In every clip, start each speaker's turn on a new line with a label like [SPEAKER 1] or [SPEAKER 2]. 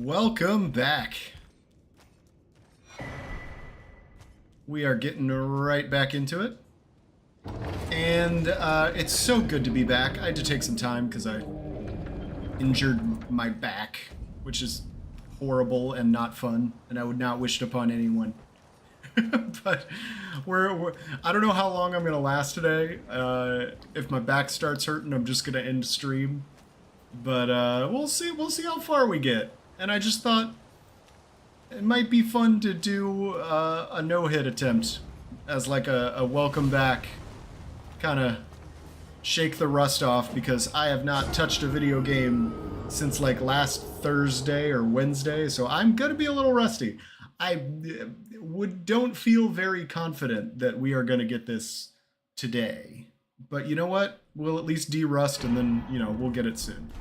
[SPEAKER 1] Welcome back. We are getting right back into it. And it's so good to be back. I had to take some time because I injured my back, which is horrible and not fun, and I would not wish it upon anyone. But I don't know how long I'm gonna last today. If my back starts hurting, I'm just gonna end stream. But we'll see how far we get. And I just thought it might be fun to do a no-hit attempt as like a welcome back, kind of shake the rust off, because I have not touched a video game since like last Thursday or Wednesday, so I'm gonna be a little rusty. I don't feel very confident that we are gonna get this today, but you know what? We'll at least de-rust, and then, you know, we'll get it soon.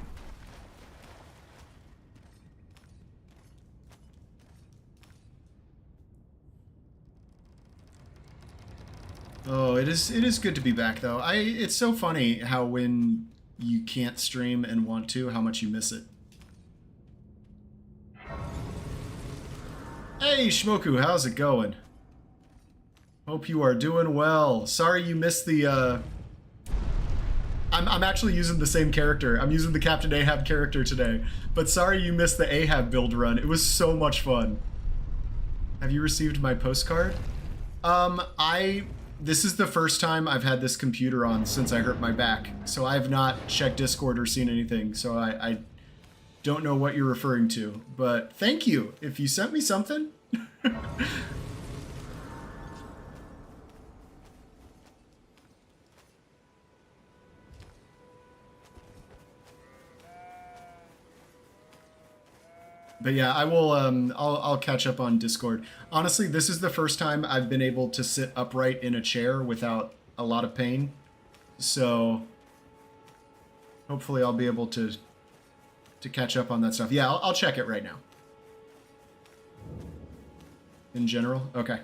[SPEAKER 1] Oh, it is good to be back though. It's so funny how when you can't stream and want to, how much you miss it. Hey Shmoku, how's it going? Hope you are doing well. Sorry you missed the I'm actually using the same character. I'm using the Captain Ahab character today. But sorry you missed the Ahab build run. It was so much fun. Have you received my postcard? This is the first time I've had this computer on since I hurt my back, so I have not checked Discord or seen anything, so I don't know what you're referring to, but thank you if you sent me something. But yeah, I will. I'll catch up on Discord. Honestly, this is the first time I've been able to sit upright in a chair without a lot of pain. So hopefully, I'll be able to catch up on that stuff. Yeah, I'll check it right now. In general, okay.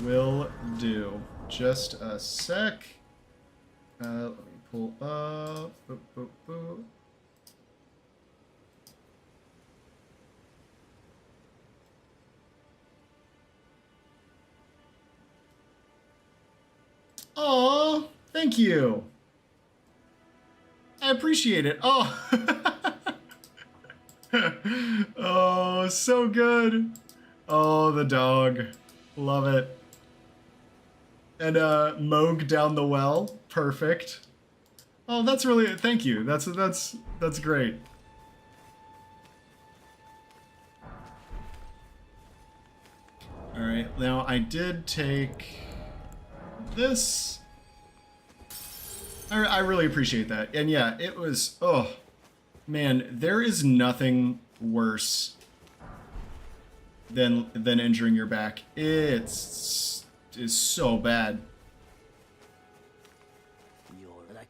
[SPEAKER 1] Will do. Just a sec. Let me pull up. Boop, boop, boop. Oh, thank you. I appreciate it. Oh. Oh, so good. Oh, the dog. Love it. And Moog down the well. Perfect. Oh, that's really, thank you. That's great. All right, now I did take this. I really appreciate that. And yeah, it was, oh man, there is nothing worse than injuring your back. It's so bad.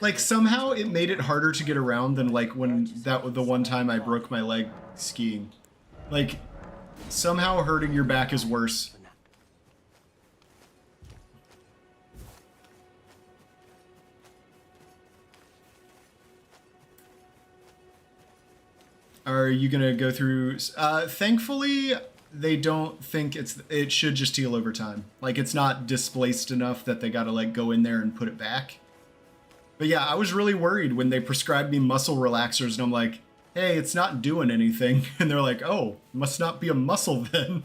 [SPEAKER 1] Like somehow it made it harder to get around than like when the one time I broke my leg skiing. Like somehow hurting your back is worse. Are you gonna go through? Thankfully, they don't think it should just heal over time. Like it's not displaced enough that they gotta like go in there and put it back. But yeah, I was really worried when they prescribed me muscle relaxers, and I'm like, hey, it's not doing anything. And they're like, oh, must not be a muscle then.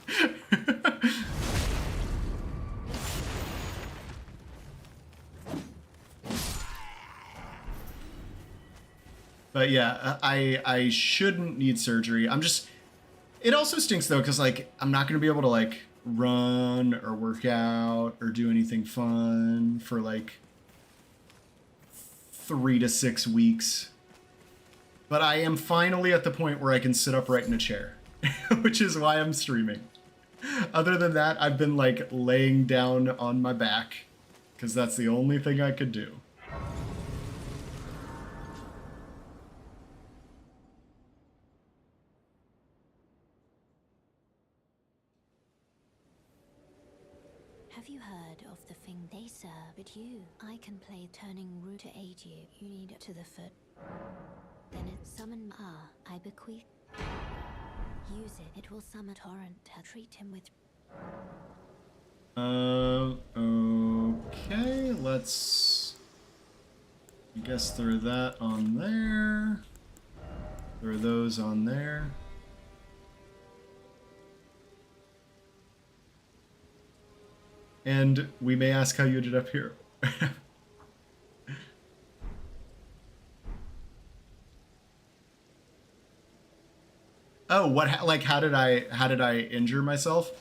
[SPEAKER 1] But yeah, I shouldn't need surgery. It also stinks though, because like I'm not gonna be able to like run or work out or do anything fun for like 3 to 6 weeks. But I am finally at the point where I can sit upright in a chair, which is why I'm streaming. Other than that, I've been like laying down on my back because that's the only thing I could do.
[SPEAKER 2] Have you heard of the thing they serve at you? I can play turning root to aid you. You need it to the foot. Then it summon. Ah, I bequeath. Use it. It will summon torrent. Treat him with.
[SPEAKER 1] Okay, let's, I guess throw that on there. Throw those on there. And we may ask how you ended up here. Oh, what? Like, how did I injure myself?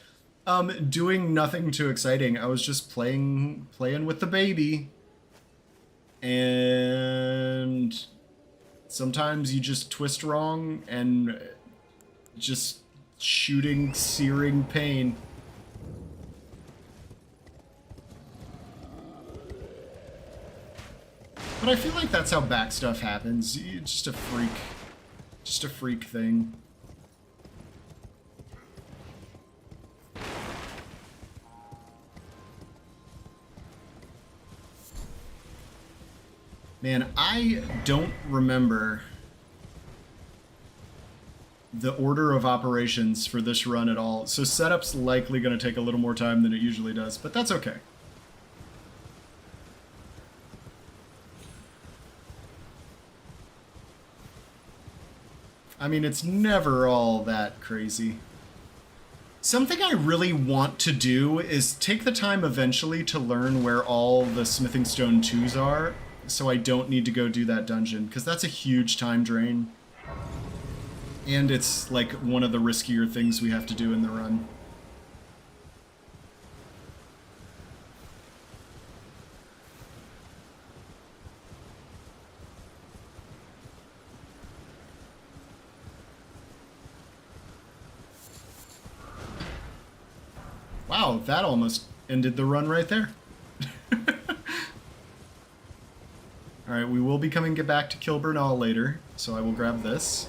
[SPEAKER 1] Doing nothing too exciting. I was just playing with the baby, and sometimes you just twist wrong and just shooting searing pain. But I feel like that's how back stuff happens. It's just a freak thing. Man, I don't remember the order of operations for this run at all, so setup's likely going to take a little more time than it usually does, but that's okay. I mean, it's never all that crazy. Something I really want to do is take the time eventually to learn where all the Smithing Stone 2s are, so I don't need to go do that dungeon, because that's a huge time drain. And it's like one of the riskier things we have to do in the run. Wow, that almost ended the run right there. Alright, we will be coming back to Kilburnall later, so I will grab this.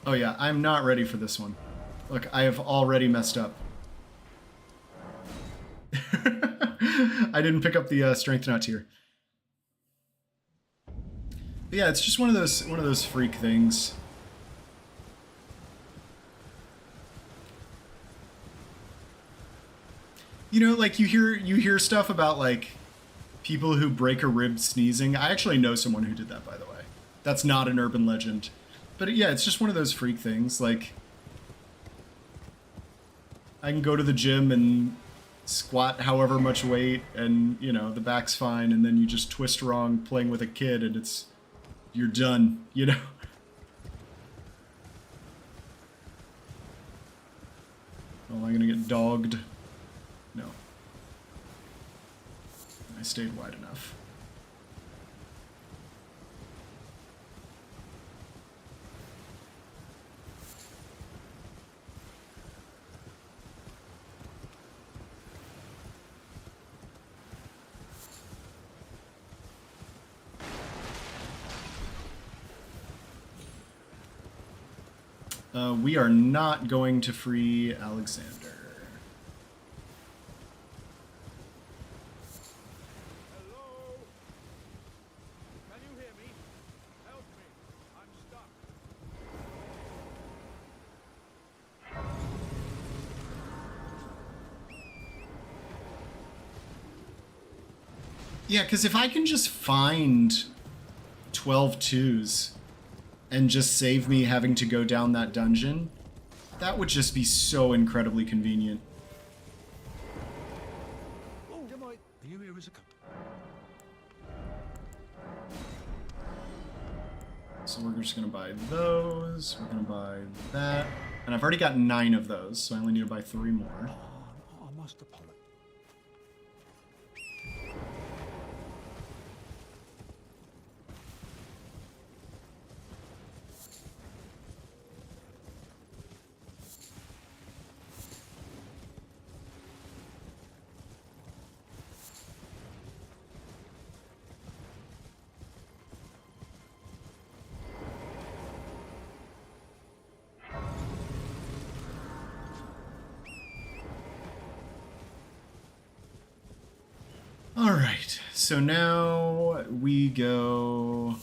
[SPEAKER 1] Oh yeah, I'm not ready for this one. Look, I have already messed up. I didn't pick up the strength nut here. But yeah, it's just one of those freak things. You know, like you hear stuff about like people who break a rib sneezing. I actually know someone who did that, by the way. That's not an urban legend. But yeah, it's just one of those freak things. Like, I can go to the gym and squat however much weight, and you know the back's fine, and then you just twist wrong playing with a kid, and you're done. You know. Oh, am I gonna get dogged? No. I stayed wide enough. We are not going to free Alexander.
[SPEAKER 3] Hello? Can you hear me? Help me. I'm stuck.
[SPEAKER 1] Yeah, because if I can just find 12 twos and just save me having to go down that dungeon, that would just be so incredibly convenient.
[SPEAKER 3] Oh, the area is a
[SPEAKER 1] So we're just going to buy those, we're going to buy that, and I've already got 9 of those, so I only need to buy 3 more.
[SPEAKER 3] I must apologize.
[SPEAKER 1] All right, so now we go.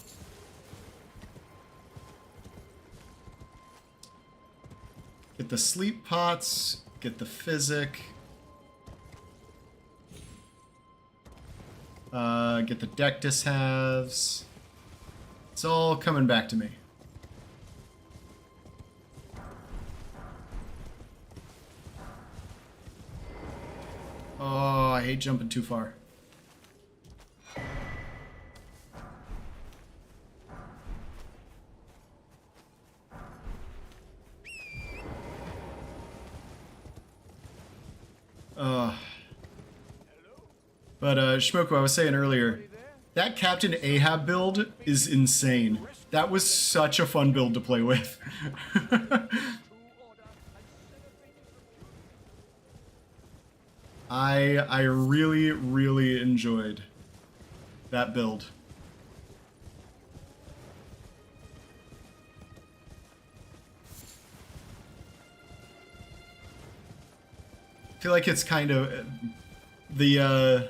[SPEAKER 1] Get the sleep pots, get the physic. Get the dectus halves. It's all coming back to me. Oh, I hate jumping too far. But Shmoku, I was saying earlier, that Captain Ahab build is insane. That was such a fun build to play with. I really, really enjoyed that build. I feel like it's kind of the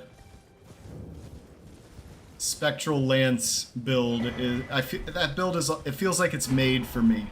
[SPEAKER 1] Spectral Lance build is. That build is. It feels like it's made for me.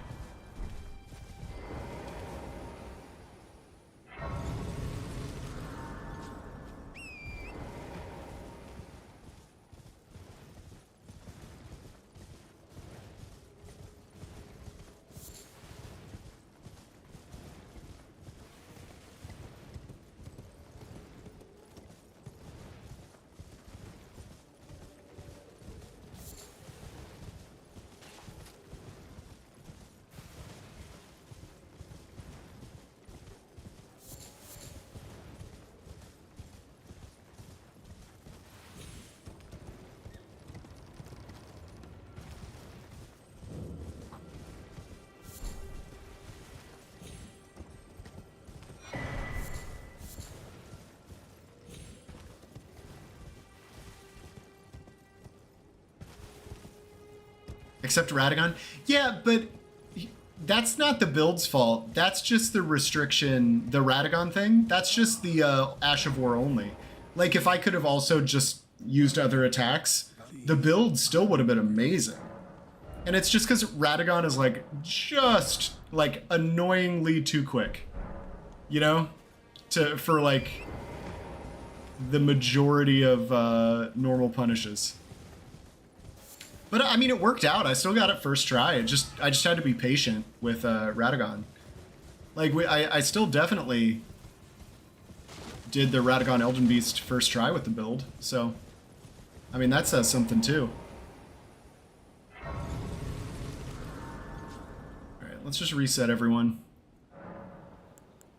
[SPEAKER 1] Except Radagon? Yeah, but that's not the build's fault. That's just the restriction, the Radagon thing. That's just the Ash of War only. Like, if I could have also just used other attacks, the build still would have been amazing. And it's just because Radagon is, like, just, like, annoyingly too quick. You know? For, like, the majority of normal punishes. But I mean, it worked out. I still got it first try. I just had to be patient with Radagon. Like I still definitely did the Radagon Elden Beast first try with the build. So, I mean, that says something too. All right, let's just reset everyone.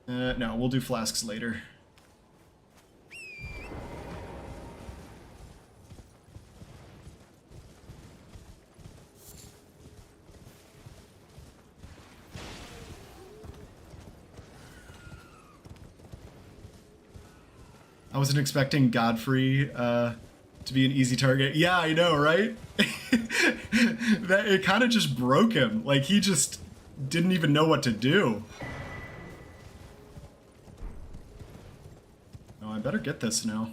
[SPEAKER 1] No, we'll do flasks later. I wasn't expecting Godfrey to be an easy target. Yeah, I know, right? That it kind of just broke him. Like, he just didn't even know what to do. Oh, I better get this now.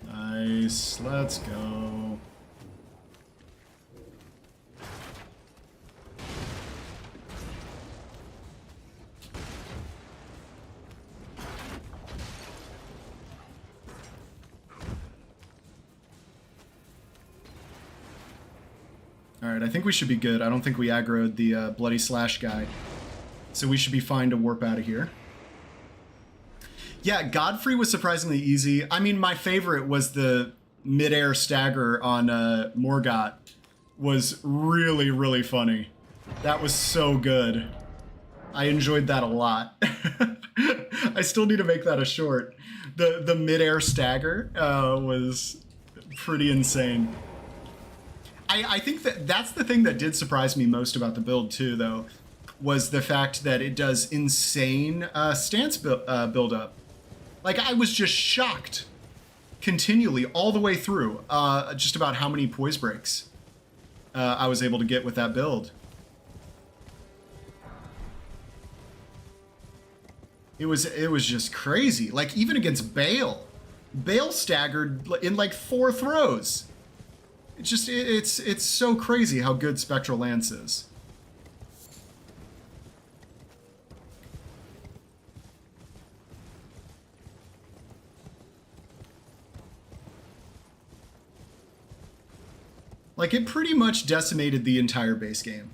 [SPEAKER 1] Nice. Let's go. Alright, I think we should be good. I don't think we aggroed the Bloody Slash guy. So we should be fine to warp out of here. Yeah, Godfrey was surprisingly easy. I mean, my favorite was the mid-air stagger on Morgott. Was really, really funny. That was so good. I enjoyed that a lot. I still need to make that a short. The mid-air stagger was pretty insane. I think that's the thing that did surprise me most about the build too, though, was the fact that it does insane stance build up. Like, I was just shocked continually all the way through just about how many poise breaks I was able to get with that build. It was just crazy. Like, even against Bale, Bale staggered in like 4 throws. It's just, it's so crazy how good Spectral Lance is. Like, it pretty much decimated the entire base game.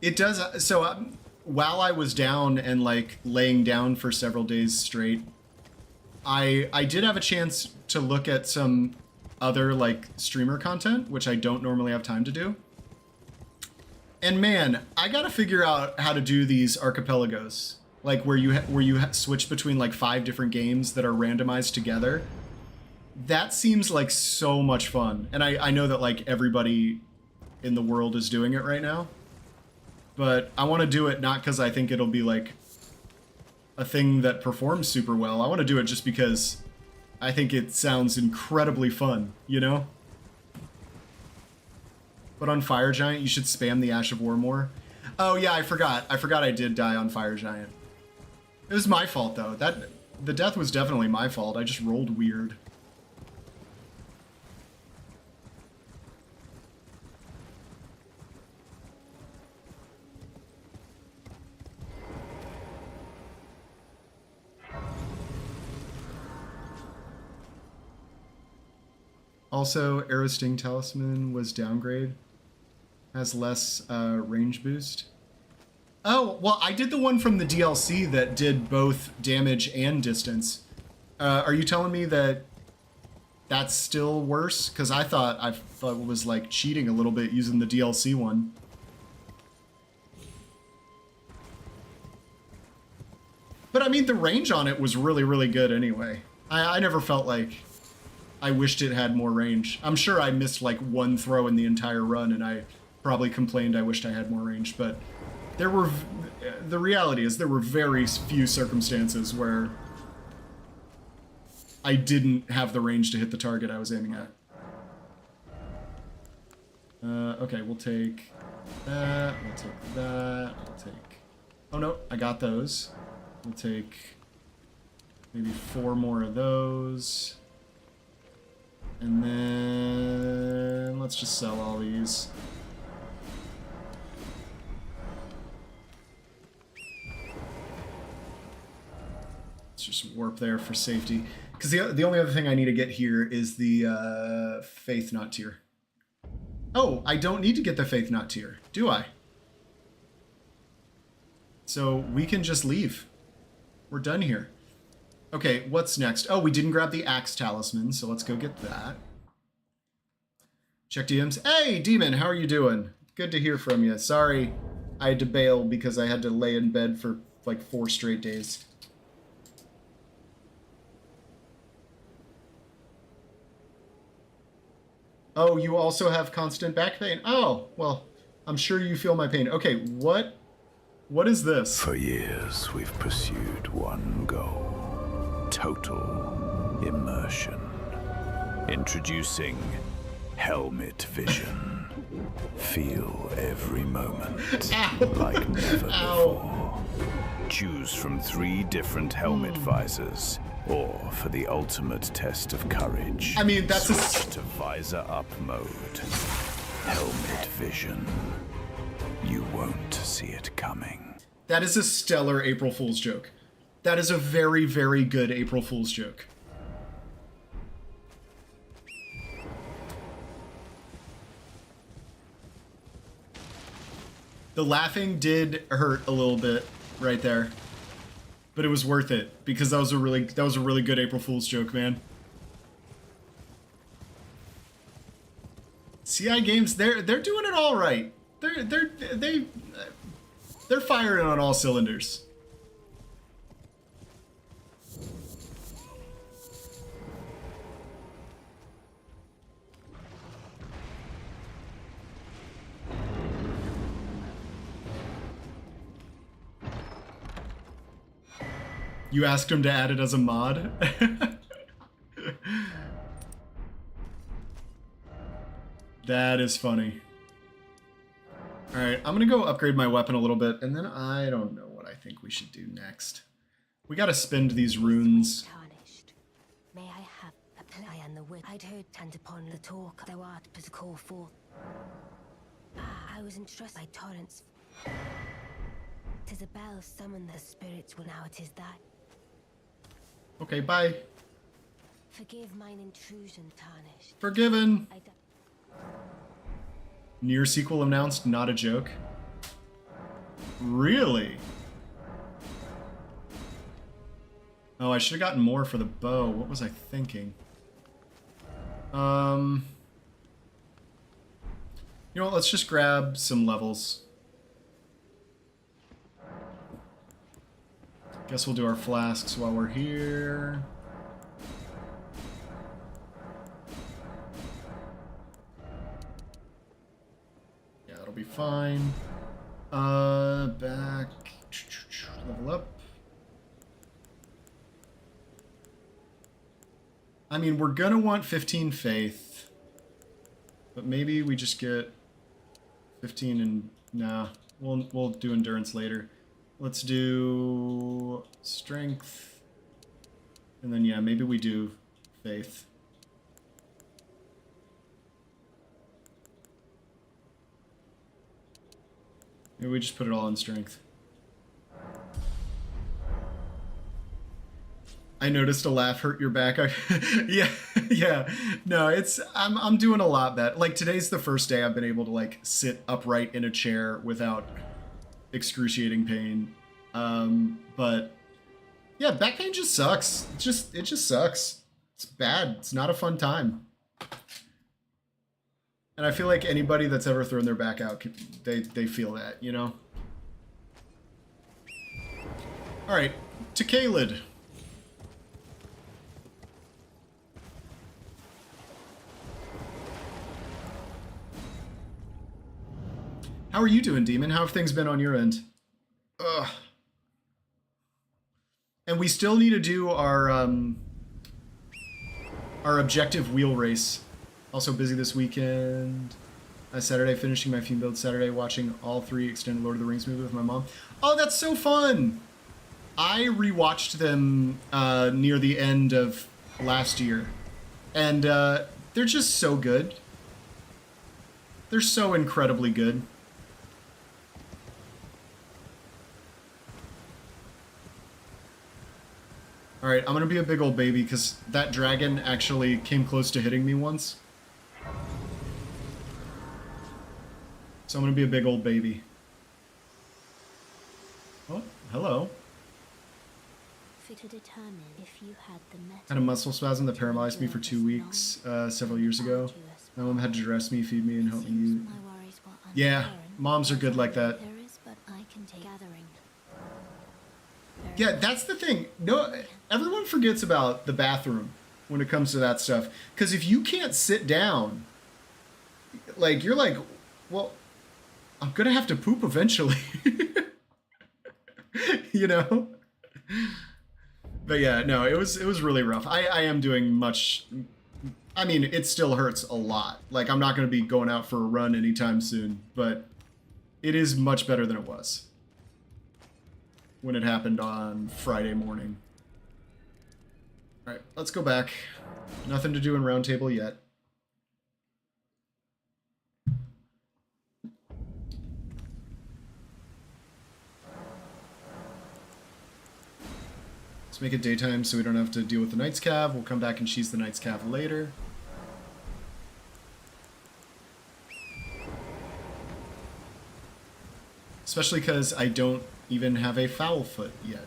[SPEAKER 1] It does. So while I was down and like laying down for several days straight, I did have a chance to look at some other like streamer content, which I don't normally have time to do. And man, I gotta figure out how to do these archipelagos, like where you switch between like 5 different games that are randomized together. That seems like so much fun, and I know that like everybody in the world is doing it right now. But I want to do it not because I think it'll be like a thing that performs super well. I want to do it just because I think it sounds incredibly fun, you know? But on Fire Giant, you should spam the Ash of War more. Oh yeah, I forgot. I did die on Fire Giant. It was my fault though. The death was definitely my fault. I just rolled weird. Also, Arrow Sting Talisman was downgrade. Has less range boost. Oh, well, I did the one from the DLC that did both damage and distance. Are you telling me that that's still worse? Because I thought it was like cheating a little bit using the DLC one. But I mean, the range on it was really, really good anyway. I never felt like I wished it had more range. I'm sure I missed like 1 throw in the entire run, and I probably complained I wished I had more range, but the reality is there were very few circumstances where I didn't have the range to hit the target I was aiming at. Okay, we'll take that, we'll take that, we'll take... Oh no, I got those. We'll take maybe 4 more of those. And then let's just sell all these. Let's just warp there for safety. Because the only other thing I need to get here is the Faith Knot tier. Oh, I don't need to get the Faith Knot tier, do I? So we can just leave. We're done here. Okay, what's next? Oh, we didn't grab the Axe Talisman, so let's go get that. Check DMs. Hey, Demon, how are you doing? Good to hear from you. Sorry I had to bail because I had to lay in bed for like 4 straight days. Oh, you also have constant back pain? Oh, well, I'm sure you feel my pain. Okay, what is this?
[SPEAKER 4] For years, we've pursued one goal. Total immersion. Introducing Helmet Vision. Feel every moment like never before. Choose from 3 different helmet visors, or for the ultimate test of courage.
[SPEAKER 1] I mean, that's
[SPEAKER 4] switch to visor up mode. Helmet Vision. You won't see it coming.
[SPEAKER 1] That is a stellar April Fool's joke. That is a very, very good April Fool's joke. The laughing did hurt a little bit right there, but it was worth it because that was a really good April Fool's joke, man. CI Games, they're doing it all right. They're firing on all cylinders. You asked him to add it as a mod? That is funny. Alright, I'm gonna go upgrade my weapon a little bit, and then I don't know what I think we should do next. We gotta spend these runes.
[SPEAKER 5] Tarnished. May I have a play and the wit? I'd heard and upon the talk thou art but to call forth. I was entrusted by torrents. 'Tis a bell summoned the spirits, well now it is that.
[SPEAKER 1] Okay, bye.
[SPEAKER 5] Forgive mine intrusion, Tarnished.
[SPEAKER 1] Forgiven.
[SPEAKER 5] I d-
[SPEAKER 1] Near sequel announced, not a joke. Really? Oh, I should have gotten more for the bow. What was I thinking? You know what, let's just grab some levels. Guess we'll do our flasks while we're here. Yeah, it'll be fine. Back. Level up. I mean, we're gonna want 15 faith. But maybe we just get 15 and... Nah, we'll do endurance later. Let's do strength. And then, yeah, maybe we do faith. Maybe we just put it all in strength. I noticed a laugh hurt your back. Yeah, yeah. No, I'm doing a lot better. Like, today's the first day I've been able to, like, sit upright in a chair without excruciating pain. But yeah, back pain just sucks. It just sucks. It's bad. It's not a fun time. And I feel like anybody that's ever thrown their back out, they feel that, you know? All right, to Kaled. How are you doing, Demon? How have things been on your end? Ugh. And we still need to do our objective wheel race. Also busy this weekend. Saturday, finishing my theme build Saturday, watching all 3 extended Lord of the Rings movies with my mom. Oh, that's so fun! I rewatched them near the end of last year. And they're just so good. They're so incredibly good. Alright, I'm gonna be a big old baby because that dragon actually came close to hitting me once. So I'm gonna be a big old baby. Oh, hello.
[SPEAKER 2] To determine if you had the metal.
[SPEAKER 1] Had a muscle spasm that paralyzed me for 2 weeks several years ago. My mom had to dress me, feed me, and help me. Yeah, moms are good like that.
[SPEAKER 2] There is, but I can take gathering.
[SPEAKER 1] Yeah, that's the thing. No, everyone forgets about the bathroom when it comes to that stuff. Because if you can't sit down, like, you're like, well, I'm gonna have to poop eventually. You know? But yeah, no, it was really rough. I am doing much... I mean, it still hurts a lot. Like, I'm not going to be going out for a run anytime soon, but it is much better than it was when it happened on Friday morning. Alright, let's go back. Nothing to do in round table yet. Let's make it daytime so we don't have to deal with the Knight's Cav. We'll come back and cheese the Knight's Cav later. Especially because I don't even have a foul foot yet.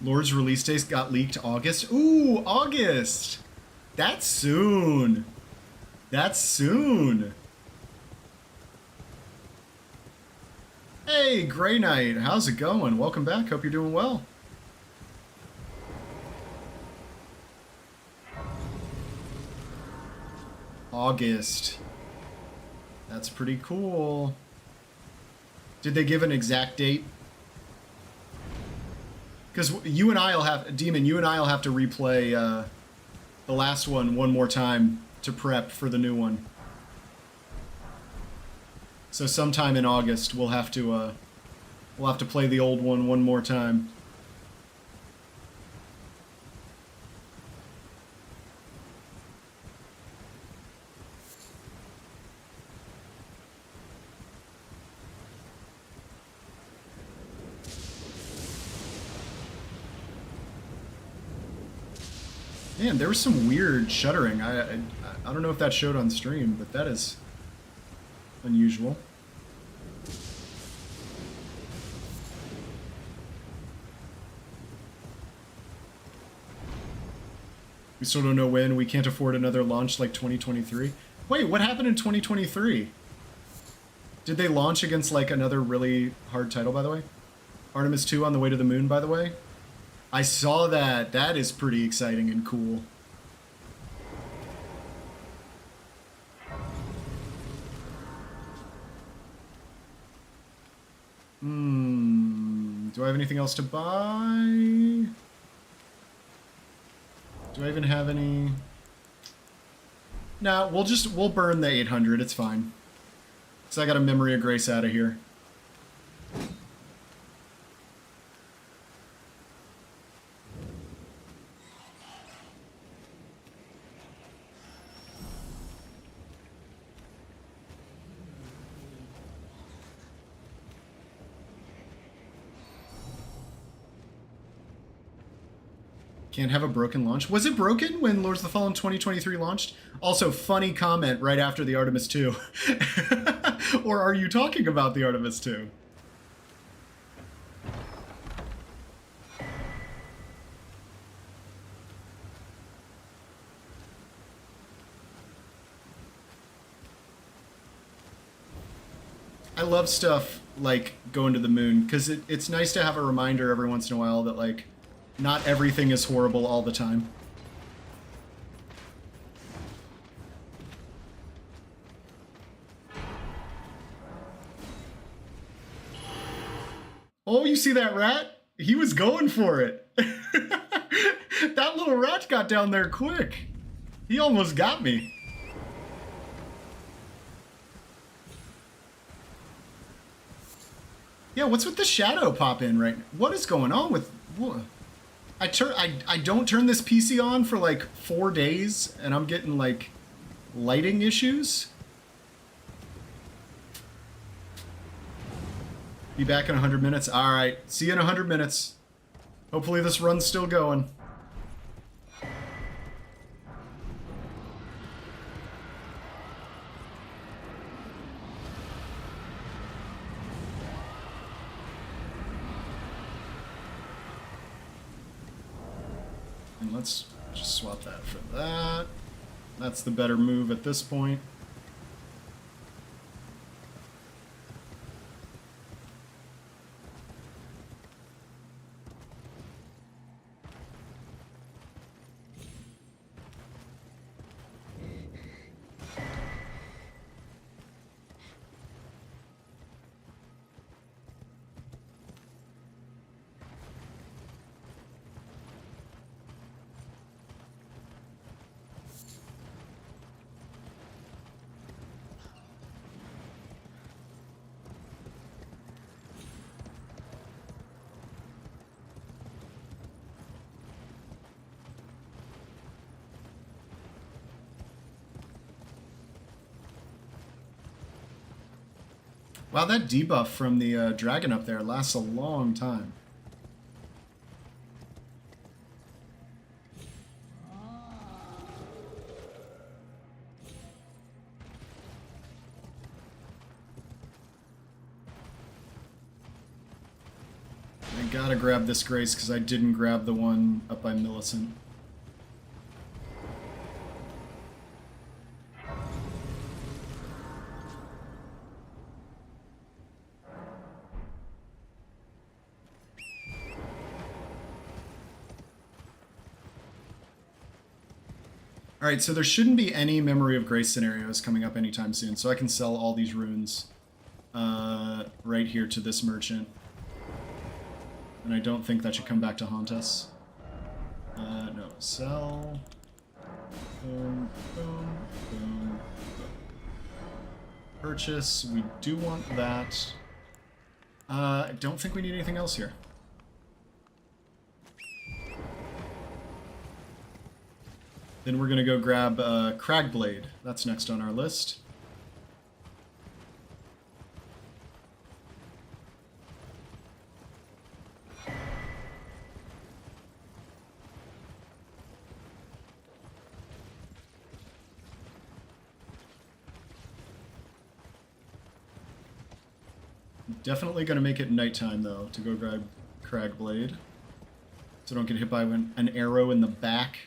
[SPEAKER 1] Lord's release dates got leaked August. Ooh, August! That's soon. That's soon. Hey, Grey Knight, how's it going? Welcome back. Hope you're doing well. August. That's pretty cool. Did they give an exact date? Because you and I'll have, Demon, you and I'll have to replay the last one more time to prep for the new one. So sometime in August we'll have to play the old one more time. Man, there was some weird shuddering. I don't know if that showed on stream, but that is unusual. We still don't know when. We can't afford another launch like 2023. Wait, what happened in 2023? Did they launch against like another really hard title, by the way? Artemis 2 on the way to the moon, by the way? I saw that. That is pretty exciting and cool. Do I have anything else to buy? Do I even have any? Nah, we'll burn the 800. It's fine. So I got a Memory of Grace out of here. Can't have a broken launch. Was it broken when Lords of the Fallen 2023 launched? Also, funny comment right after the Artemis 2. Or are you talking about the Artemis 2? I love stuff like going to the moon, because it's nice to have a reminder every once in a while that, like, not everything is horrible all the time. Oh, you see that rat? He was going for it. That little rat got down there quick. He almost got me. Yeah, what's with the shadow pop in right now? What is going on with... What? I don't turn this PC on for like 4 days, and I'm getting like lighting issues. Be back in 100 minutes. All right, see you in 100 minutes. Hopefully this run's still going. And let's just swap that for that. That's the better move at this point. Wow, that debuff from the dragon up there lasts a long time. I gotta grab this Grace because I didn't grab the one up by Millicent. All right, so there shouldn't be any Memory of Grace scenarios coming up anytime soon, so I can sell all these runes right here to this merchant. And I don't think that should come back to haunt us. No, sell. Boom, boom, boom, boom. Purchase, we do want that. I don't think we need anything else here. Then we're gonna go grab Cragblade. That's next on our list. Definitely gonna make it nighttime though to go grab Cragblade, so don't get hit by an arrow in the back.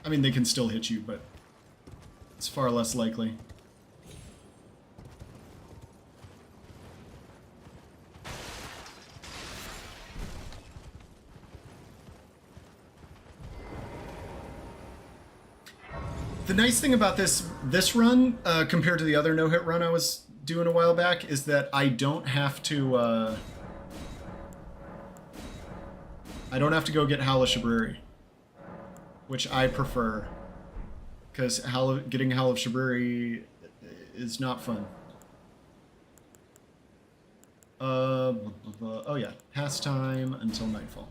[SPEAKER 1] I mean, they can still hit you, but it's far less likely. The nice thing about this run, compared to the other no-hit run I was doing a while back, is that I don't have to go get Howl of Shabriri, which I prefer, because getting Howl of Shabriri is not fun. Oh yeah, pastime until nightfall.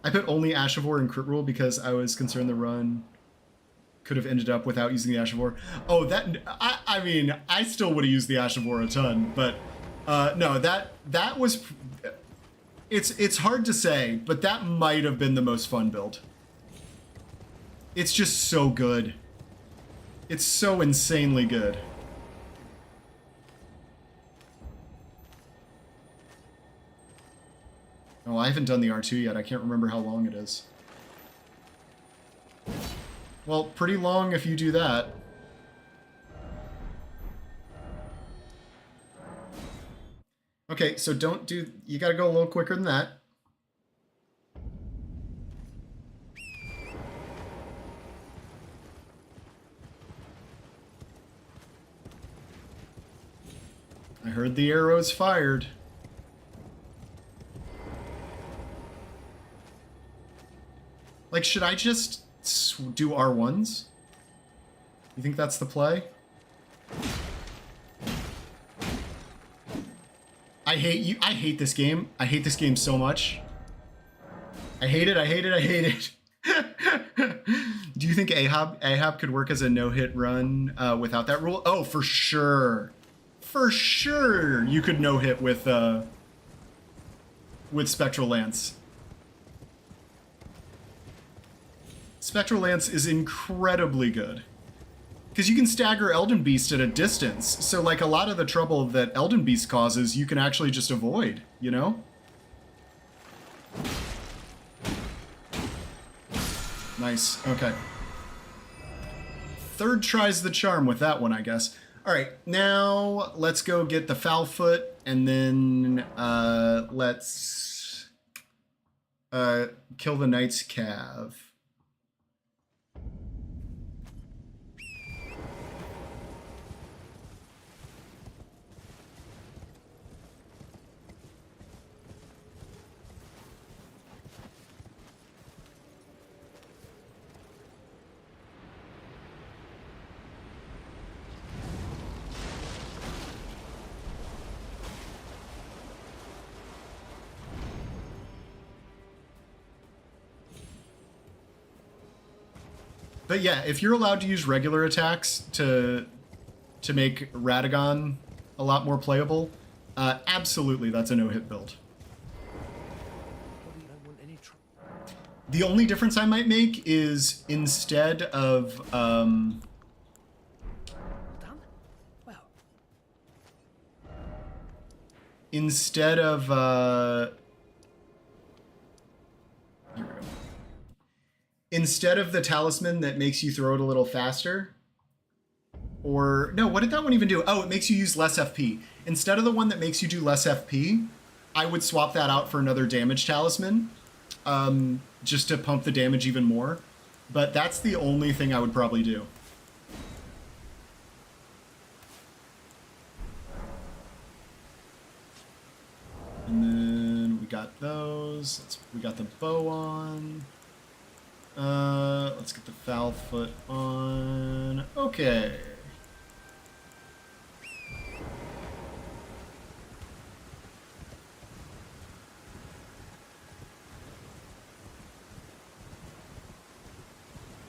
[SPEAKER 1] I put only Ashavor and Crit Rule because I was concerned the run could have ended up without using the Ashavor. Oh, I mean, I still would have used the Ashavor a ton, but no, that was... It's hard to say, but that might have been the most fun build. It's just so good. It's so insanely good. Oh, I haven't done the R2 yet. I can't remember how long it is. Well, pretty long if you do that. Okay, so don't do... You gotta go a little quicker than that. I heard the arrows fired. Like, should I just do R1s? You think that's the play? I hate this game. I hate this game so much. I hate it, I hate it, I hate it. Do you think Ahab could work as a no-hit run without that rule? Oh, for sure. For sure you could no-hit with Spectral Lance. Spectral Lance is incredibly good. Because you can stagger Elden Beast at a distance, so like a lot of the trouble that Elden Beast causes, you can actually just avoid, you know? Nice, okay. Third tries the charm with that one, I guess. Alright, now let's go get the Foul Foot, and then let's kill the Knight's Cav. But yeah, if you're allowed to use regular attacks to make Radagon a lot more playable, absolutely, that's a no-hit build. The only difference I might make is instead of here we go. Instead of the talisman that makes you throw it a little faster, or no, what did that one even do? Oh, it makes you use less FP. Instead of the one that makes you do less FP, I would swap that out for another damage talisman. just to pump the damage even more. But that's the only thing I would probably do. And then we got those. We got the bow on. Let's get the foul foot on. Okay.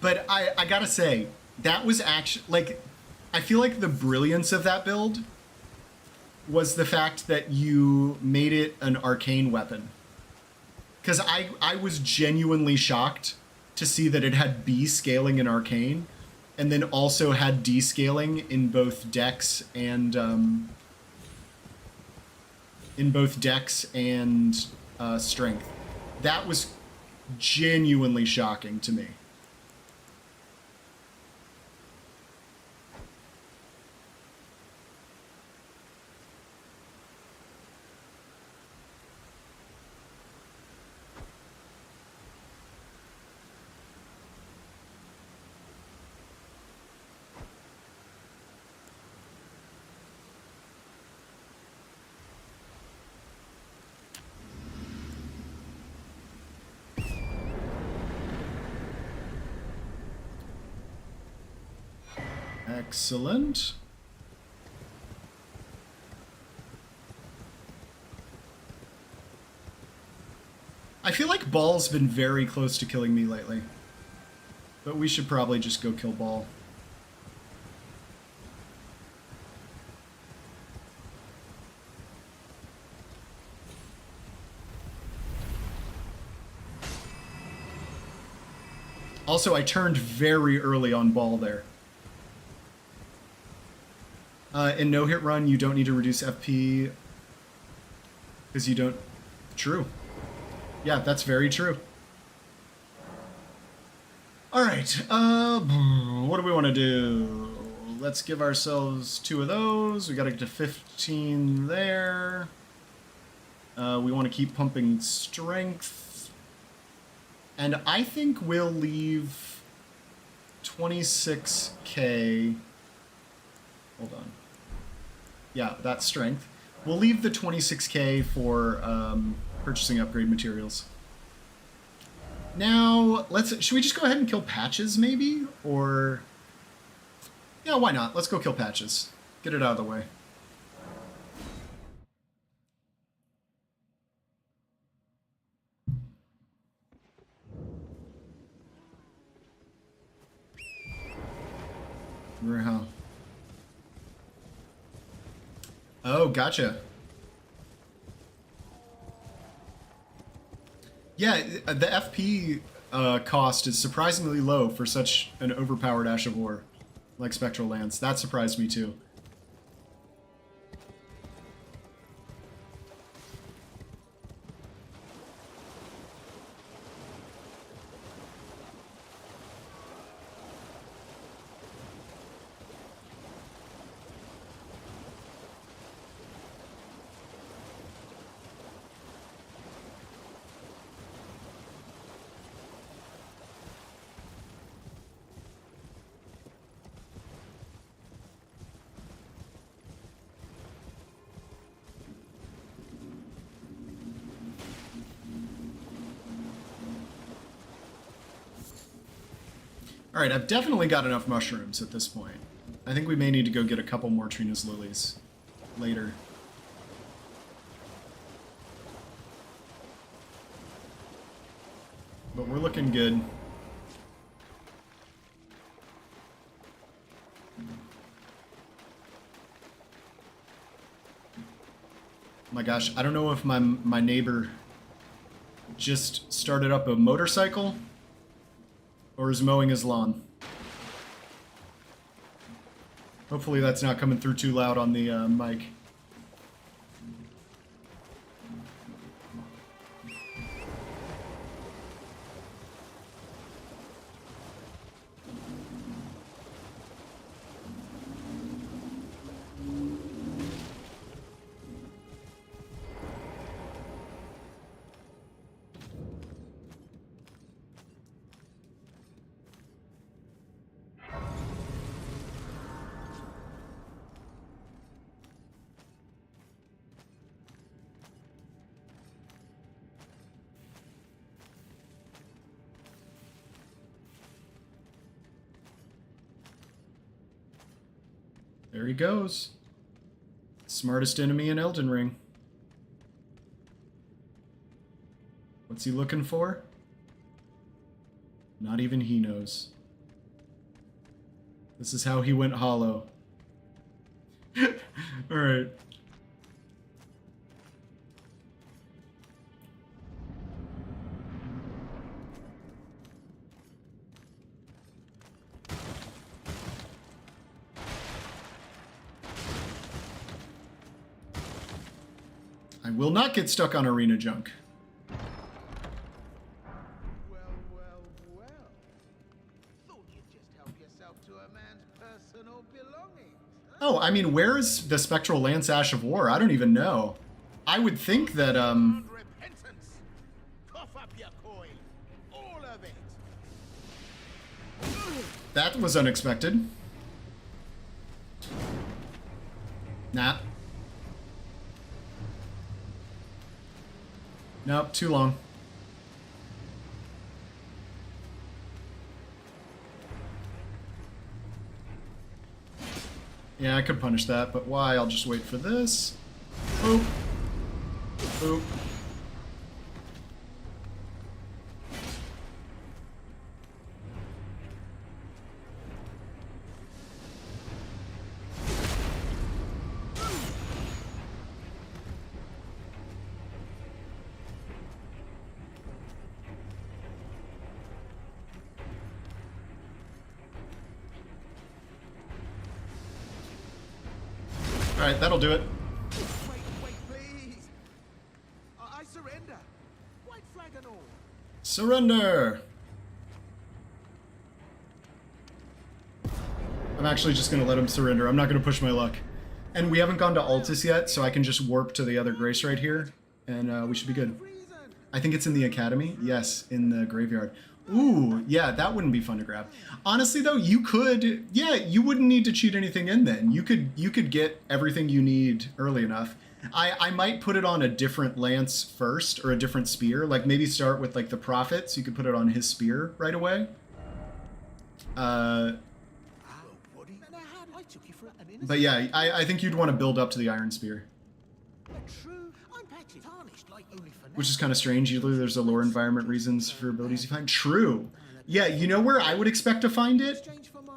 [SPEAKER 1] But I gotta say, that was actually, like, I feel like the brilliance of that build was the fact that you made it an arcane weapon. Because I was genuinely shocked to see that it had B scaling in arcane, and then also had D scaling in both Dex and Strength. That was genuinely shocking to me. Excellent. I feel like Ball's been very close to killing me lately. But we should probably just go kill Ball. Also, I turned very early on Ball there. In no hit run, you don't need to reduce FP because you don't. True. Yeah, that's very true. All right. What do we want to do? Let's give ourselves 2 of those. We got to get to 15 there. We want to keep pumping strength. And I think we'll leave 26k. Hold on. Yeah, that's strength. We'll leave the 26k for purchasing upgrade materials. Now, should we just go ahead and kill Patches, maybe? Or, yeah, why not? Let's go kill Patches. Get it out of the way. How? Oh, gotcha. Yeah, the FP cost is surprisingly low for such an overpowered Ash of War, like Spectral Lance. That surprised me too. Alright, I've definitely got enough mushrooms at this point. I think we may need to go get a couple more Trina's Lilies later. But we're looking good. My gosh, I don't know if my neighbor just started up a motorcycle or is mowing his lawn. Hopefully that's not coming through too loud on the mic. There he goes. Smartest enemy in Elden Ring. What's he looking for? Not even he knows. This is how he went hollow. Alright. I will not get stuck on arena junk.
[SPEAKER 6] Well, well, well. Thought you'd just help yourself to a man's personal belongings. Huh?
[SPEAKER 1] Oh, I mean, where is the Spectral Lance Ash of War? I don't even know. I would think that,
[SPEAKER 6] Demand repentance. Cough up your coin. All of it.
[SPEAKER 1] that was unexpected. Nah. Nope, too long. Yeah, I could punish that, but why? I'll just wait for this. Boop. Boop. Alright, that'll do it.
[SPEAKER 6] Wait, please. I surrender. White flag and all.
[SPEAKER 1] Surrender! I'm actually just going to let him surrender. I'm not going to push my luck. And we haven't gone to Altus yet, so I can just warp to the other Grace right here, and we should be good.
[SPEAKER 6] Reason.
[SPEAKER 1] I think it's in the Academy. Yes, in the Graveyard. Ooh, yeah, that wouldn't be fun to grab. Honestly, though, you could... Yeah, you wouldn't need to cheat anything in then. You could get everything you need early enough. I might put it on a different lance first, or a different spear. Like, maybe start with, like, the Prophet, so you could put it on his spear right away.
[SPEAKER 6] Now, I took you for an innocent.
[SPEAKER 1] But yeah, I think you'd want to build up to the Iron Spear.
[SPEAKER 6] True. I'm patched, tarnished, like only for now.
[SPEAKER 1] Which is kind of strange. Usually there's a lore environment reasons for abilities you find. True. Yeah, you know where I would expect to find it?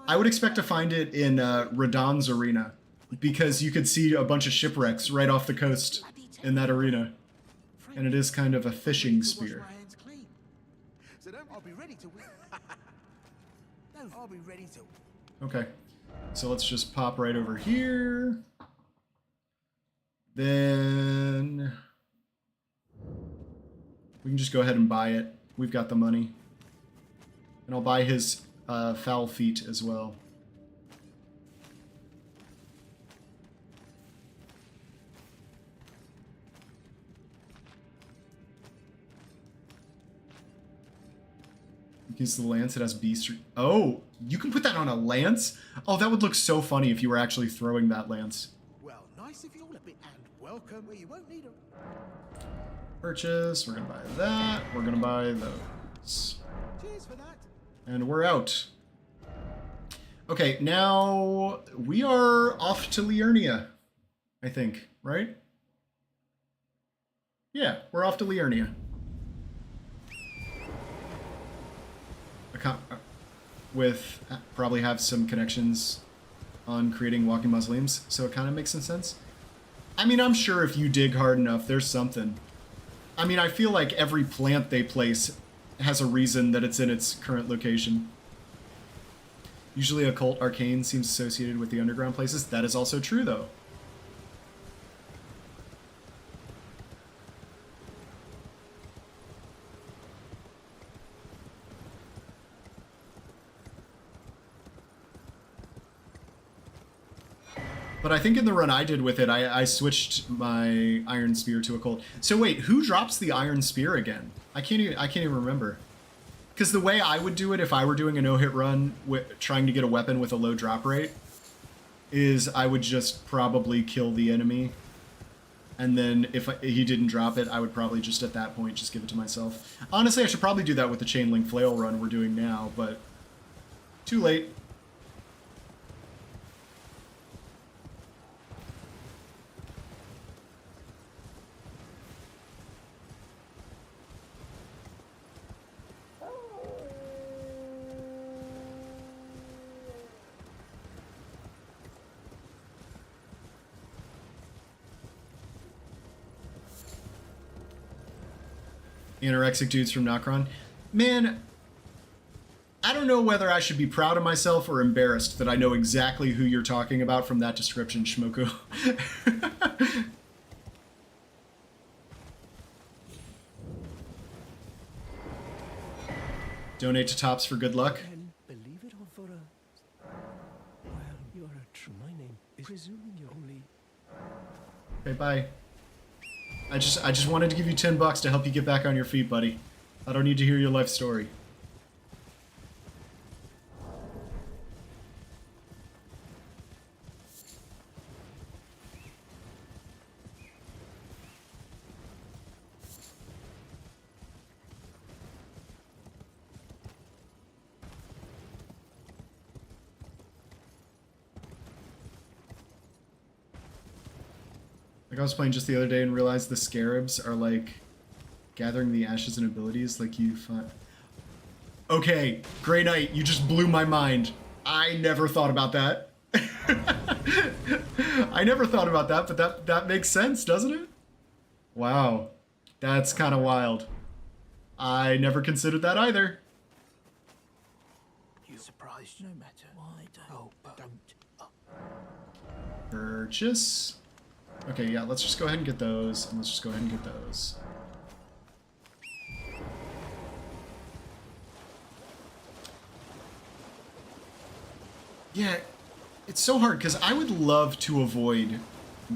[SPEAKER 1] I would expect to find it in Radahn's arena. Because you could see a bunch of shipwrecks right off the coast in that arena. And it is kind of a fishing spear.
[SPEAKER 6] So I'll be ready to win. No, I'll be ready to.
[SPEAKER 1] Okay. So let's just pop right over here. Then we can just go ahead and buy it. We've got the money. And I'll buy his foul feet as well. Use the lance, it has beast. Oh, you can put that on a lance? Oh, that would look so funny if you were actually throwing that lance.
[SPEAKER 6] Well, nice if you're a bit and welcome where you won't need them.
[SPEAKER 1] Purchase, we're gonna buy that, we're gonna buy those.
[SPEAKER 6] Cheers for that.
[SPEAKER 1] And we're out. Okay, now we are off to Liurnia, I think, right? Yeah, we're off to Liurnia. With probably have some connections on creating walking mausoleums, so it kind of makes some sense. I mean, I'm sure if you dig hard enough, there's something. I mean, I feel like every plant they place has a reason that it's in its current location. Usually occult arcane seems associated with the underground places. That is also true, though. But I think in the run I did with it, I switched my Iron Spear to occult. So wait, who drops the Iron Spear again? I can't even remember. Because the way I would do it if I were doing a no-hit run trying to get a weapon with a low drop rate is I would just probably kill the enemy. And then if he didn't drop it, I would probably just at that point just give it to myself. Honestly, I should probably do that with the Chainlink Flail run we're doing now, but too late. Anorexic dudes from Nokron. Man, I don't know whether I should be proud of myself or embarrassed that I know exactly who you're talking about from that description, Shmoko. Donate to Tops for good luck.
[SPEAKER 7] And believe it or for a... Well, you're a true... My name is presuming you're only...
[SPEAKER 1] Okay, bye. I just wanted to give you $10 to help you get back on your feet, buddy. I don't need to hear your life story. Like I was playing just the other day and realized the scarabs are like gathering the ashes and abilities like you find. Okay, Grey Knight, you just blew my mind. I never thought about that. I never thought about that, but that makes sense, doesn't it? Wow. That's kind of wild. I never considered that either.
[SPEAKER 7] You surprised no matter. Why don't...
[SPEAKER 1] Purchase. Okay, yeah, let's just go ahead and get those, and let's just go ahead and get those. Yeah, it's so hard, because I would love to avoid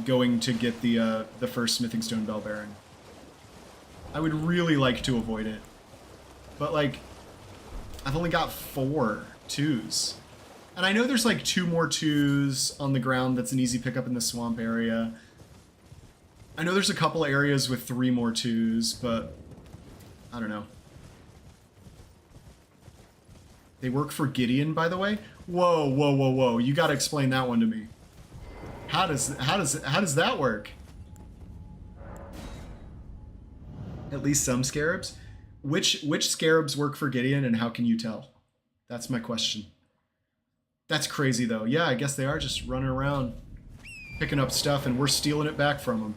[SPEAKER 1] going to get the first Smithing Stone Bell Bearing. I would really like to avoid it. But, like, I've only got 4 2s. And I know there's, like, 2 more 2s on the ground that's an easy pickup in the swamp area. I know there's a couple areas with 3 more 2s, but I don't know. They work for Gideon, by the way? Whoa, whoa, whoa, whoa. You gotta explain that one to me. How does that work? At least some scarabs? Which scarabs work for Gideon and how can you tell? That's my question. That's crazy though. Yeah, I guess they are just running around picking up stuff and we're stealing it back from them.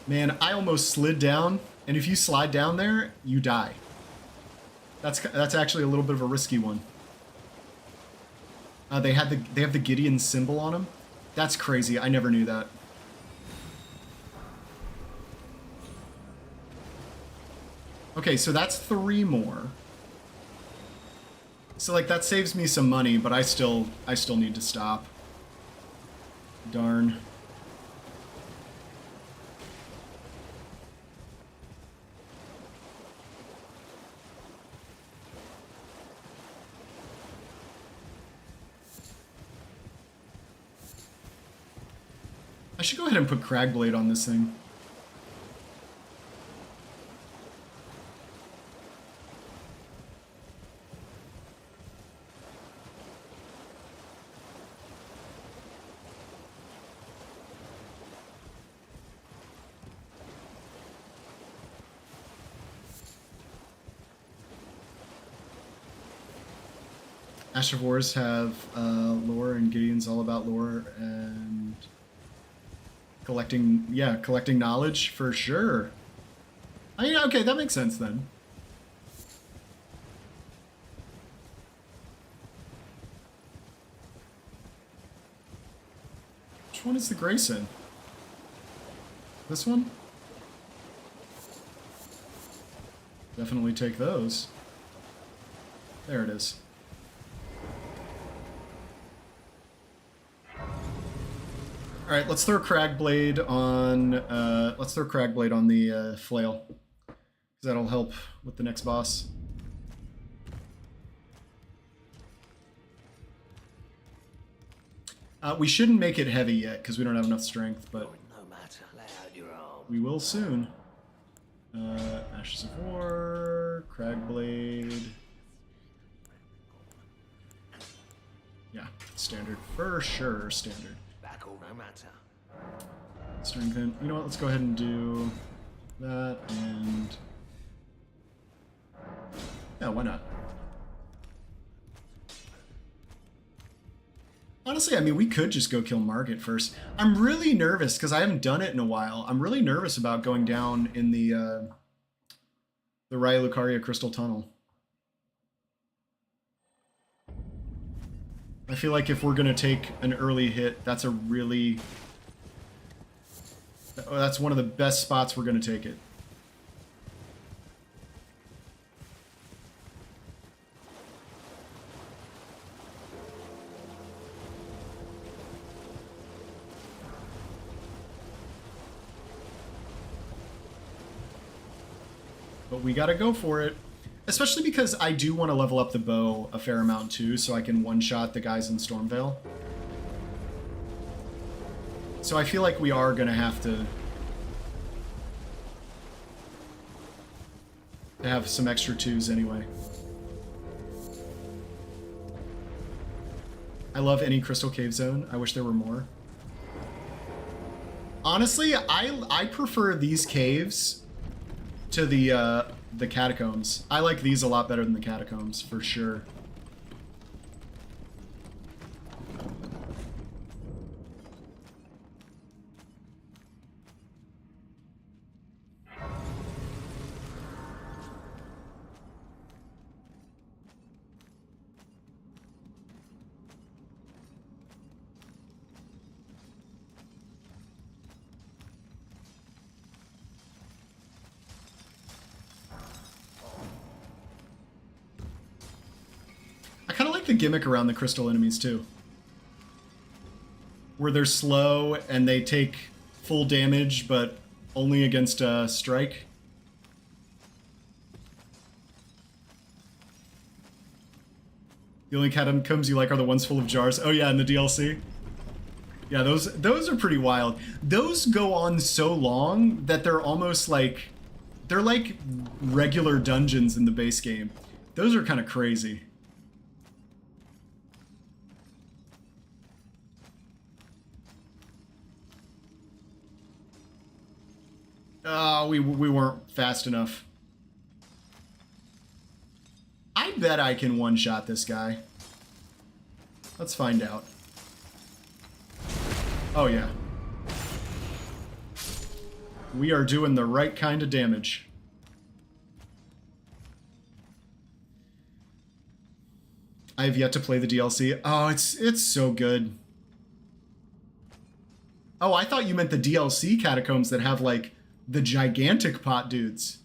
[SPEAKER 1] Man, I almost slid down, and if you slide down there, you die. That's actually a little bit of a risky one. They have the Gideon symbol on them. That's crazy. I never knew that. Okay, so that's 3 more. So like that saves me some money, but I still need to stop. Darn. I should go ahead and put Cragblade on this thing. Ash of Wars have lore, and Gideon's all about lore and collecting knowledge for sure. I mean, okay, that makes sense then. Which one is the Grayson? This one? Definitely take those. There it is. All right, let's throw Cragblade on. The Flail, because that'll help with the next boss. We shouldn't make it heavy yet because we don't have enough strength, but
[SPEAKER 7] No matter, lay out your arm.
[SPEAKER 1] we will soon. Ashes of War, Cragblade. Yeah, standard for sure. Standard.
[SPEAKER 7] Back all no matter.
[SPEAKER 1] Strengthen. You know what? Let's go ahead and do That and... yeah, why not? Honestly, I mean, we could just go kill Margit first. I'm really nervous because I haven't done it in a while. I'm really nervous about going down in the Raya Lucaria Crystal Tunnel. I feel like if we're going to take an early hit, that's a really... that's one of the best spots we're going to take it. But we gotta go for it. Especially because I do want to level up the bow a fair amount too, so I can one-shot the guys in Stormveil. So I feel like we are gonna have to have some extra twos anyway. I love any Crystal Cave Zone. I wish there were more. Honestly, I prefer these caves to the catacombs. I like these a lot better than the catacombs, for sure. I kind of like the gimmick around the crystal enemies too, where they're slow and they take full damage, but only against strike. The only catacombs you like are the ones full of jars. Oh yeah, in the DLC. Yeah, those are pretty wild. Those go on so long that they're almost like, they're like regular dungeons in the base game. Those are kind of crazy. Oh, we weren't fast enough. I bet I can one-shot this guy. Let's find out. Oh, yeah. We are doing the right kind of damage. I have yet to play the DLC. Oh, it's so good. Oh, I thought you meant the DLC catacombs that have, like, the gigantic pot dudes.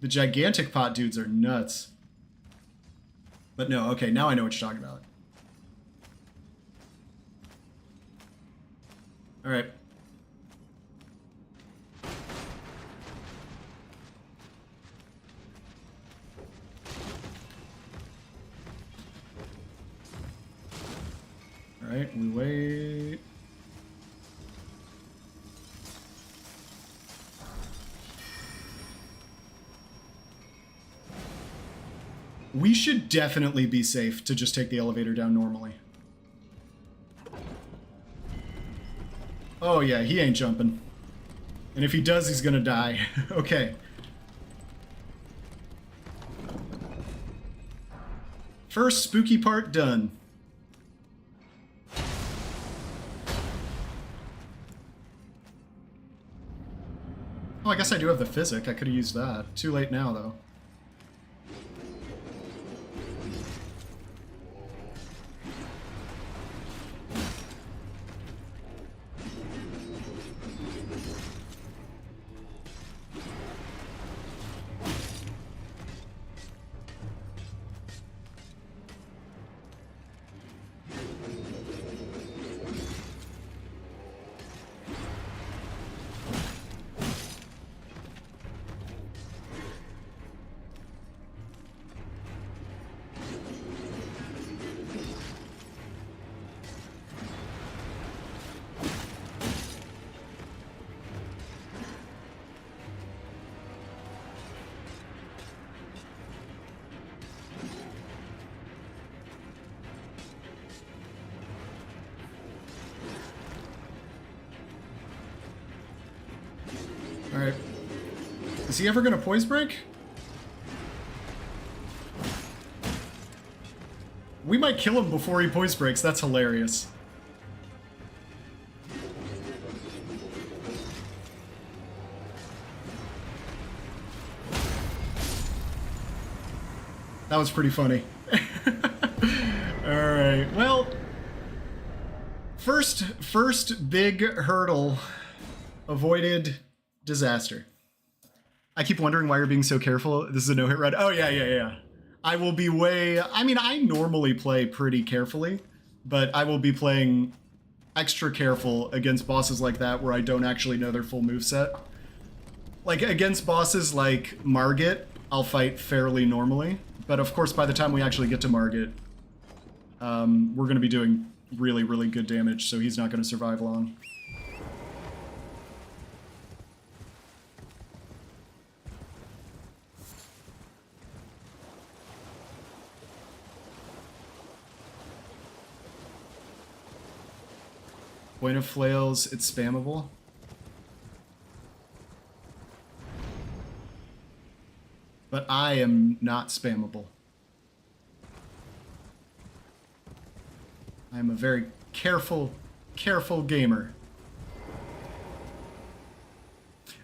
[SPEAKER 1] The gigantic pot dudes are nuts. But no, okay, now I know what you're talking about. Alright. Alright, we wait. We should definitely be safe to just take the elevator down normally. Oh yeah, he ain't jumping. And if he does, he's gonna die. Okay. First spooky part done. Oh, I guess I do have the physic. I could have used that. Too late now, though. Alright. Is he ever gonna poise break? We might kill him before he poise breaks. That's hilarious. That was pretty funny. Alright, well... First big hurdle. Avoided disaster. I keep wondering why you're being so careful. This is a no-hit run. Oh, yeah. I will be way... I mean, I normally play pretty carefully, but I will be playing extra careful against bosses like that where I don't actually know their full moveset. Like, against bosses like Margit, I'll fight fairly normally. But of course, by the time we actually get to Margit, we're going to be doing really, really good damage, so he's not going to survive long. Point of flails, it's spammable. But I am not spammable. I am a very careful gamer.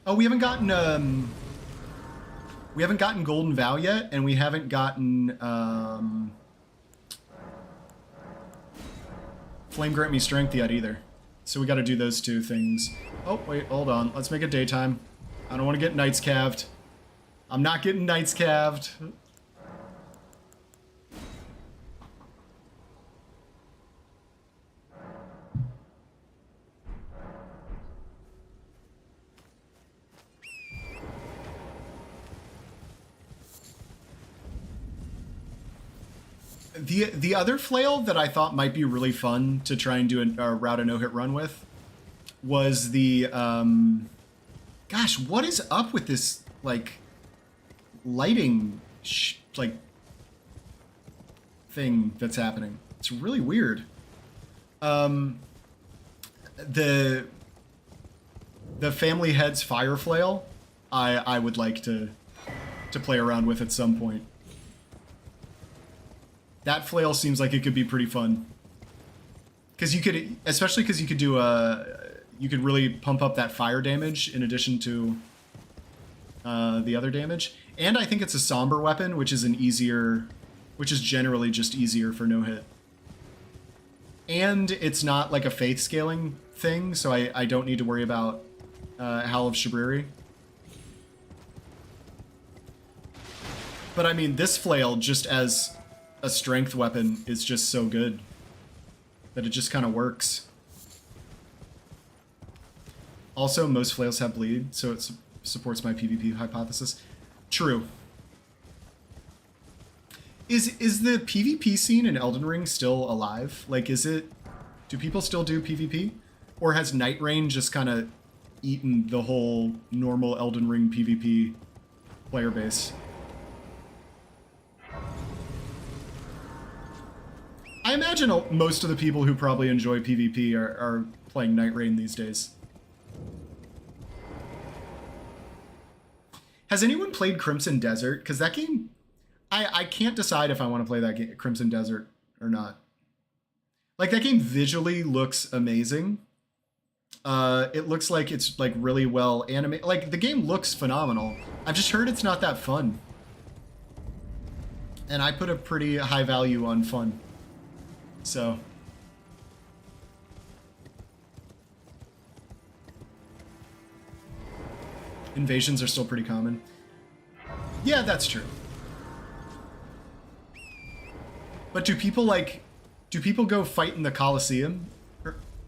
[SPEAKER 1] Oh, we haven't gotten Golden Vow yet, and we haven't gotten Flame Grant Me Strength yet either. So we got to do those two things. Oh, wait, hold on. Let's make it daytime. I don't want to get Knights Calved. I'm not getting Knights Calved. The other flail that I thought might be really fun to try and do a route a no-hit run with was the, gosh, what is up with this, like, lighting, thing that's happening? It's really weird. The Family Head's Fire Flail, I would like to play around with at some point. That flail seems like it could be pretty fun. Because you could, especially because you could do you could really pump up that fire damage in addition to the other damage. And I think it's a somber weapon, which is generally just easier for no hit. And it's not like a faith scaling thing, so I don't need to worry about Howl of Shabriri. But I mean, this flail just as a strength weapon is just so good that it just kind of works. Also, most flails have bleed, so it supports my PvP hypothesis. True. Is the PvP scene in Elden Ring still alive? Like, do people still do PvP? Or has Night Rain just kind of eaten the whole normal Elden Ring PvP player base? I imagine most of the people who probably enjoy PvP are playing Night Rain these days. Has anyone played Crimson Desert? Because that game, I can't decide if I want to play that game, Crimson Desert or not. Like, that game visually looks amazing. It looks like it's like really well animated. Like, the game looks phenomenal. I've just heard it's not that fun. And I put a pretty high value on fun. So. Invasions are still pretty common. Yeah, that's true. But do people go fight in the Colosseum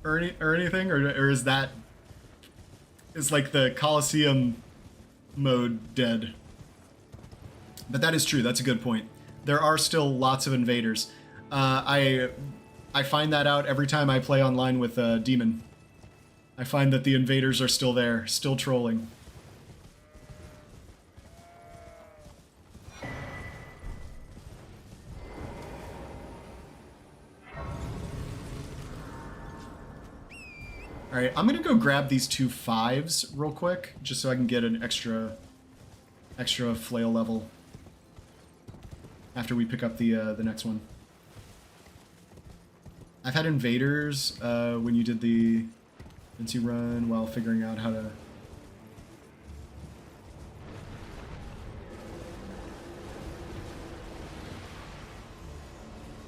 [SPEAKER 1] or anything? Or is like the Colosseum mode dead? But that is true. That's a good point. There are still lots of invaders. I find that out every time I play online with Demon. I find that the invaders are still there, still trolling. All right, I'm gonna go grab these 2 5s real quick, just so I can get an extra flail level after we pick up the next one. I've had invaders when you did the Vinci run while figuring out how to.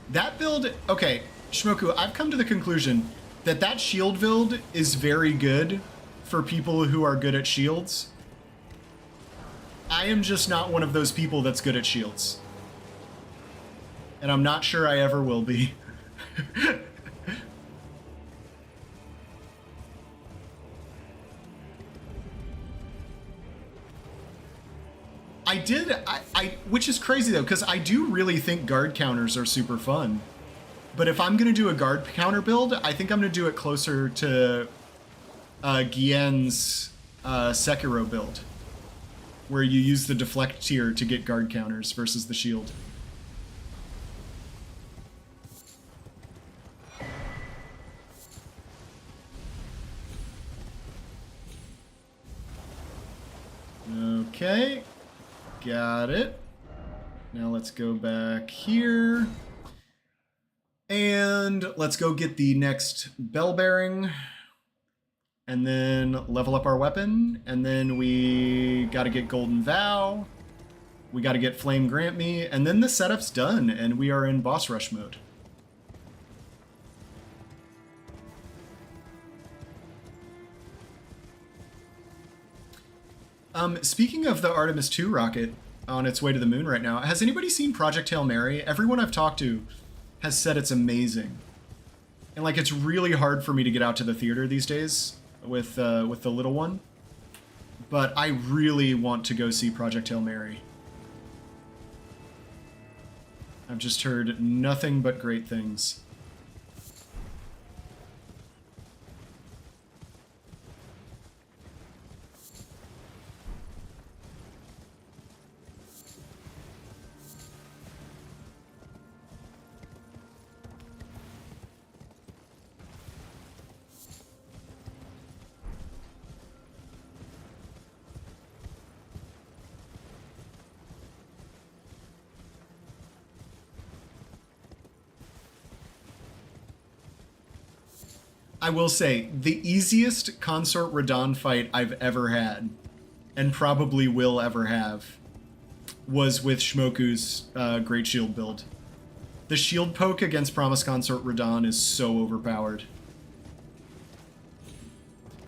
[SPEAKER 1] That build, okay, Shmoku, I've come to the conclusion that that shield build is very good for people who are good at shields. I am just not one of those people that's good at shields. And I'm not sure I ever will be. Which is crazy though, because I do really think guard counters are super fun. But if I'm gonna do a guard counter build, I think I'm gonna do it closer to Guillen's Sekiro build, where you use the deflect tier to get guard counters versus the shield. Okay, got it. Now let's go back here. And let's go get the next bell bearing. And then level up our weapon. And then we gotta get Golden Vow. We gotta get Flame Grant Me. And then the setup's done, and we are in boss rush mode. Speaking of the Artemis II rocket on its way to the moon right now, has anybody seen Project Hail Mary? Everyone I've talked to has said it's amazing. And like, it's really hard for me to get out to the theater these days with the little one. But I really want to go see Project Hail Mary. I've just heard nothing but great things. I will say, the easiest Consort Radahn fight I've ever had, and probably will ever have, was with Shmoku's Great Shield build. The shield poke against Promise Consort Radahn is so overpowered.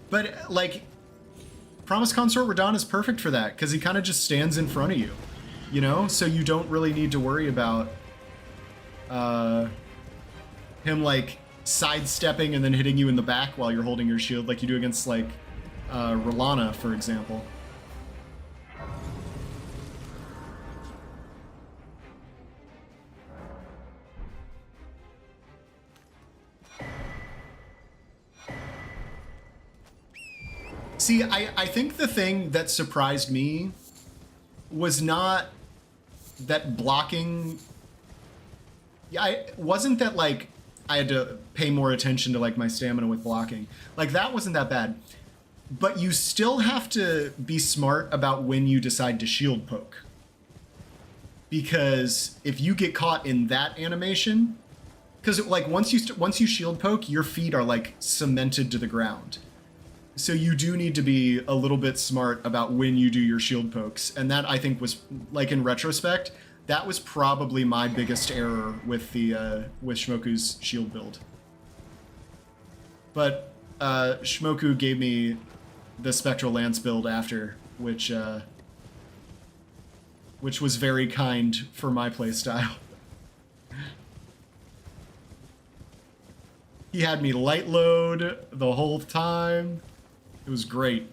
[SPEAKER 1] But, like, Promise Consort Radahn is perfect for that, because he kind of just stands in front of you, you know? So you don't really need to worry about him, like, sidestepping and then hitting you in the back while you're holding your shield like you do against, like, Rolana, for example. See, I think the thing that surprised me was not that blocking... Yeah, it wasn't that, like, I had to pay more attention to, like, my stamina with blocking. Like, that wasn't that bad. But you still have to be smart about when you decide to shield poke. Because if you get caught in that animation... Because, like, once you shield poke, your feet are, like, cemented to the ground. So you do need to be a little bit smart about when you do your shield pokes. And that, I think, was, like, in retrospect... That was probably my biggest error with the with Shmoku's shield build. But Shmoku gave me the Spectral Lance build after, which was very kind for my playstyle. He had me light load the whole time. It was great.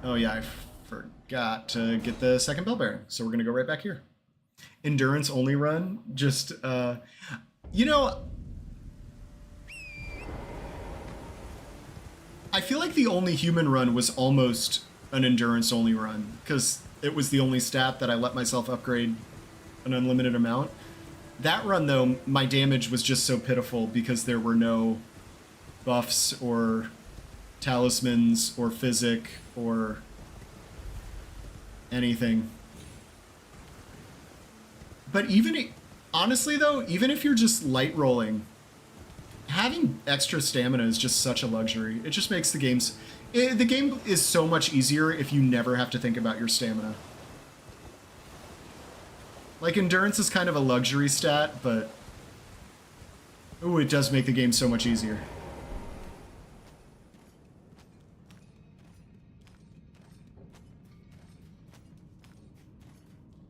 [SPEAKER 1] Oh yeah, I forgot to get the second bell bearing, so we're gonna go right back here. Endurance only run, just, you know, I feel like the only human run was almost an endurance only run, because it was the only stat that I let myself upgrade an unlimited amount. That run, though, my damage was just so pitiful because there were no buffs or talismans or physic or anything. But honestly, though, even if you're just light rolling, having extra stamina is just such a luxury. It just makes the the game is so much easier if you never have to think about your stamina. Like, endurance is kind of a luxury stat, but ooh, it does make the game so much easier.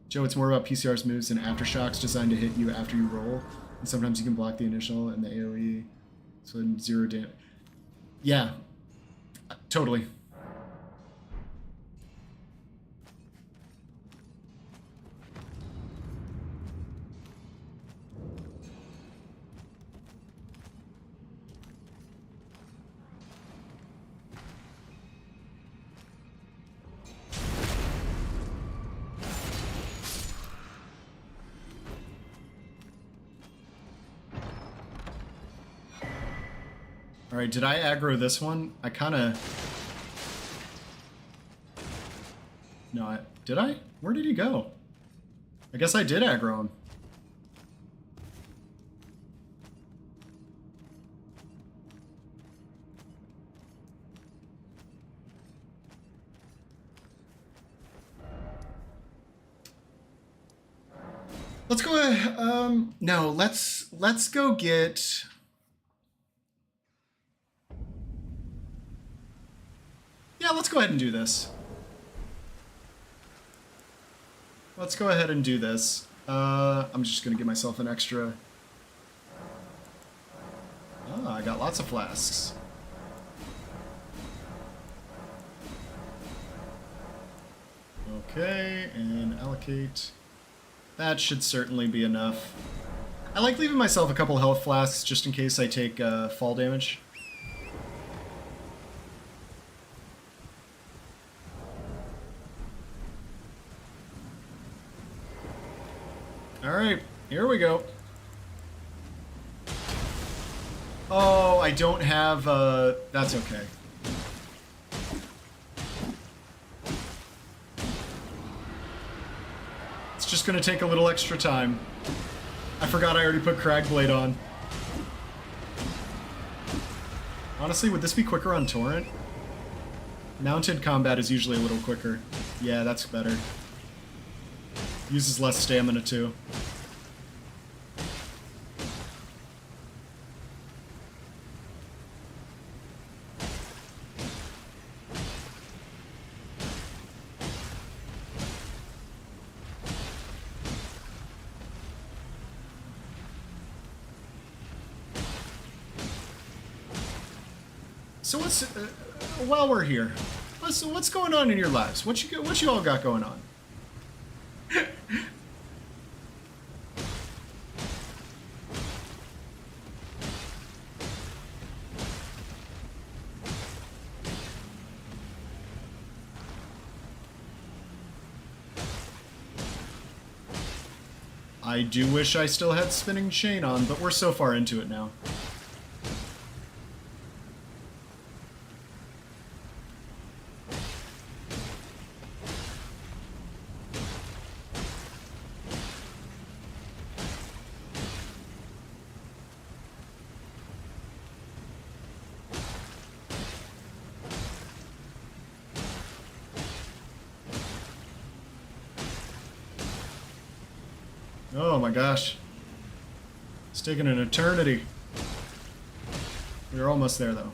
[SPEAKER 1] Joe, it's more about PCR's moves and aftershocks designed to hit you after you roll. And sometimes you can block the initial and the AoE. So then 0 damage. Yeah. Totally. Alright, did I aggro this one? I kinda... No, did I? Where did he go? I guess I did aggro him. Let's go, no, let's go get... Yeah, let's go ahead and do this. Let's go ahead and do this. I'm just gonna give myself an extra... Ah, I got lots of flasks. Okay, and allocate. That should certainly be enough. I like leaving myself a couple health flasks just in case I take fall damage. Alright, here we go. Oh, I don't have, that's okay. It's just gonna take a little extra time. I forgot I already put Cragblade on. Honestly, would this be quicker on Torrent? Mounted combat is usually a little quicker. Yeah, that's better. Uses less stamina, too. So what's while we're here, what's going on in your lives? What you all got going on? I do wish I still had Spinning Chain on, but we're so far into it now. Oh my gosh. It's taken an eternity. We're almost there though.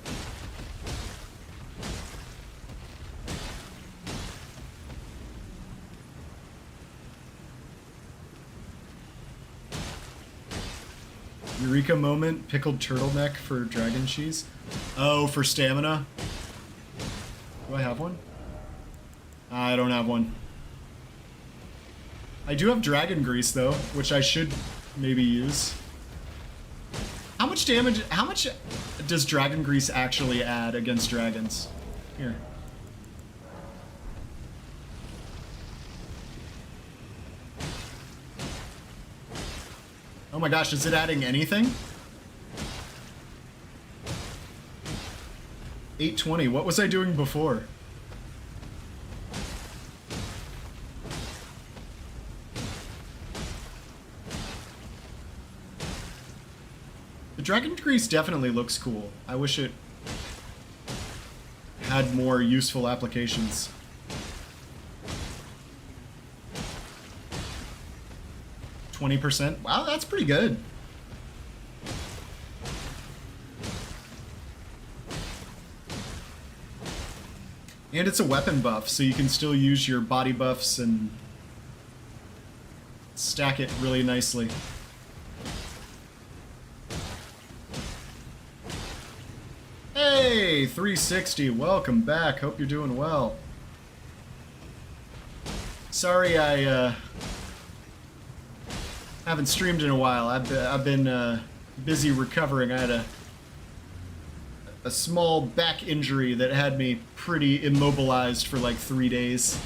[SPEAKER 1] Eureka moment, pickled turtleneck for dragon cheese. Oh, for stamina? Do I have one? I don't have one. I do have dragon grease though, which I should maybe use. How much damage, how much does dragon grease actually add against dragons? Here. my gosh, is it adding anything? 820, what was I doing before? The Dragon Grease definitely looks cool. I wish it had more useful applications. %. Wow, that's pretty good. And it's a weapon buff, so you can still use your body buffs and stack it really nicely. Hey, 360, welcome back. Hope you're doing well. Sorry I haven't streamed in a while. I've been busy recovering. I had a small back injury that had me pretty immobilized for like 3 days.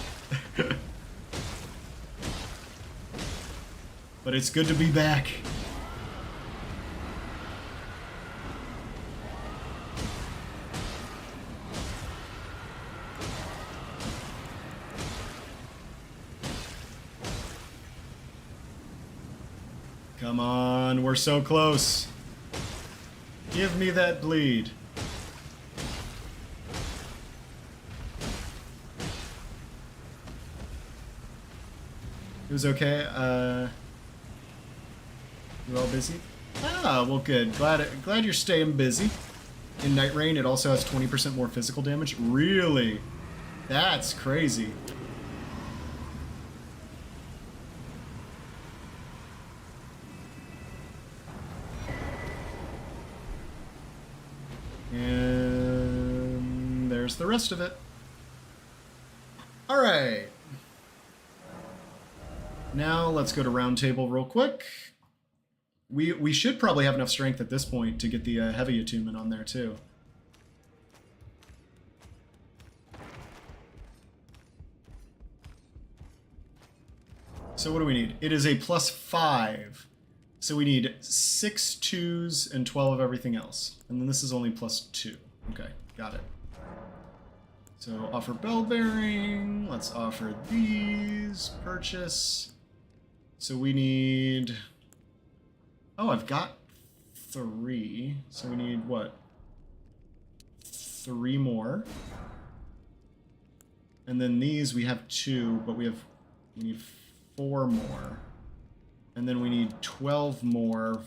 [SPEAKER 1] But it's good to be back. Come on, we're so close. Give me that bleed. It was okay. You all busy? Ah, well, good. Glad you're staying busy. In Night Rain, it also has 20% more physical damage. Really? That's crazy. And there's the rest of it. All right. Now let's go to round table real quick. We should probably have enough strength at this point to get the heavy attunement on there too. So what do we need? It is a +5. So we need 6 2s and 12 of everything else. And then this is only +2. Okay, got it. So offer bell bearing. Let's offer these. Purchase. So we need... Oh, I've got 3. So we need what? 3 more. And then these we have 2, but we need 4 more. And then we need 12 more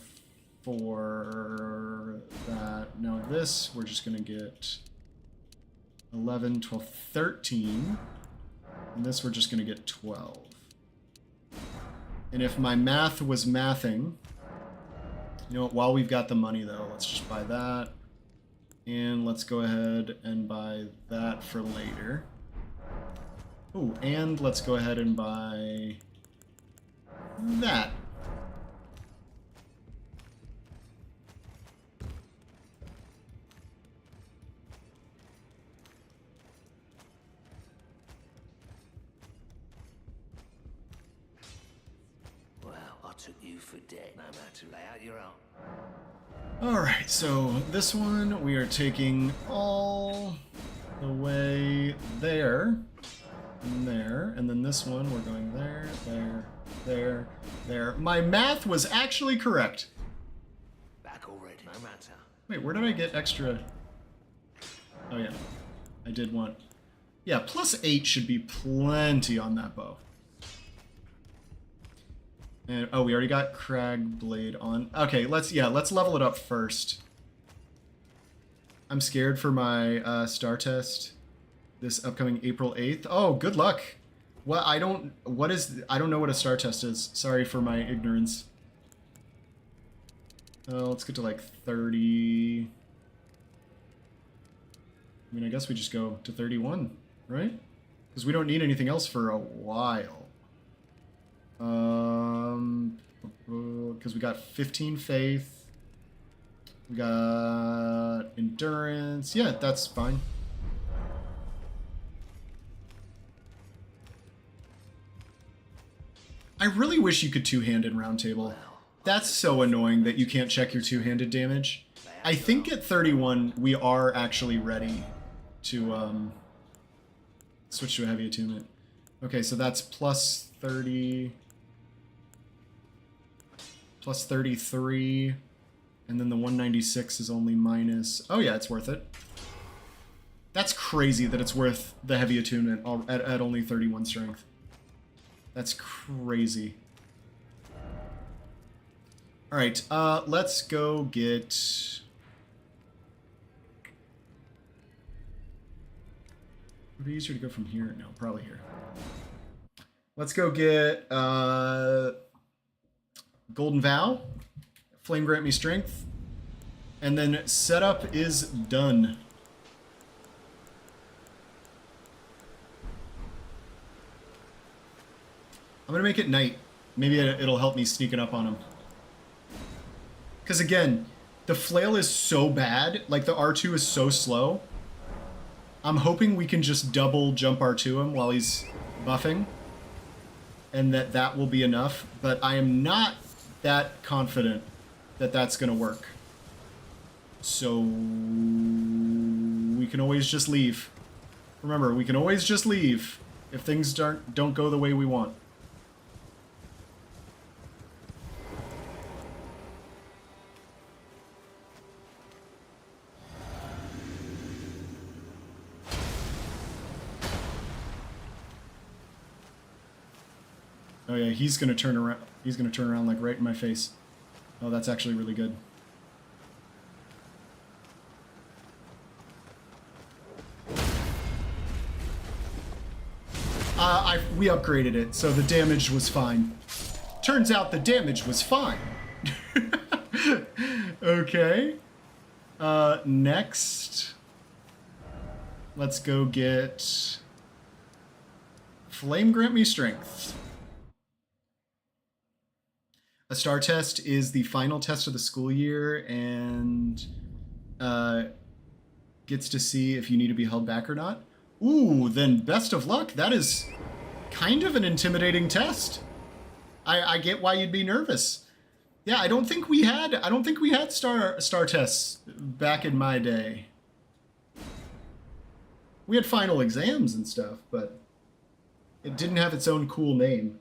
[SPEAKER 1] for that. Now this, we're just going to get 11, 12, 13. And this, we're just going to get 12. And if my math was mathing, you know what, while we've got the money though, let's just buy that. And let's go ahead and buy that for later. Oh, and let's go ahead and buy that.
[SPEAKER 7] Well, I took you for dead. No matter, lay out your own.
[SPEAKER 1] Alright, so this one we are taking all the way there, and there, and then this one we're going there, there, there, there. My math was actually correct.
[SPEAKER 7] Back already. No matter.
[SPEAKER 1] Wait, where did I get extra? Oh yeah, I did want... Yeah, +8 should be plenty on that bow. And oh, we already got Crag Blade on. Okay, let's level it up first. I'm scared for my star test this upcoming April 8th. Oh, good luck. Well, I don't know what a star test is. Sorry for my ignorance. Let's get to like 30. I mean, I guess we just go to 31, right? Because we don't need anything else for a while. Because we got 15 faith, we got endurance. Yeah, that's fine. I really wish you could two-hand in round table. That's so annoying that you can't check your two-handed damage. I think at 31 we are actually ready to switch to a heavy attunement. Okay, so that's plus 30, plus 33, and then the 196 is only minus... Oh yeah, it's worth it. That's crazy that it's worth the heavy attunement at only 31 strength. That's crazy. Alright, let's go get... Would it be easier to go from here? No, probably here. Let's go get Golden Vow, Flame Grant Me Strength, and then setup is done. I'm gonna make it night. Maybe it'll help me sneaking up on him. Because again, the flail is so bad, like the R2 is so slow. I'm hoping we can just double jump R2 him while he's buffing. And that will be enough, but I am not that confident that that's gonna work. So we can always just leave. Remember, we can always just leave if things don't go the way we want. Oh yeah, he's gonna turn around. He's gonna turn around like right in my face. Oh, that's actually really good. We upgraded it, so the damage was fine. Turns out the damage was fine. Okay. Next, let's go get Flame Grant Me Strength. A star test is the final test of the school year and gets to see if you need to be held back or not. Ooh, then best of luck. That is kind of an intimidating test. I get why you'd be nervous. Yeah, I don't think we had star tests back in my day. We had final exams and stuff, but it didn't have its own cool name.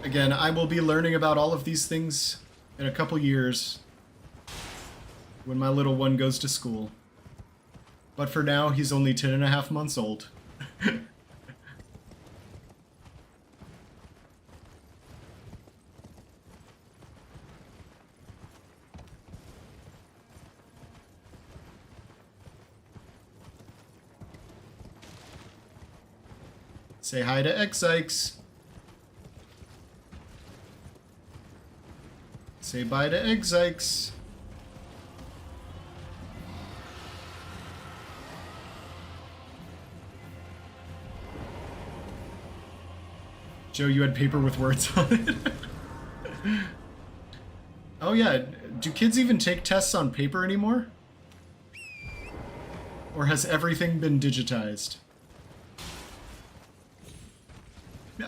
[SPEAKER 1] Again, I will be learning about all of these things in a couple years when my little one goes to school. But for now, he's only 10.5 months old. Say hi to X-Sykes. Say bye to X-Sykes. Joe, you had paper with words on it. Oh yeah, do kids even take tests on paper anymore? Or has everything been digitized?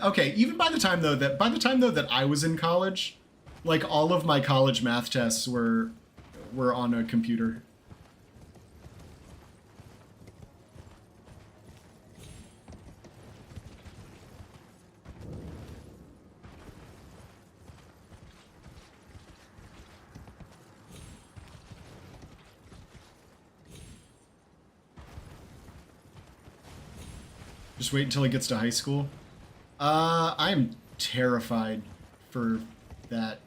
[SPEAKER 1] Okay, even by the time though that I was in college, like all of my college math tests were on a computer. Just wait until he gets to high school. I'm terrified for that.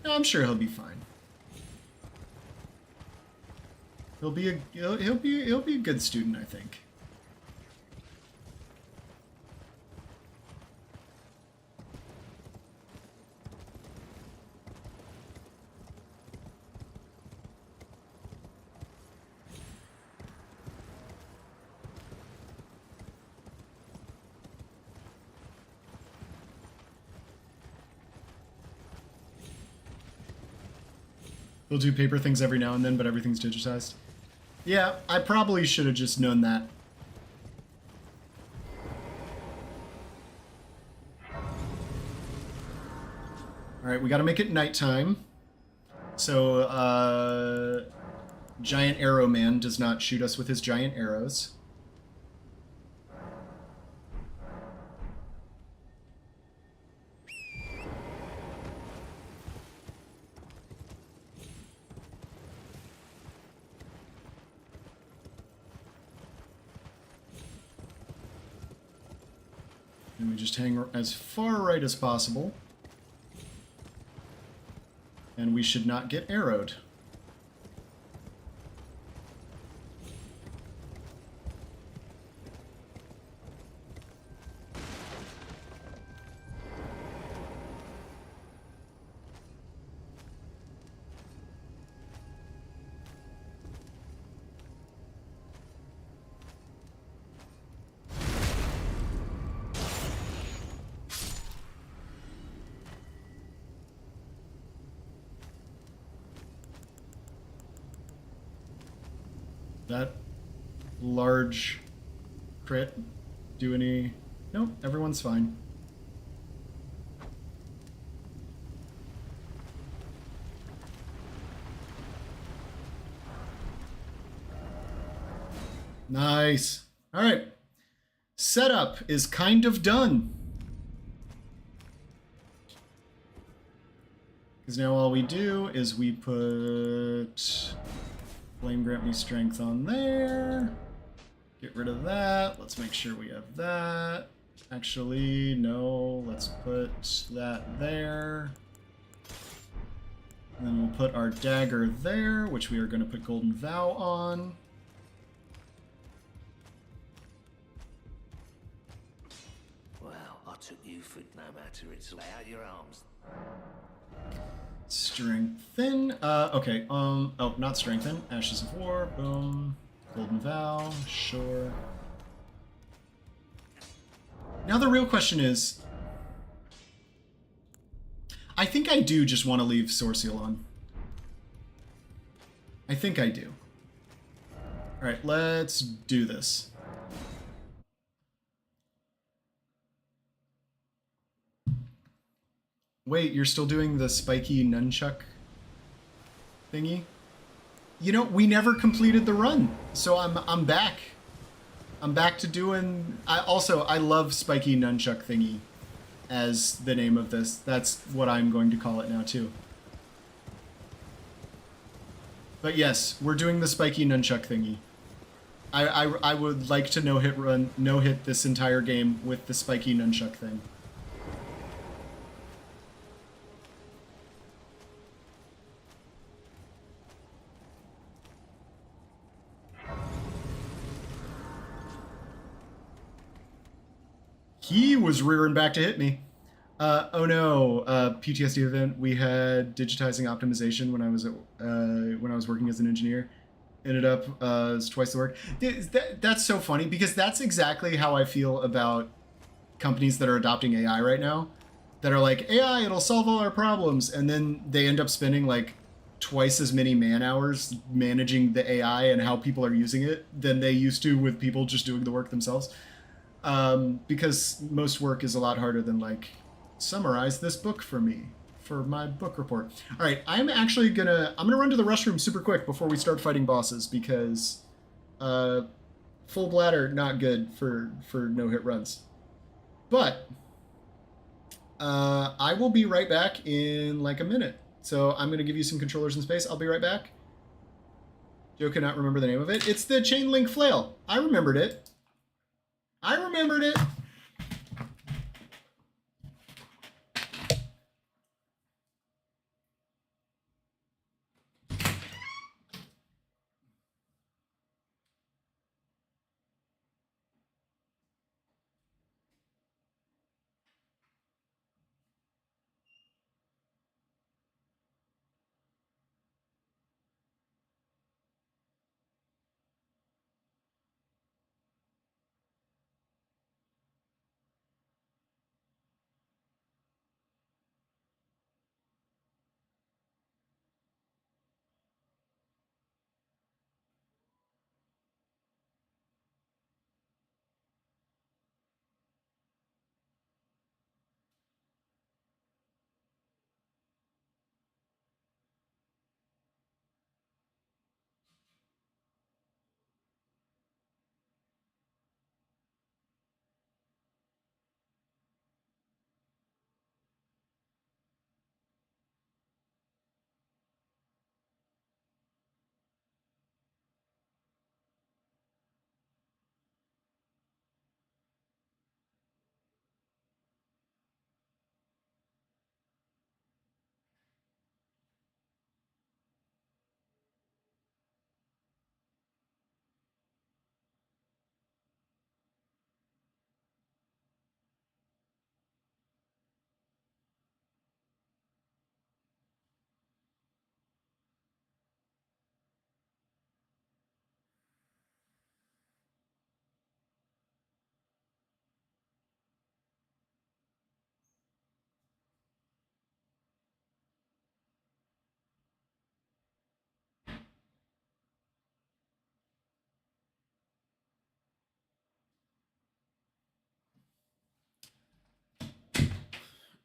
[SPEAKER 1] No, I'm sure he'll be fine. He'll be a good student, I think. We'll do paper things every now and then, but everything's digitized. Yeah, I probably should have just known that. Alright, we gotta make it nighttime. So, Giant Arrow Man does not shoot us with his giant arrows. And we just hang as far right as possible. And we should not get arrowed. That large crit do any... Nope, everyone's fine. Nice. All right. Setup is kind of done. Because now all we do is we put Flame Grant Me Strength on there. Get rid of that. Let's make sure we have that. Actually, no. Let's put that there. And then we'll put our dagger there, which we are going to put Golden Vow on.
[SPEAKER 8] Well, I took you for no matter, it's lay out your arms.
[SPEAKER 1] Strengthen. Okay. Oh, not strengthen. Ashes of War. Boom. Golden Vow. Sure. Now the real question is, I think I do just want to leave Sourceal on. I think I do. All right, let's do this. Wait, you're still doing the spiky nunchuck thingy? You know, we never completed the run, so I'm back. I'm back to doing... I love spiky nunchuck thingy as the name of this. That's what I'm going to call it now, too. But yes, we're doing the spiky nunchuck thingy. I would like to no-hit this entire game with the spiky nunchuck thing. He was rearing back to hit me. Oh no, PTSD event. We had digitizing optimization when I was working as an engineer. Ended up as twice the work. That's so funny because that's exactly how I feel about companies that are adopting AI right now. That are like, AI, it'll solve all our problems, and then they end up spending like twice as many man hours managing the AI and how people are using it than they used to with people just doing the work themselves. Because most work is a lot harder than like, summarize this book for me for my book report. All right, I'm gonna run to the restroom super quick before we start fighting bosses because full bladder not good for no hit runs. But I will be right back in like a minute. So I'm gonna give you some controllers in space. I'll be right back. Joe cannot remember the name of it. It's the Chainlink Flail. I remembered it. I remembered it.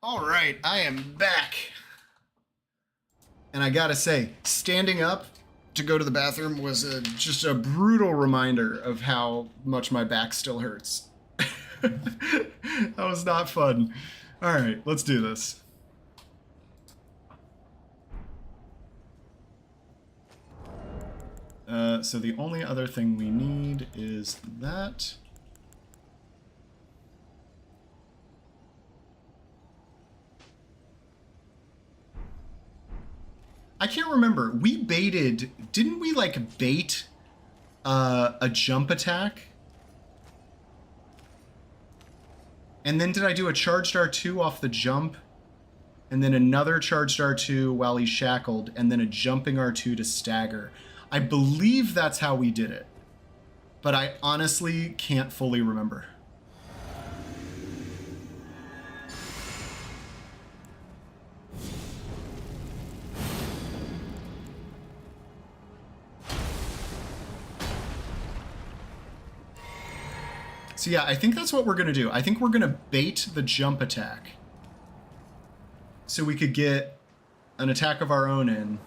[SPEAKER 1] All right, I am back. And I gotta say, standing up to go to the bathroom was just a brutal reminder of how much my back still hurts. That was not fun. All right, let's do this. So the only other thing we need is that. I can't remember. We baited, didn't we like bait a jump attack? And then did I do a charged R2 off the jump? And then another charged R2 while he's shackled, and then a jumping R2 to stagger. I believe that's how we did it. But I honestly can't fully remember. So yeah, I think that's what we're going to do. I think we're going to bait the jump attack. So we could get an attack of our own in.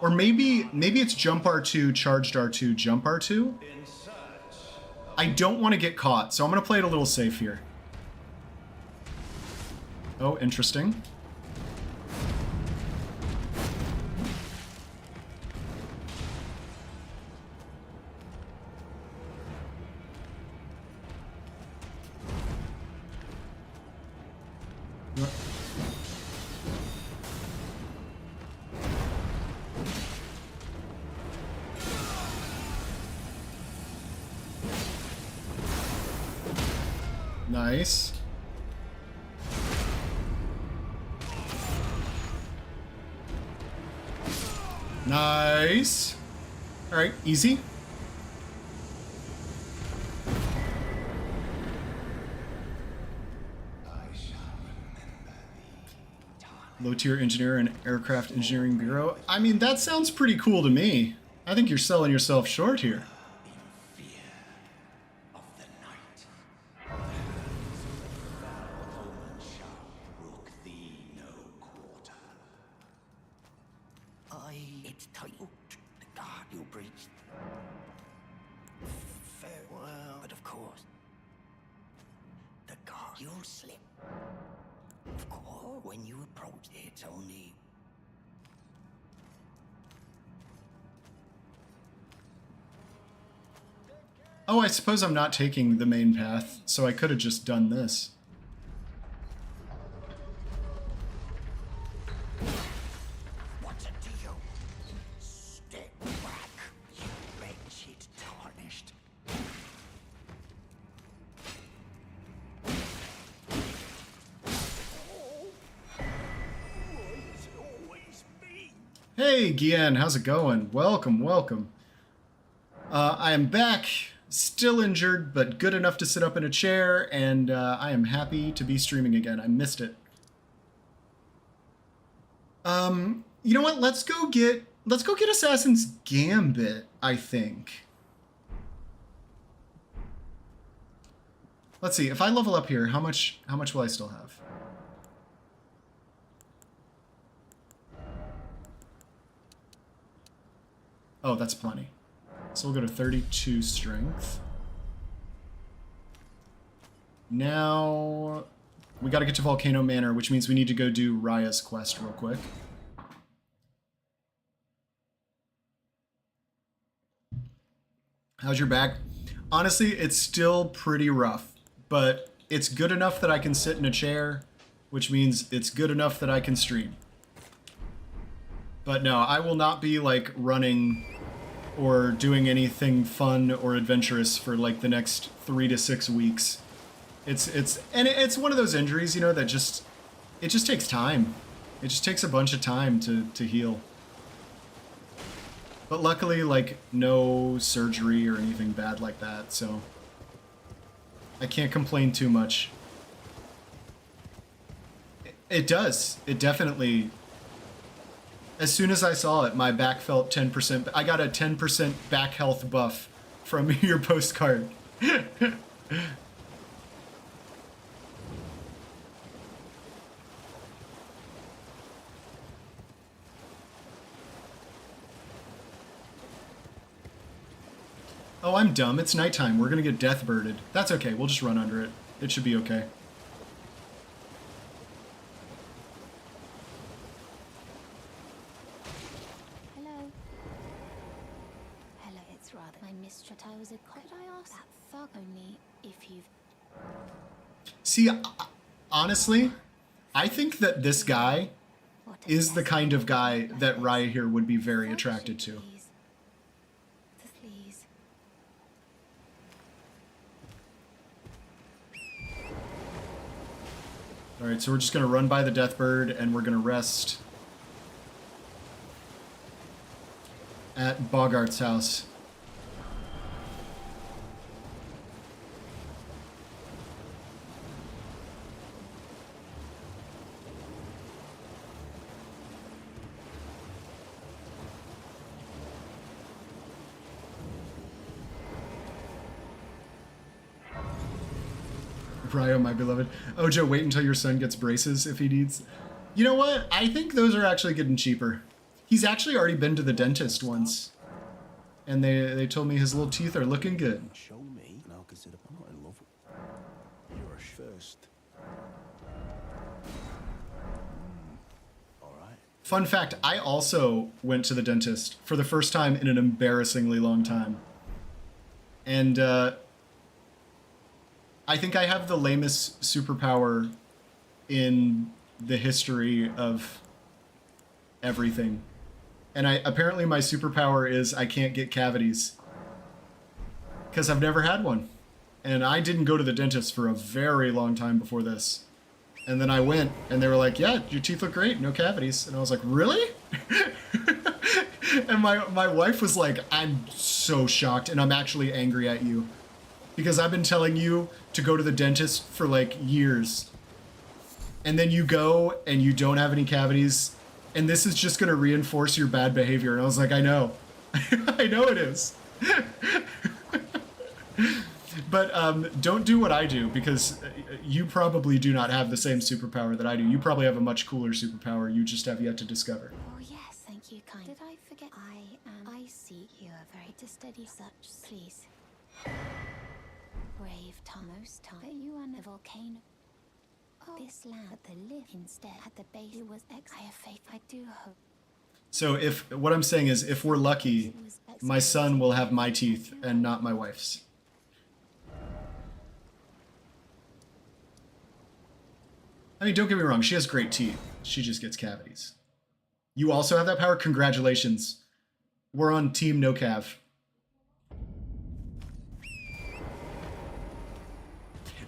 [SPEAKER 1] Or maybe it's jump R2, charged R2, jump R2. I don't want to get caught, so I'm going to play it a little safe here. Oh, interesting. Nice. Nice. All right, easy. Low-tier engineer and aircraft engineering bureau. I mean, that sounds pretty cool to me. I think you're selling yourself short here.
[SPEAKER 8] It's titled The God You Breached. Farewell. But of course, the God you'll slip. Of course, when you approach, it's only.
[SPEAKER 1] Oh, I suppose I'm not taking the main path, so I could have just done this.
[SPEAKER 8] What's it to you? Step back, you wretched tarnished.
[SPEAKER 1] Hey, Guillen, how's it going? Welcome, welcome. I am back, still injured, but good enough to sit up in a chair, and I am happy to be streaming again. I missed it. You know what? Let's go get Assassin's Gambit, I think. Let's see. If I level up here, how much will I still have? Oh, that's plenty. So we'll go to 32 strength. Now we got to get to Volcano Manor, which means we need to go do Raya's quest real quick. How's your back? Honestly, it's still pretty rough, but it's good enough that I can sit in a chair, which means it's good enough that I can stream. But no, I will not be like running or doing anything fun or adventurous for like the next 3 to 6 weeks. It's one of those injuries, you know, that just takes time. It just takes a bunch of time to heal. But luckily, like, no surgery or anything bad like that, so I can't complain too much. It does. It definitely. As soon as I saw it, my back felt 10%. I got a 10% back health buff from your postcard. Oh, I'm dumb. It's nighttime. We're gonna get death birded. That's okay. We'll just run under it. It should be okay.
[SPEAKER 2] Hello. Hello, it's rather my mistress. I was a could I ask that thug only if you've
[SPEAKER 1] See, honestly, I think that this guy
[SPEAKER 2] what a
[SPEAKER 1] is the
[SPEAKER 2] blessing.
[SPEAKER 1] kind of guy that Raya here would be very attracted to.
[SPEAKER 2] Please. Please.
[SPEAKER 1] Alright, so we're just gonna run by the death bird and we're gonna rest at Bogart's house. Ryo, my beloved. Ojo, wait until your son gets braces if he needs. You know what? I think those are actually getting cheaper. He's actually already been to the dentist once. And they told me his little teeth are looking good.
[SPEAKER 7] Show me, and I'll consider. I'm not in love with. You're first. All right.
[SPEAKER 1] Fun fact, I also went to the dentist for the first time in an embarrassingly long time. And I think I have the lamest superpower in the history of everything. And apparently my superpower is I can't get cavities. Because I've never had one. And I didn't go to the dentist for a very long time before this. And then I went, and they were like, yeah, your teeth look great, no cavities. And I was like, really? And my wife was like, I'm so shocked, and I'm actually angry at you. Because I've been telling you to go to the dentist for like years. And then you go and you don't have any cavities. And this is just going to reinforce your bad behavior. And I was like, I know. I know it is. But don't do what I do, because you probably do not have the same superpower that I do. You probably have a much cooler superpower you just have yet to discover.
[SPEAKER 2] Oh yes, thank you, kind. Did I forget? I see you are very to study such. Please. Brave Thomas, that you are a volcano. Oh, this lad, the live instead at the base. It was I have faith. I do hope.
[SPEAKER 1] So if what I'm saying is, if we're lucky, my son will have my teeth and not my wife's. I mean, don't get me wrong, she has great teeth. She just gets cavities. You also have that power? Congratulations. We're on team no cav.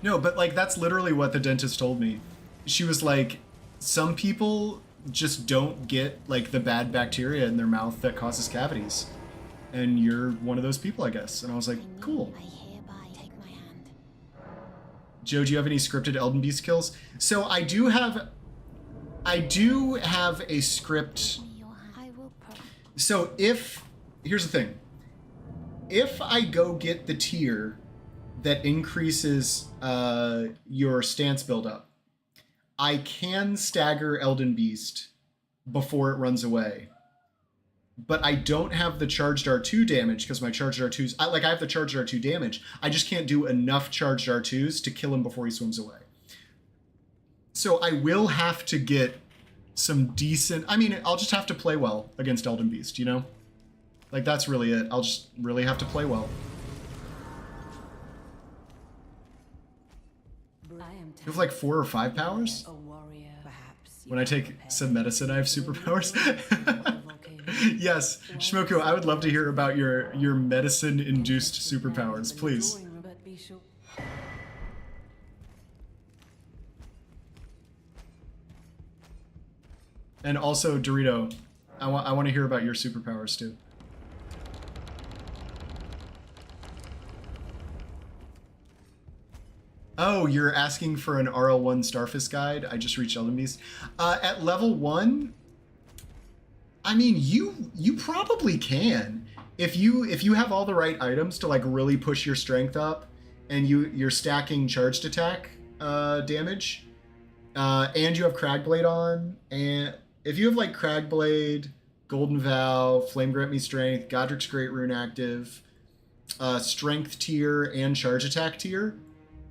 [SPEAKER 1] No, but like that's literally what the dentist told me. She was like, some people just don't get like the bad bacteria in their mouth that causes cavities. And you're one of those people, I guess. And I was like, cool.
[SPEAKER 2] I hereby take my hand.
[SPEAKER 1] Joe, do you have any scripted Elden Beast kills? So I do have a script.
[SPEAKER 2] Your hand. I will
[SPEAKER 1] So here's the thing. If I go get the tier that increases your stance buildup, I can stagger Elden Beast before it runs away. But I don't have the charged R2 damage because my charged R2s... I have the charged R2 damage. I just can't do enough charged R2s to kill him before he swims away. So I will have to get some decent... I mean, I'll just have to play well against Elden Beast, you know? Like, that's really it. I'll just really have to play well. You have like 4 or 5 powers?
[SPEAKER 5] A warrior, perhaps.
[SPEAKER 1] When I take some medicine, I have superpowers? Yes, Shmoku, I would love to hear about your medicine-induced superpowers, please. And also, Dorito, I want to hear about your superpowers too. Oh, you're asking for an RL1 Starfish guide? I just reached Elden Beast. At level 1, I mean, you probably can. If you have all the right items to like really push your strength up, and you're stacking charged attack damage, and you have Cragblade on, and if you have like Cragblade, Golden Vow, Flame Grant Me Strength, Godric's Great Rune active, strength tier and charge attack tier,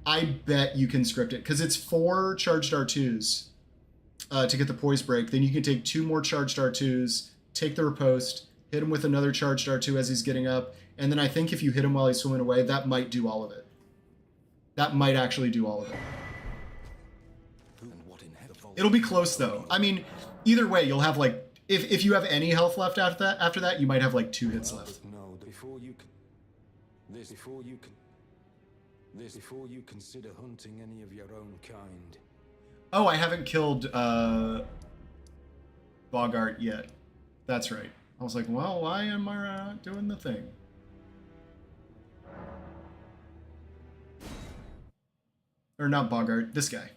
[SPEAKER 1] I bet you can script it, because it's 4 charged R2s to get the poise break. Then you can take 2 more charged R2s, take the riposte, hit him with another charged R2 as he's getting up, and then I think if you hit him while he's swimming away, that might do all of it. That might actually do all of it. It'll be close though. I mean, either way, you'll have like, if you have any health left after that, you might have like 2 hits left.
[SPEAKER 9] No, before you consider hunting any of your own kind.
[SPEAKER 1] Oh, I haven't killed Bogart yet. That's right. I was like, well, why am I not doing the thing? Or not Bogart, this guy.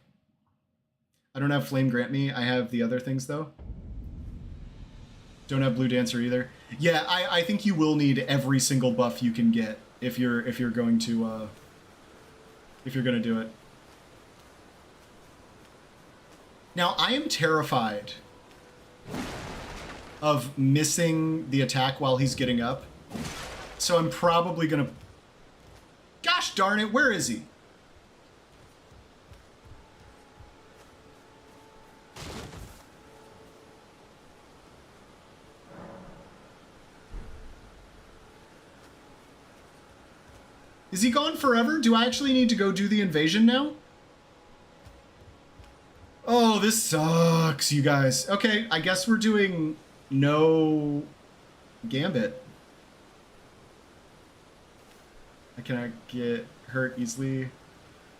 [SPEAKER 1] I don't have Flame Grant Me. I have the other things though. Don't have Blue Dancer either. Yeah, I think you will need every single buff you can get if you're going to do it. Now I am terrified of missing the attack while he's getting up, so I'm probably gonna. Gosh darn it! Where is he? Is he gone forever? Do I actually need to go do the invasion now? Oh, this sucks, you guys. Okay, I guess we're doing no Gambit. I cannot get hurt easily,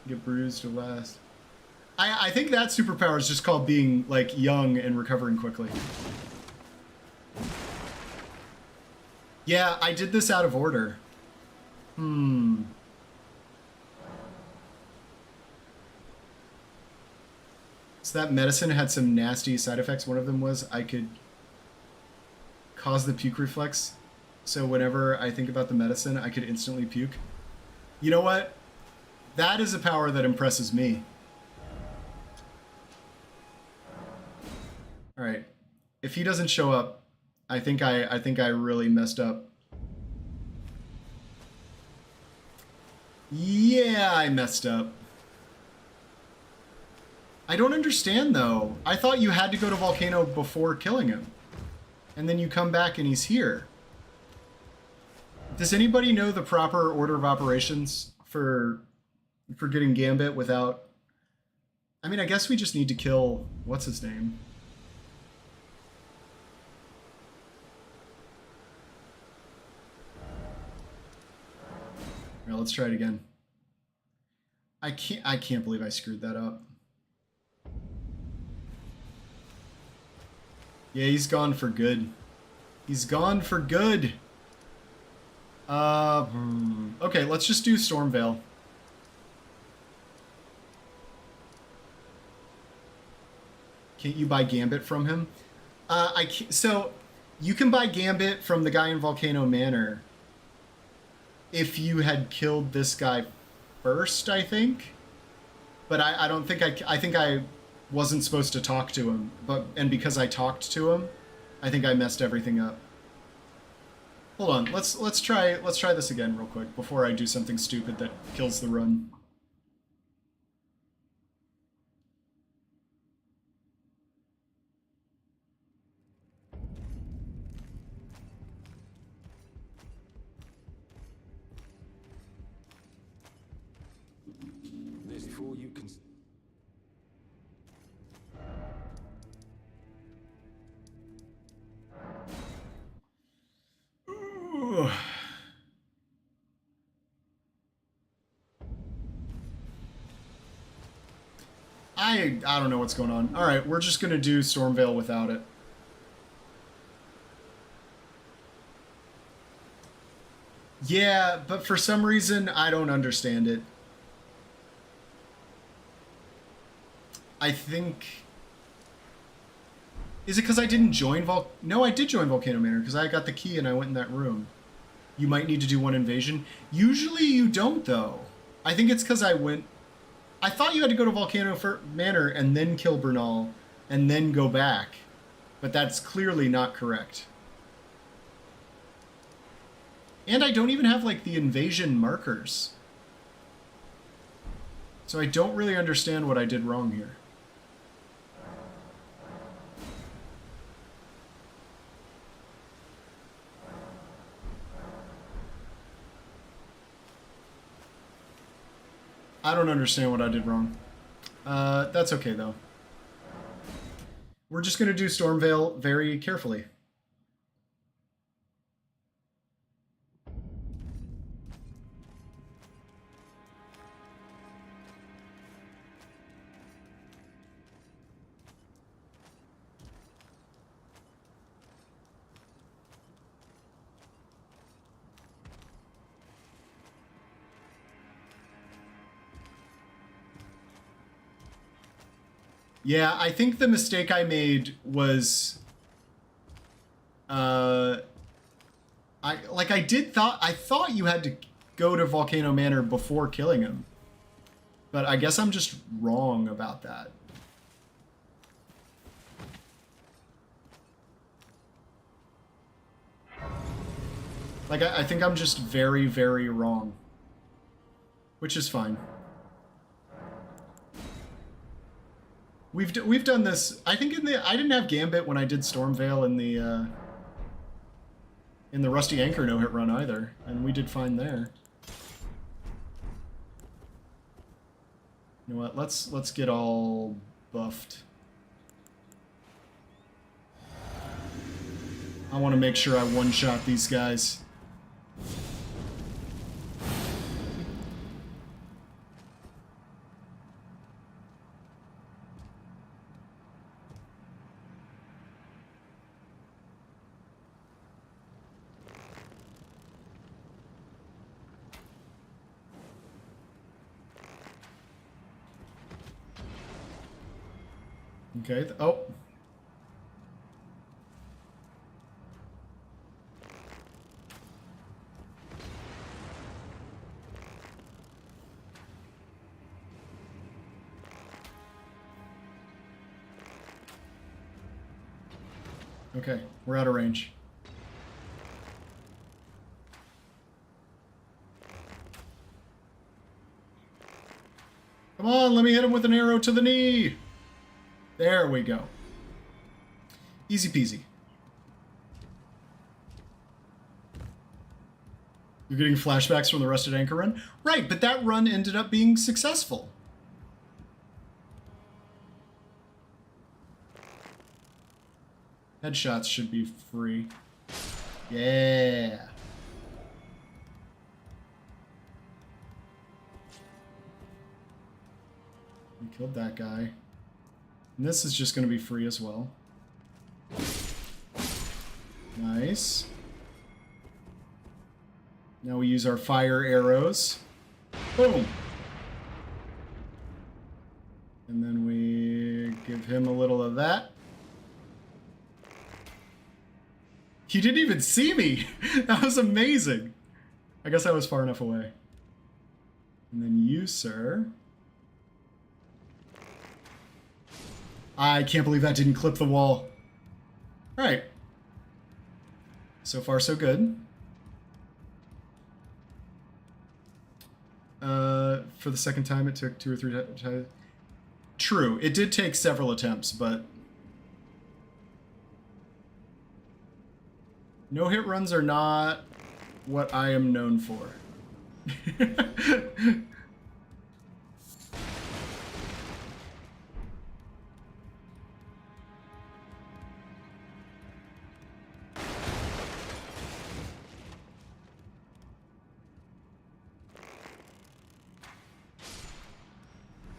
[SPEAKER 1] get bruised or last. I think that superpower is just called being, like, young and recovering quickly. Yeah, I did this out of order. So that medicine had some nasty side effects. One of them was I could cause the puke reflex. So whenever I think about the medicine, I could instantly puke. You know what? That is a power that impresses me. All right. If he doesn't show up, I think I really messed up. Yeah, I messed up. I don't understand, though. I thought you had to go to Volcano before killing him. And then you come back and he's here. Does anybody know the proper order of operations for getting Gambit without... I mean, I guess we just need to kill... What's his name? All right, let's try it again. I can't believe I screwed that up. Yeah, he's gone for good. He's gone for good. Okay, let's just do Stormveil. Can't you buy Gambit from him? I can't, so you can buy Gambit from the guy in Volcano Manor if you had killed this guy first, I think. But I don't think I think I wasn't supposed to talk to him. And because I talked to him, I think I messed everything up. Hold on, let's try this again real quick before I do something stupid that kills the run.
[SPEAKER 9] Before you can...
[SPEAKER 1] I don't know what's going on. All right, we're just gonna do Stormveil without it. Yeah, but for some reason I don't understand it. I think... Is it because I didn't join No, I did join Volcano Manor because I got the key and I went in that room. You might need to do one invasion. Usually you don't, though. I think it's because I went... I thought you had to go to Volcano Manor and then kill Bernal and then go back. But that's clearly not correct. And I don't even have, like, the invasion markers. So I don't really understand what I did wrong here. I don't understand what I did wrong. That's okay, though. We're just going to do Stormveil very carefully. Yeah, I think the mistake I made was, I thought you had to go to Volcano Manor before killing him, but I guess I'm just wrong about that. Like, I think I'm just very, very wrong, which is fine. We've done this. I think I didn't have Gambit when I did Stormveil in the Rusty Anchor no-hit run either, and we did fine there. You know what? Let's get all buffed. I want to make sure I one-shot these guys. Okay. Oh. Okay, we're out of range. Come on, let me hit him with an arrow to the knee. There we go. Easy peasy. You're getting flashbacks from the Rusted Anchor run? Right, but that run ended up being successful. Headshots should be free. Yeah. We killed that guy. And this is just going to be free as well. Nice. Now we use our fire arrows. Boom! And then we give him a little of that. He didn't even see me! That was amazing! I guess I was far enough away. And then you, sir. I can't believe that didn't clip the wall. Alright. So far, so good. For the second time, it took 2 or 3 times. True, it did take several attempts, but... No-hit runs are not what I am known for.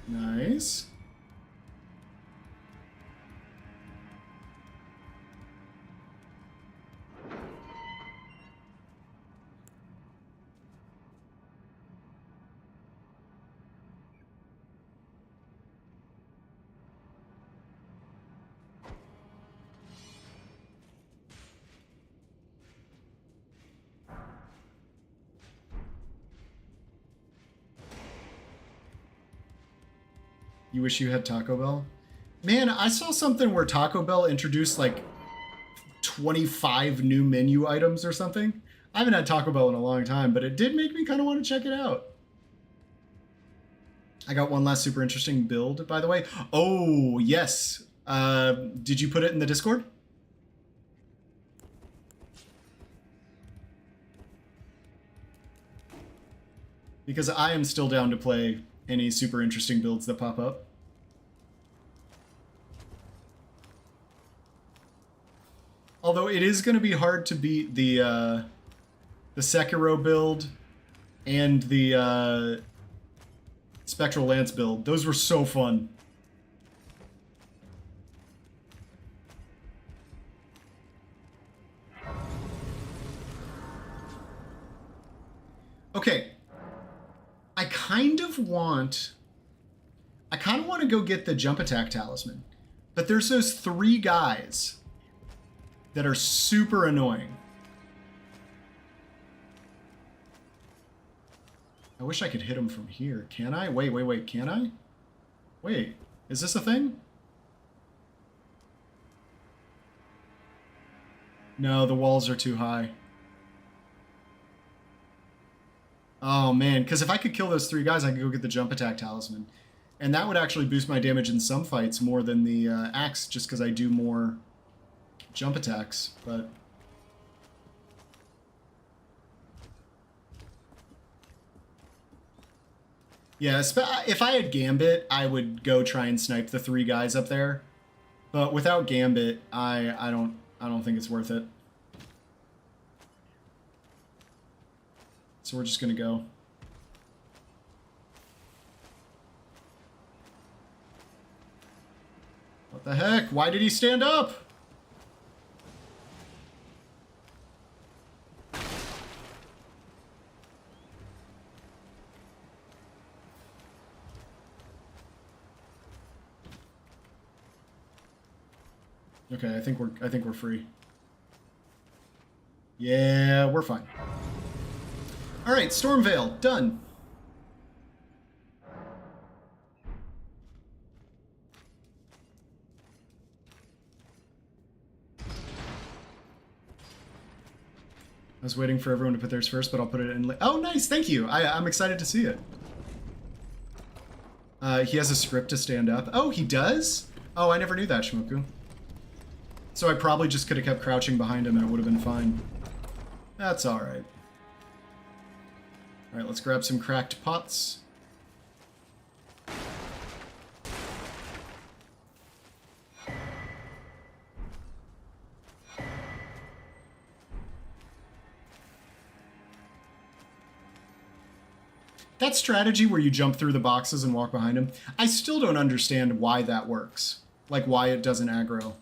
[SPEAKER 1] Nice. You wish you had Taco Bell? Man, I saw something where Taco Bell introduced like 25 new menu items or something. I haven't had Taco Bell in a long time, but it did make me kind of want to check it out. I got one last super interesting build, by the way. Oh, yes. Did you put it in the Discord? Because I am still down to play any super interesting builds that pop up. Although it is going to be hard to beat the Sekiro build and the Spectral Lance build. Those were so fun. Okay. I kind of want to go get the jump attack talisman. But there's those 3 guys that are super annoying. I wish I could hit him from here. Can I? Wait. Can I? Wait. Is this a thing? No, the walls are too high. Oh, man. Because if I could kill those 3 guys, I could go get the jump attack talisman. And that would actually boost my damage in some fights more than the axe, just because I do more jump attacks. But yeah, if I had Gambit, I would go try and snipe the 3 guys up there. But without Gambit, I don't think it's worth it. So we're just gonna go. What the heck? Why did he stand up? Okay, I think we're free. Yeah, we're fine. All right, Stormveil, done. I was waiting for everyone to put theirs first, but I'll put it in. Oh, nice, thank you. I'm excited to see it. He has a script to stand up. Oh, he does? Oh, I never knew that, Shmoku. So I probably just could have kept crouching behind him and it would have been fine. That's alright. Alright, let's grab some cracked pots. That strategy where you jump through the boxes and walk behind him, I still don't understand why that works. Like, why it doesn't aggro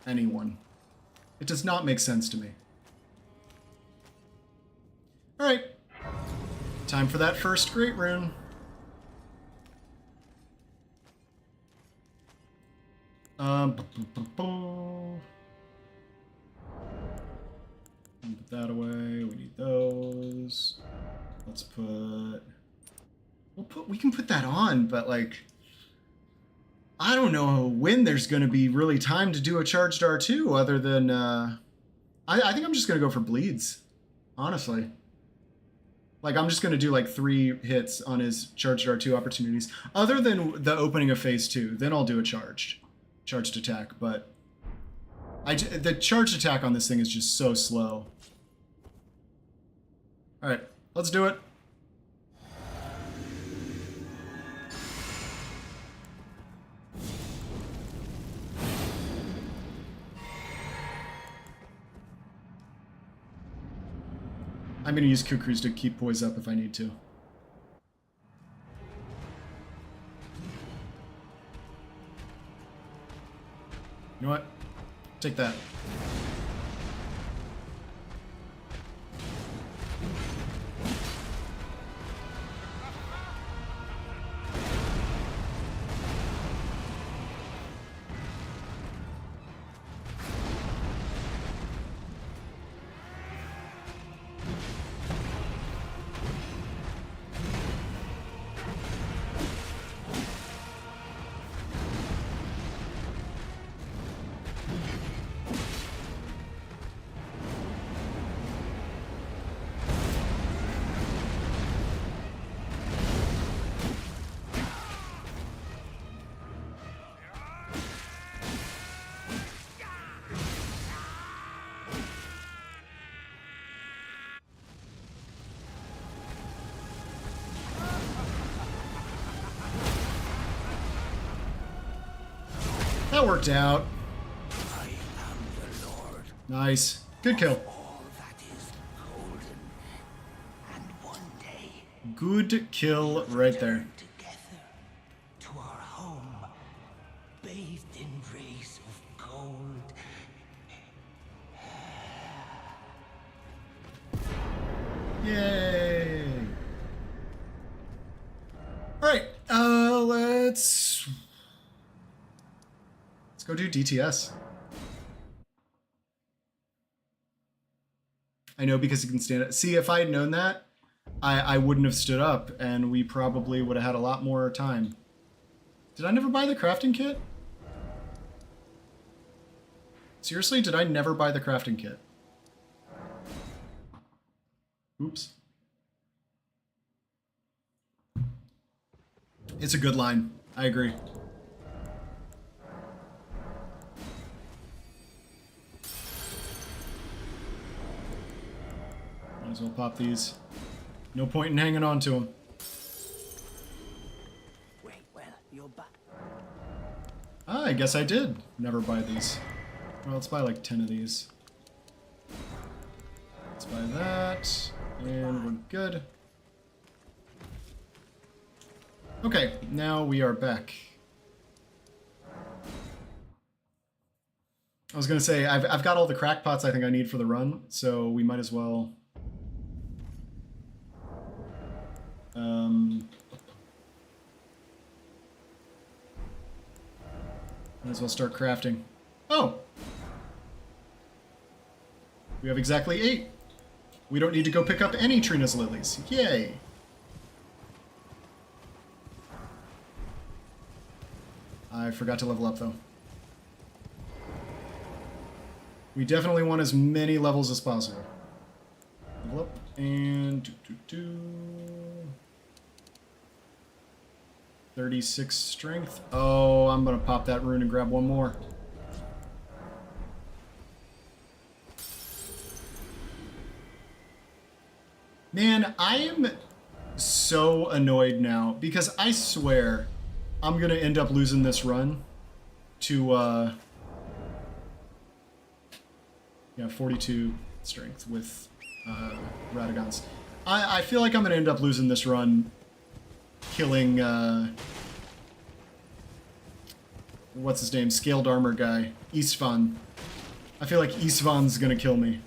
[SPEAKER 1] anyone. It does not make sense to me. Alright. Time for that first great rune. Put that away. We need those. Let's put... We can put that on, but like... I don't know when there's going to be really time to do a charged R2 other than... I think I'm just going to go for bleeds. Honestly. Like, I'm just going to do like 3 hits on his charged R2 opportunities. Other than the opening of phase 2. Then I'll do a charged attack. But the charged attack on this thing is just so slow. Alright, let's do it. I'm going to use Kukru's to keep poise up if I need to. You know what? Take that. that worked out.
[SPEAKER 8] I am the Lord.
[SPEAKER 1] Nice. Good kill.
[SPEAKER 8] All that is golden. And one day,
[SPEAKER 1] Good kill right there.
[SPEAKER 8] together to our home, bathed in rays of gold.
[SPEAKER 1] Yay! Alright, let's go do DTS. I know because you can stand it. See, if I had known that, I wouldn't have stood up, and we probably would have had a lot more time. Did I never buy the crafting kit? Seriously, did I never buy the crafting kit? Oops. It's a good line. I agree. Might as well pop these. No point in hanging on to them.
[SPEAKER 8] Wait, well, you're back.
[SPEAKER 1] Ah, I guess I did never buy these. Well, let's buy like 10 of these. Let's buy that. And we're good. Okay, now we are back. I was gonna say, I've got all the crackpots I think I need for the run, so we might as well... might as well start crafting. Oh! We have exactly 8. We don't need to go pick up any Trina's lilies. Yay! I forgot to level up, though. We definitely want as many levels as possible. Level up, and... 36 strength. Oh, I'm gonna pop that rune and grab one more. Man, I am so annoyed now, because I swear I'm gonna end up losing this run to, yeah, 42 strength with, Radagons. I feel like I'm gonna end up losing this run killing, what's his name? Scaled armor guy. Istvan. I feel like Istvan's gonna kill me.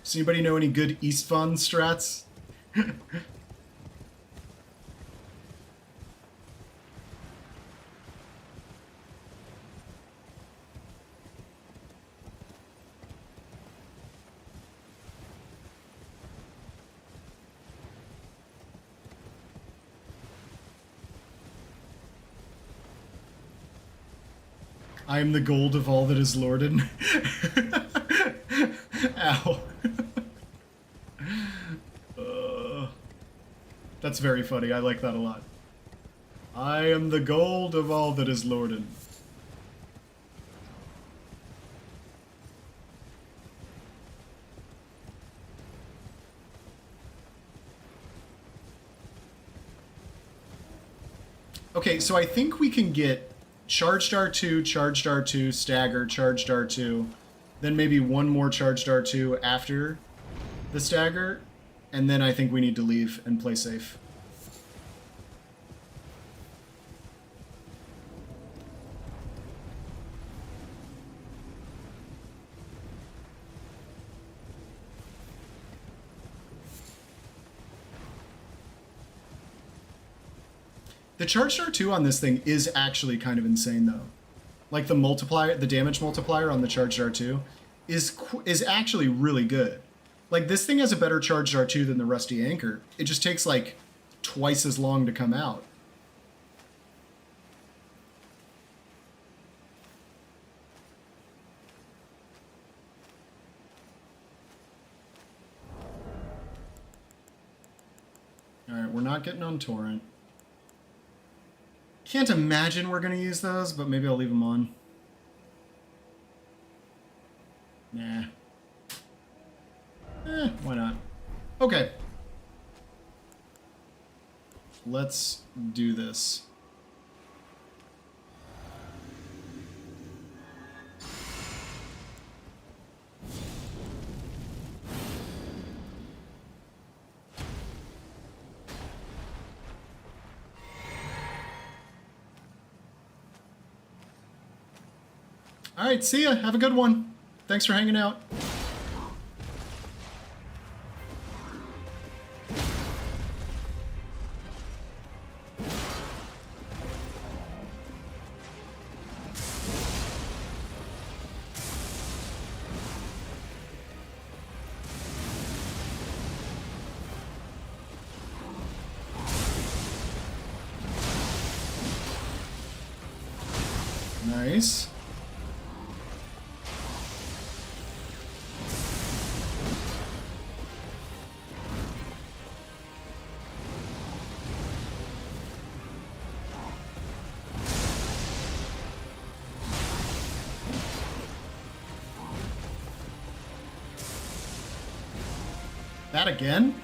[SPEAKER 1] Does anybody know any good Istvan strats? I am the gold of all that is lorded. Ow. That's very funny. I like that a lot. I am the gold of all that is lorded. Okay, so I think we can get charged R2, stagger, charged R2, then maybe one more charged R2 after the stagger, and then I think we need to leave and play safe. The charged R2 on this thing is actually kind of insane, though. Like the multiplier, the damage multiplier on the charged R2 is actually really good. Like this thing has a better charged R2 than the Rusty Anchor. It just takes like twice as long to come out. All right, we're not getting on Torrent. Can't imagine we're going to use those, but maybe I'll leave them on. Nah. Why not? Okay. Let's do this. All right, see ya. Have a good one. Thanks for hanging out. Nice. That again?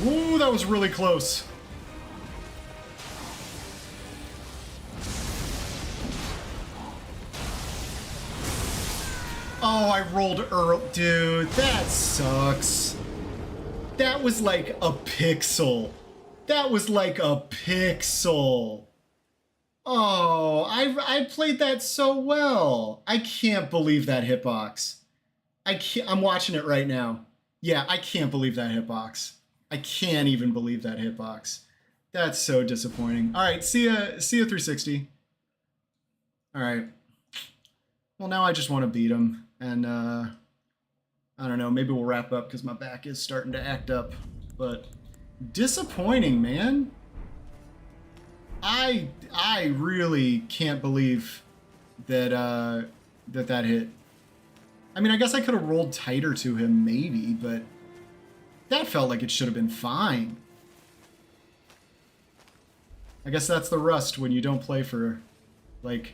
[SPEAKER 1] Ooh, that was really close. Oh, I rolled Earl. Dude, that sucks. That was like a pixel. That was like a pixel. Oh, I played that so well. I can't believe that hitbox. I'm watching it right now. Yeah, I can't believe that hitbox. I can't even believe that hitbox. That's so disappointing. All right, see ya 360. All right. Well, now I just want to beat him, and I don't know. Maybe we'll wrap up because my back is starting to act up. But disappointing, man. I really can't believe that that hit. I mean, I guess I could have rolled tighter to him, maybe, but that felt like it should have been fine. I guess that's the rust when you don't play for, like,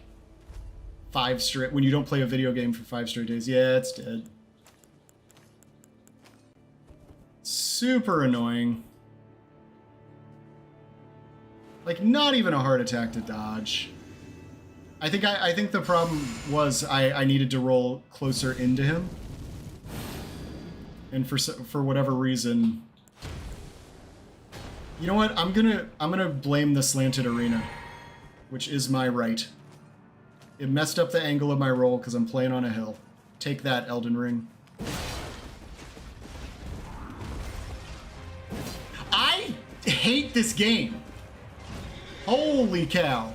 [SPEAKER 1] when you don't play a video game for 5 straight days. Yeah, it's dead. Super annoying. Like, not even a heart attack to dodge. I think the problem was I needed to roll closer into him. And for whatever reason, you know what? I'm gonna blame the slanted arena, which is my right. It messed up the angle of my roll because I'm playing on a hill. Take that, Elden Ring. I hate this game. Holy cow.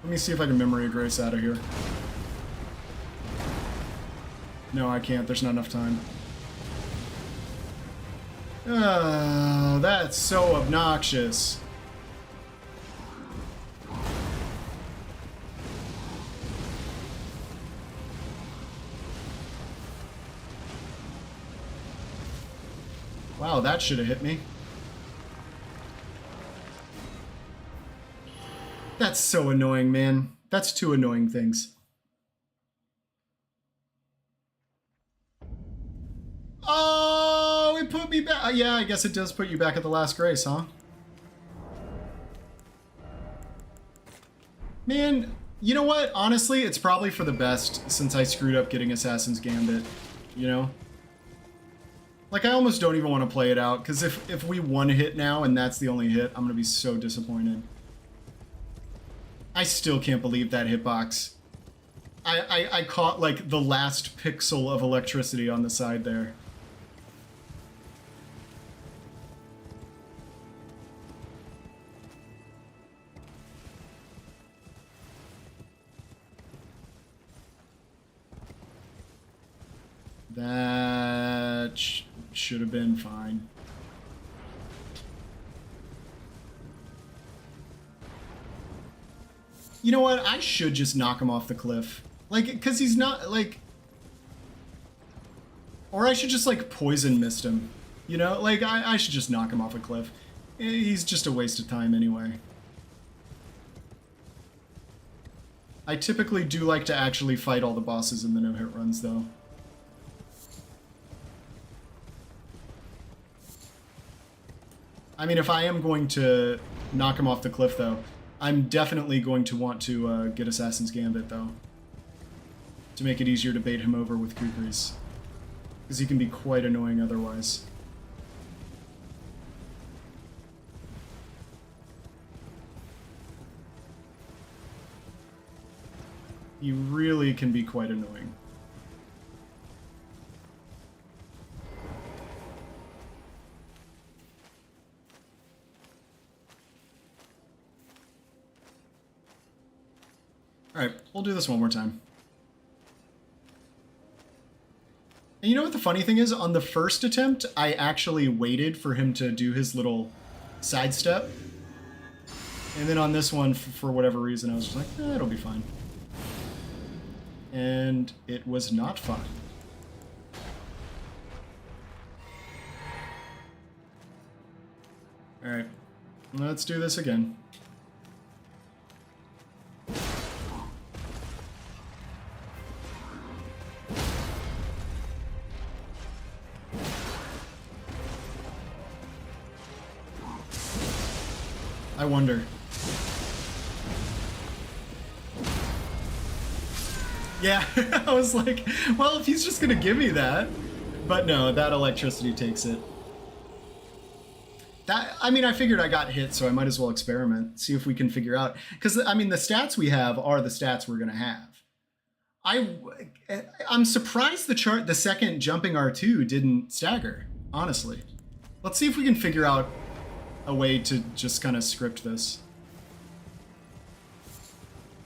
[SPEAKER 1] Let me see if I can Memory of Grace out of here. No, I can't. There's not enough time. Oh, that's so obnoxious. Wow, that should have hit me. That's so annoying, man. That's 2 annoying things. Oh, it put me back. Yeah, I guess it does put you back at the last grace, huh? Man, you know what? Honestly, it's probably for the best since I screwed up getting Assassin's Gambit, you know? Like, I almost don't even want to play it out, because if we one hit now and that's the only hit, I'm going to be so disappointed. I still can't believe that hitbox. I caught, like, the last pixel of electricity on the side there. That should have been fine. You know what? I should just knock him off the cliff. Like, because he's not, like... Or I should just, like, poison mist him. You know? Like, I should just knock him off a cliff. He's just a waste of time anyway. I typically do like to actually fight all the bosses in the no-hit runs, though. I mean, if I am going to knock him off the cliff, though, I'm definitely going to want to get Assassin's Gambit, though. To make it easier to bait him over with Kukris. Because he can be quite annoying otherwise. He really can be quite annoying. Alright, we'll do this one more time. And you know what the funny thing is? On the first attempt, I actually waited for him to do his little sidestep. And then on this one, for whatever reason, I was just like, it'll be fine. And it was not fine. Alright, let's do this again. I wonder. Yeah, I was like, well, if he's just gonna give me that. But no, that electricity takes it. That, I mean, I figured I got hit, so I might as well experiment, see if we can figure out. Because, I mean, the stats we have are the stats we're gonna have. I'm surprised the second jumping R2 didn't stagger, honestly. Let's see if we can figure out a way to just kind of script this.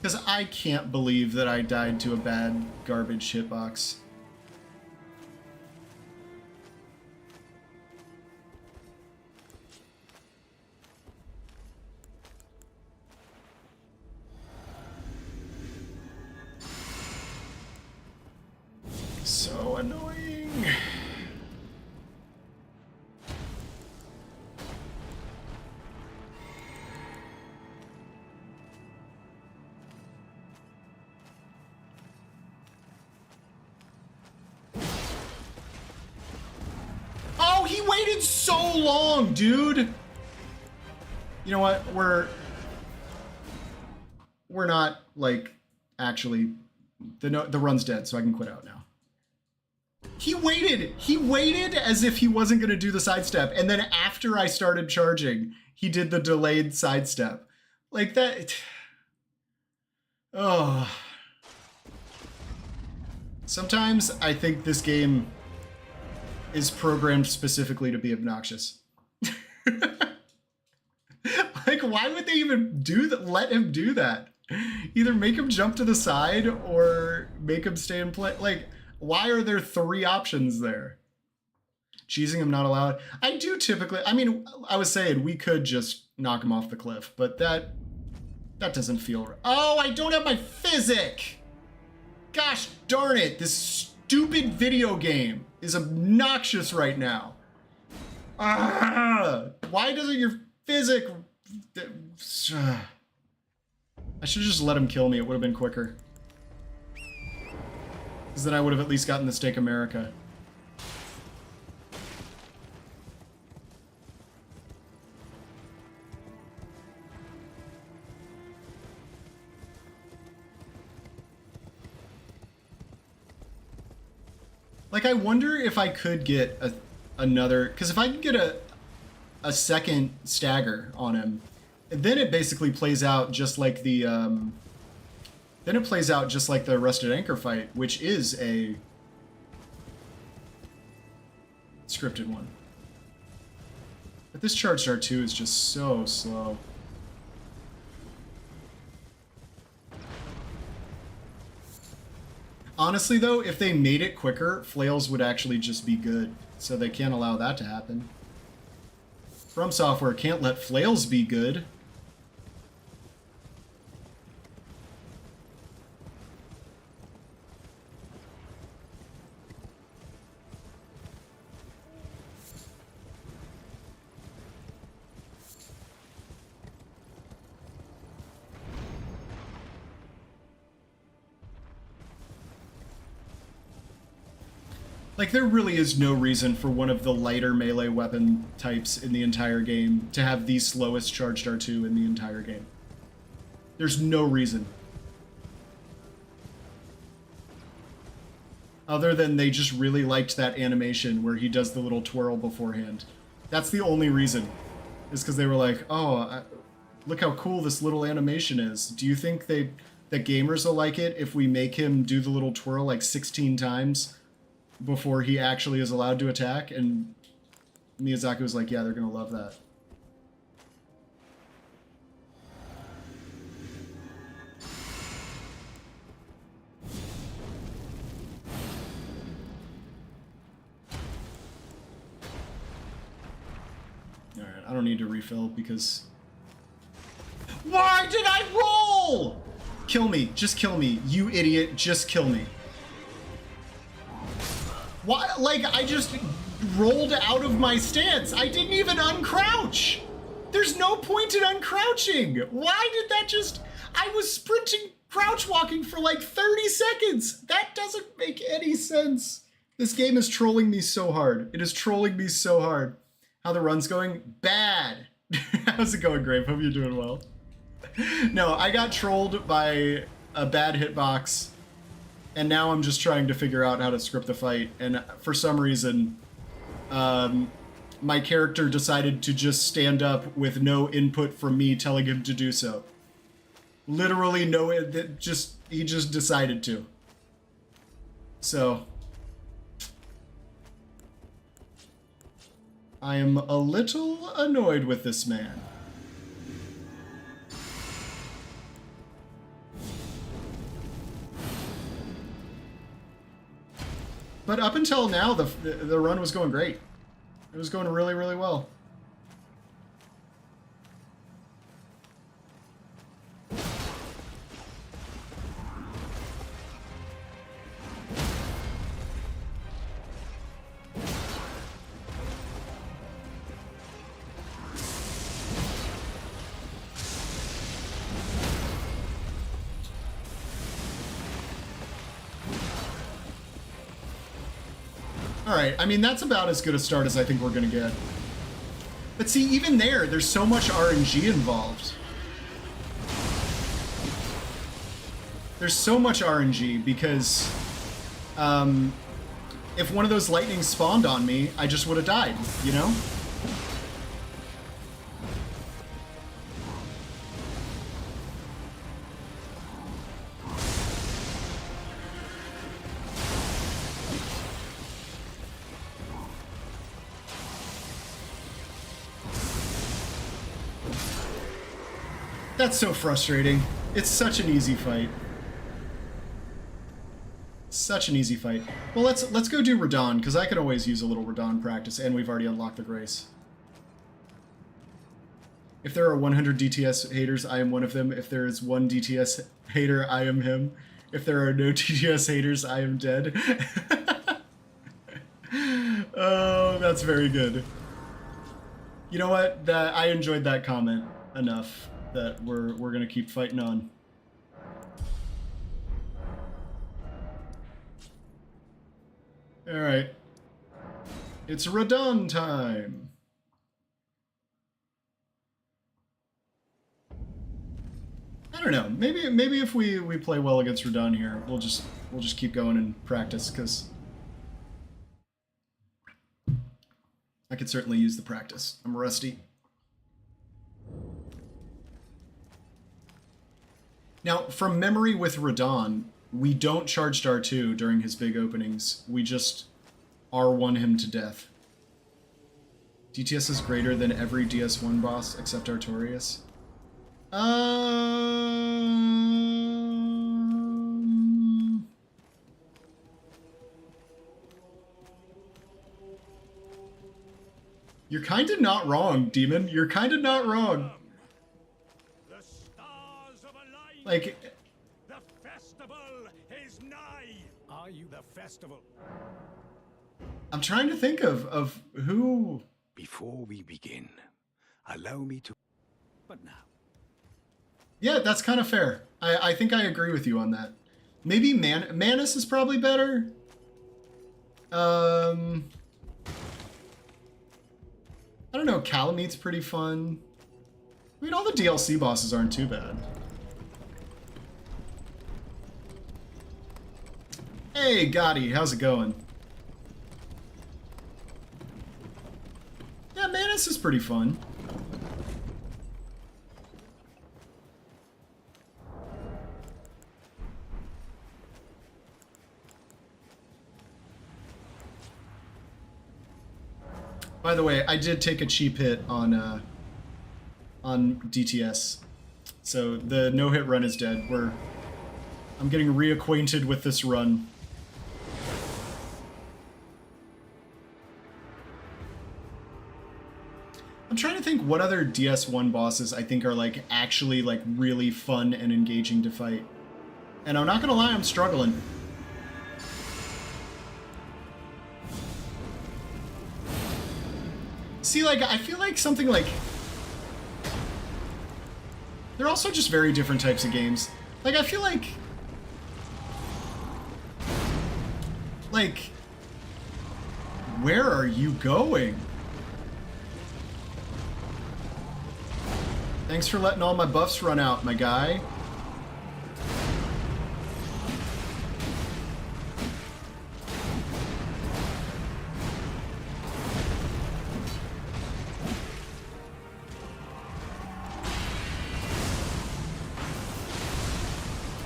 [SPEAKER 1] Because I can't believe that I died to a bad garbage hitbox. So annoying. Oh, he waited so long, dude. You know what? We're not, like, actually... The run's dead, so I can quit out now. He waited as if he wasn't going to do the sidestep, and then after I started charging, he did the delayed sidestep. Like that... Oh. Sometimes I think this game is programmed specifically to be obnoxious. Like, why would they even let him do that? Either make him jump to the side or make him stay in play. Like, why are there 3 options there? Cheesing him not allowed. I do typically, I mean, I was saying we could just knock him off the cliff, but that doesn't feel right. Oh, I don't have my physic! Gosh darn it, this stupid video game is obnoxious right now. Why doesn't your physic... I should have just let him kill me. It would have been quicker. Because then I would have at least gotten the Stake America. Like, I wonder if I could get another... Because if I could get a second stagger on him, then it basically plays out just like the Rusted Anchor fight, which is a scripted one. But this Charged R2 is just so slow. Honestly though, if they made it quicker, flails would actually just be good. So they can't allow that to happen. From Software can't let flails be good. Like, there really is no reason for one of the lighter melee weapon types in the entire game to have the slowest charged R2 in the entire game. There's no reason. Other than they just really liked that animation where he does the little twirl beforehand. That's the only reason. Is because they were like, oh, look how cool this little animation is. Do you think that gamers will like it if we make him do the little twirl like 16 times before he actually is allowed to attack? And Miyazaki was like, yeah, they're gonna love that. Alright, I don't need to refill because... Why did I roll?! Kill me. Just kill me. You idiot. Just kill me. Why? Like, I just rolled out of my stance. I didn't even uncrouch. There's no point in uncrouching. Why did that just... I was sprinting, crouch walking for like 30 seconds. That doesn't make any sense. This game is trolling me so hard. It is trolling me so hard. How the run's going? Bad. How's it going, Grape? Hope you're doing well. No, I got trolled by a bad hitbox, and now I'm just trying to figure out how to script the fight, and for some reason, my character decided to just stand up with no input from me telling him to do so. Literally no, he just decided to. So, I am a little annoyed with this man. But up until now, the run was going great. It was going really, really well. Alright, I mean, that's about as good a start as I think we're gonna get. But see, even there's so much RNG involved. There's so much RNG because if one of those lightnings spawned on me, I just would have died, you know? That's so frustrating. It's such an easy fight. Such an easy fight. Well, let's go do Radon, because I can always use a little Radon practice, and we've already unlocked the Grace. If there are 100 DTS haters, I am one of them. If there is one DTS hater, I am him. If there are no DTS haters, I am dead. Oh, that's very good. You know what? I enjoyed that comment enough that we're gonna keep fighting on. All right, it's Radon time. I don't know. Maybe if we play well against Radon here, we'll just keep going and practice, because I could certainly use the practice. I'm rusty. Now, from memory with Radon, we don't charge R2 during his big openings. We just R1 him to death. DTS is greater than every DS1 boss except Artorias. You're kind of not wrong, Demon. You're kind of not wrong.
[SPEAKER 3] The stars have aligned.
[SPEAKER 1] Like,
[SPEAKER 3] The festival is nigh.
[SPEAKER 9] Are you the festival?
[SPEAKER 1] I'm trying to think of who...
[SPEAKER 9] Before we begin, allow me to... But now...
[SPEAKER 1] Yeah, that's kind of fair. I think I agree with you on that. Maybe Manus is probably better. I don't know, Calamete's pretty fun. I mean, all the DLC bosses aren't too bad. Hey, Gotti, how's it going? Yeah, Manus is pretty fun. By the way, I did take a cheap hit on DTS, so the no-hit run is dead. I'm getting reacquainted with this run. I'm trying to think what other DS1 bosses I think are like actually like really fun and engaging to fight. And I'm not gonna lie, I'm struggling. See, like, I feel like something like... They're also just very different types of games. Like, I feel like... Where are you going? Thanks for letting all my buffs run out, my guy.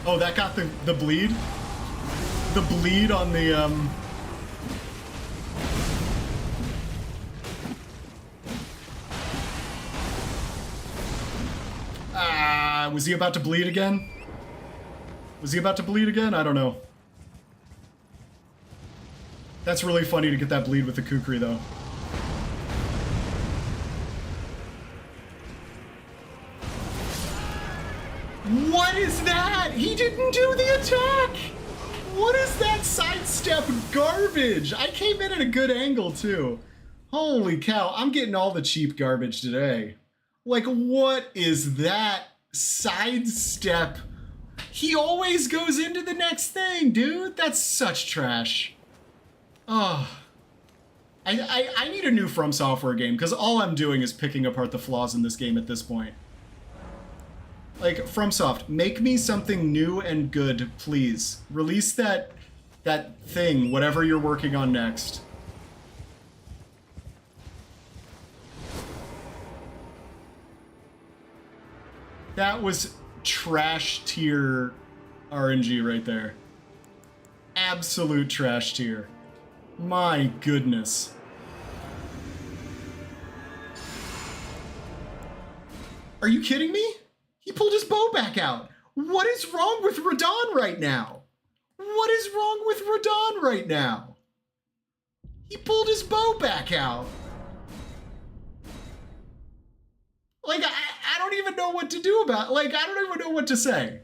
[SPEAKER 1] Oh, that got the bleed? The bleed on the, was he about to bleed again? Was he about to bleed again? I don't know. That's really funny to get that bleed with the Kukri, though. What is that? He didn't do the attack! What is that sidestep garbage? I came in at a good angle, too. Holy cow, I'm getting all the cheap garbage today. Like, what is that sidestep? He always goes into the next thing, dude. That's such trash. Oh. I need a new From Software game, because all I'm doing is picking apart the flaws in this game at this point. Like, FromSoft, make me something new and good, please. Release that thing, whatever you're working on next. That was trash tier RNG right there. Absolute trash tier. My goodness. Are you kidding me? He pulled his bow back out. What is wrong with Radon right now? What is wrong with Radon right now? He pulled his bow back out. Like, I don't even know what to do about it. Like, I don't even know what to say.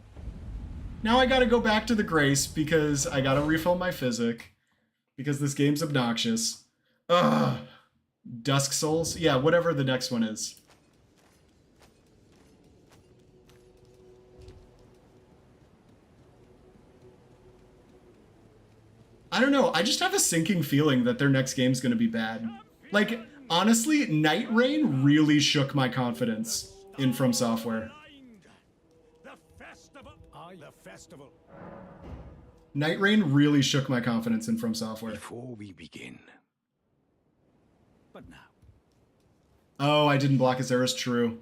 [SPEAKER 1] Now I gotta go back to the Grace because I gotta refill my physic. Because this game's obnoxious. Ugh. Dusk Souls? Yeah, whatever the next one is. I don't know, I just have a sinking feeling that their next game's gonna be bad. Like, honestly, Night Rain really shook my confidence in From Software. Night Rain really shook my confidence in From Software.
[SPEAKER 4] Before we begin. But now.
[SPEAKER 1] Oh, I didn't block his arrows, true.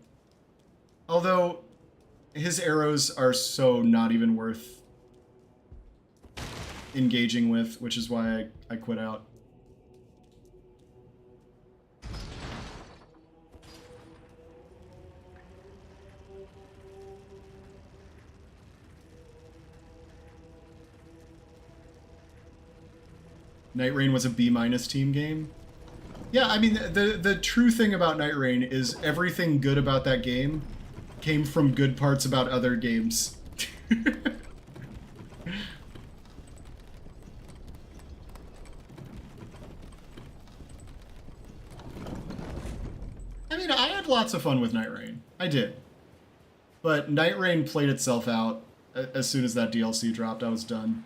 [SPEAKER 1] Although, his arrows are so not even worth engaging with, which is why I quit out. Night Rain was a B- team game. Yeah, I mean, the true thing about Night Rain is everything good about that game came from good parts about other games. I mean, I had lots of fun with Night Rain. I did. But Night Rain played itself out as soon as that DLC dropped. I was done.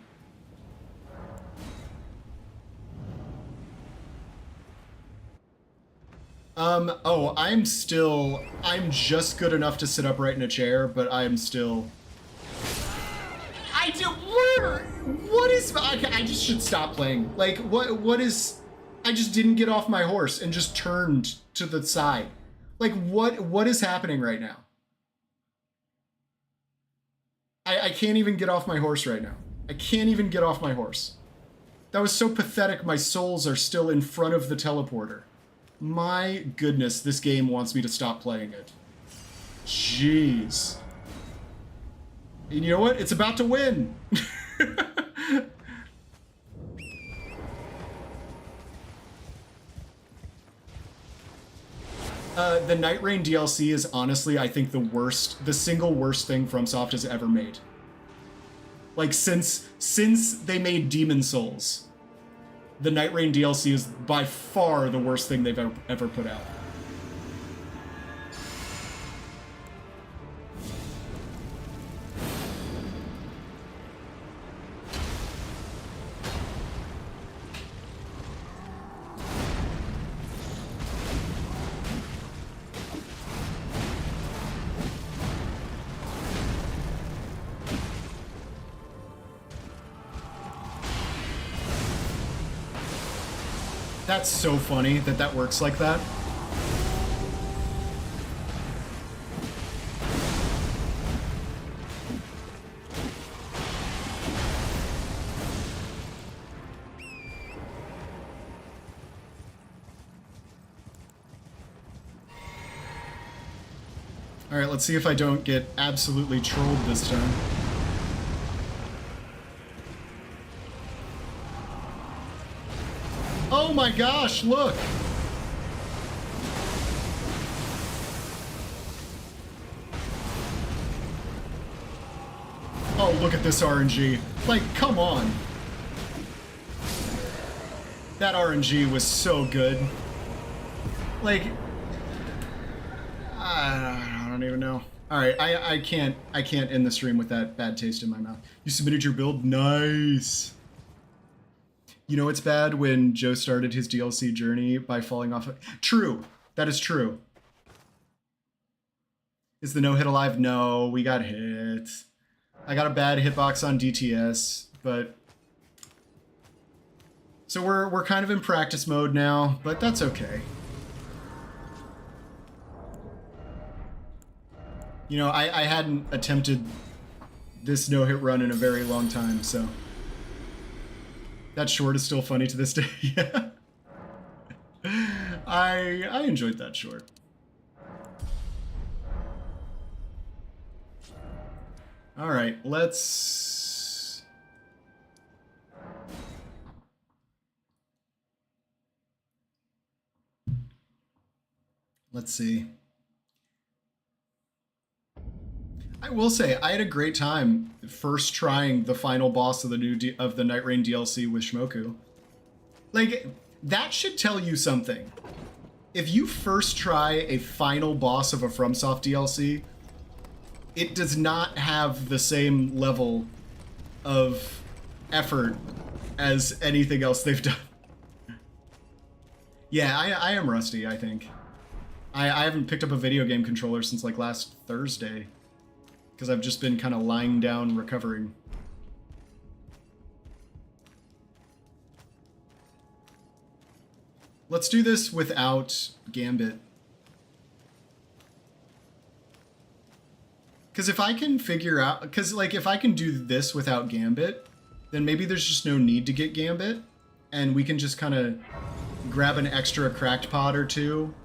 [SPEAKER 1] Oh, I'm just good enough to sit upright in a chair, but I'm still... I just should stop playing. Like, what is... I just didn't get off my horse and just turned to the side. Like, what is happening right now? I can't even get off my horse right now. I can't even get off my horse. That was so pathetic, my souls are still in front of the teleporter. My goodness, this game wants me to stop playing it. Jeez. And you know what? It's about to win! The Night Rain DLC is honestly, I think, the single worst thing FromSoft has ever made. Like, since they made Demon Souls, the Night Rain DLC is by far the worst thing they've ever put out. That's so funny that that works like that. All right, let's see if I don't get absolutely trolled this time. Oh my gosh, look! Oh, look at this RNG. Like, come on. That RNG was so good. Like, I don't even know. All right, I can't end the stream with that bad taste in my mouth. You submitted your build? Nice. You know it's bad when Joe started his DLC journey by falling off. True. That is true. Is the no-hit alive? No, we got hit. I got a bad hitbox on DTS, but... So we're kind of in practice mode now, but that's okay. You know, I hadn't attempted this no-hit run in a very long time, so... That short is still funny to this day. Yeah. I enjoyed that short. All right, let's see. I will say I had a great time first trying the final boss of the the Night Rain DLC with Shmoku. Like, that should tell you something. If you first try a final boss of a FromSoft DLC, it does not have the same level of effort as anything else they've done. Yeah, I am rusty, I think. I haven't picked up a video game controller since like last Thursday, because I've just been kind of lying down recovering. Let's do this without Gambit. Because if I can figure out... Because, like, if I can do this without Gambit, then maybe there's just no need to get Gambit, and we can just kind of grab an extra cracked pod or two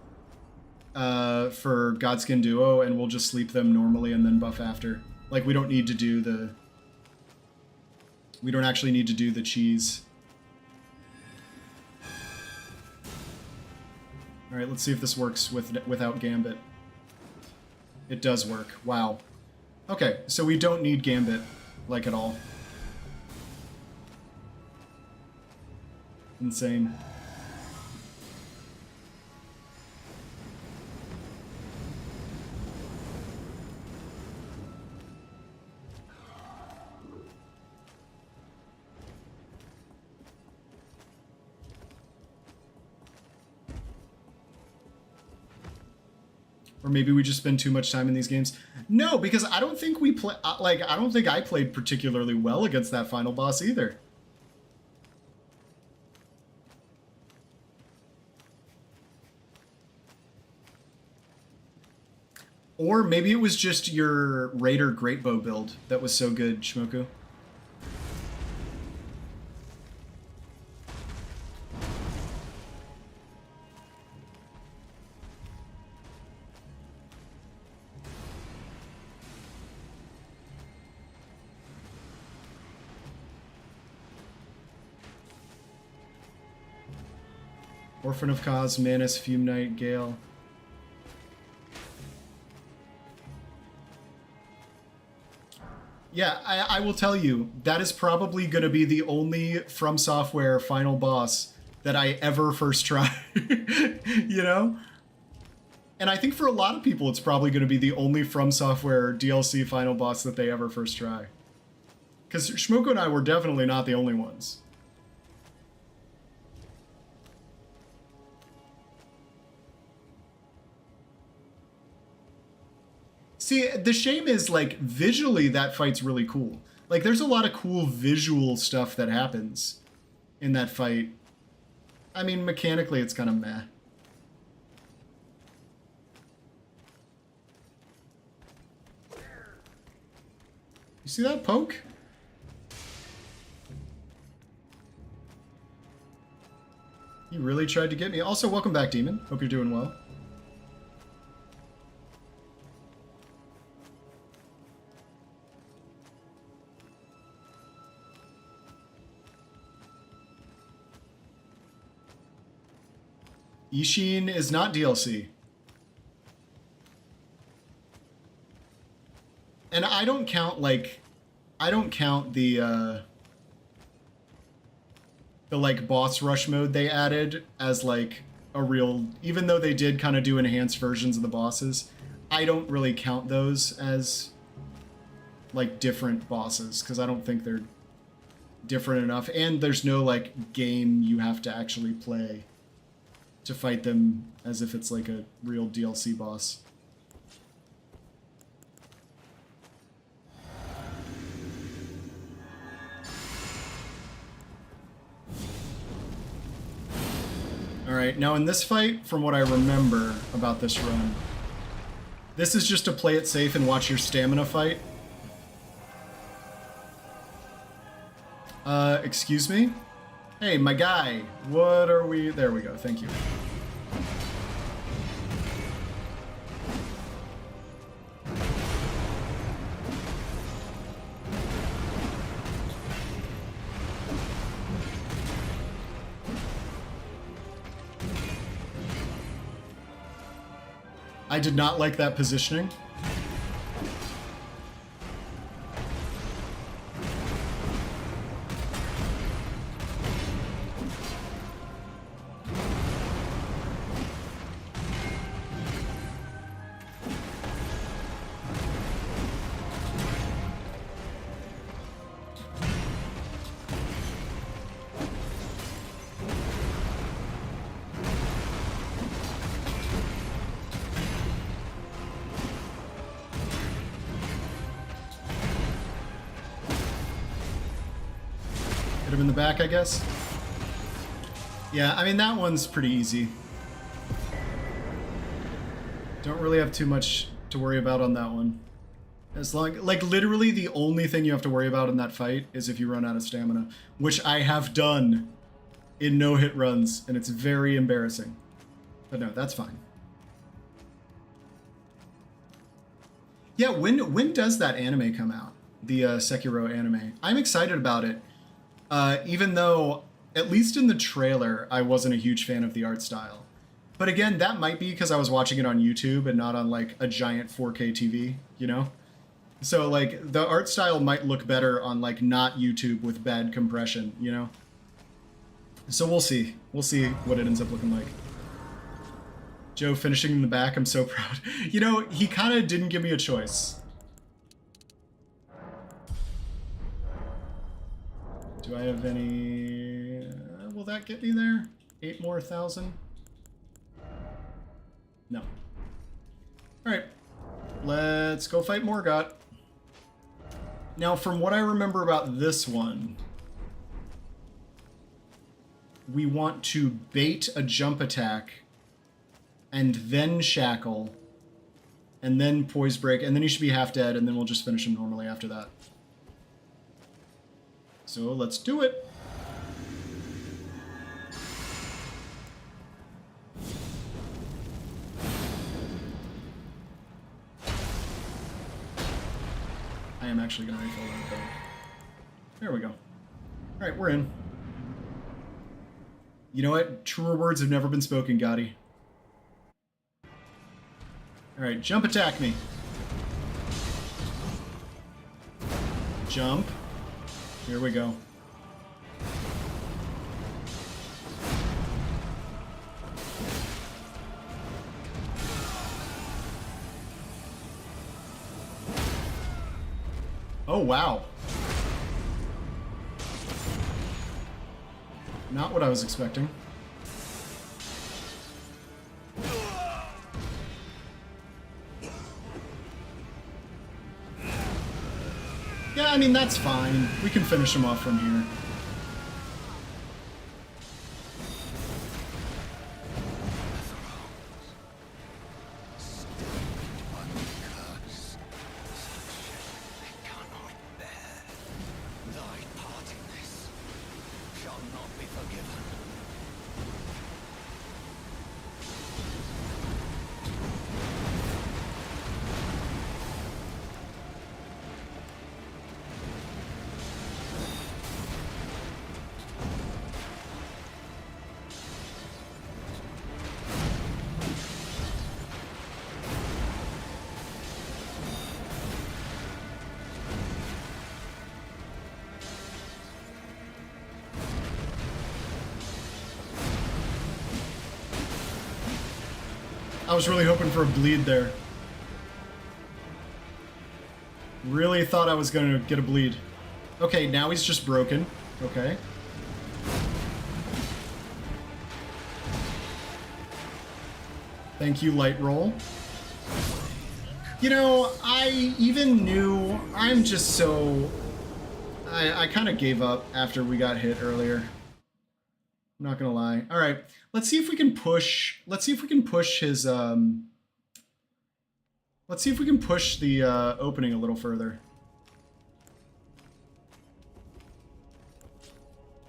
[SPEAKER 1] for Godskin Duo, and we'll just sleep them normally and then buff after. Like, we don't need to do the... We don't actually need to do the cheese. Alright, let's see if this works without Gambit. It does work. Wow. Okay, so we don't need Gambit, like, at all. Insane. Or maybe we just spend too much time in these games. No, because I don't think we play, like, I don't think I played particularly well against that final boss either. Or maybe it was just your Raider Greatbow build that was so good, Shmoku. Orphan of Cause, Manus, Fume Knight, Gale. Yeah, I will tell you, that is probably going to be the only From Software final boss that I ever first try. You know? And I think for a lot of people, it's probably going to be the only From Software DLC final boss that they ever first try. Because Shmoko and I were definitely not the only ones. See, the shame is, like, visually that fight's really cool. Like, there's a lot of cool visual stuff that happens in that fight. I mean, mechanically, it's kind of meh. You see that poke? You really tried to get me. Also, welcome back, Demon. Hope you're doing well. Ishin is not DLC. And I don't count, like, I don't count the like, boss rush mode they added as, like, a real, even though they did kind of do enhanced versions of the bosses, I don't really count those as, like, different bosses, because I don't think they're different enough, and there's no, like, game you have to actually play to fight them as if it's like a real DLC boss. Alright, now in this fight, from what I remember about this run, this is just to play it safe and watch your stamina fight. Excuse me? Hey, my guy, what are we... There we go, thank you. I did not like that positioning. Hit him in the back, I guess. Yeah, I mean, that one's pretty easy. Don't really have too much to worry about on that one. As long, like, literally the only thing you have to worry about in that fight is if you run out of stamina, which I have done in no-hit runs, and it's very embarrassing. But no, that's fine. Yeah, when does that anime come out? The Sekiro anime. I'm excited about it. Even though, at least in the trailer, I wasn't a huge fan of the art style. But again, that might be because I was watching it on YouTube and not on, like, a giant 4K TV, you know? So, like, the art style might look better on, like, not YouTube with bad compression, you know? So we'll see. We'll see what it ends up looking like. Joe finishing in the back, I'm so proud. You know, he kind of didn't give me a choice. Do I have any... will that get me there? 8,000 more? No. Alright. Let's go fight Morgott. Now, from what I remember about this one, we want to bait a jump attack, and then shackle, and then poise break, and then he should be half dead, and then we'll just finish him normally after that. So let's do it. I am actually going to refill that though. There we go. Alright, we're in. You know what? Truer words have never been spoken, Gotti. Alright, jump attack me. Jump. Here we go. Oh, wow. Not what I was expecting. Yeah, I mean, that's fine. We can finish him off from here. I was really hoping for a bleed there. Really thought I was gonna get a bleed. Okay, now he's just broken. Okay. Thank you, Light Roll. You know, I even knew... I'm just so... I kind of gave up after we got hit earlier. I'm not gonna lie. All right, let's see if we can push. Let's see if we can push his. Let's see if we can push the opening a little further.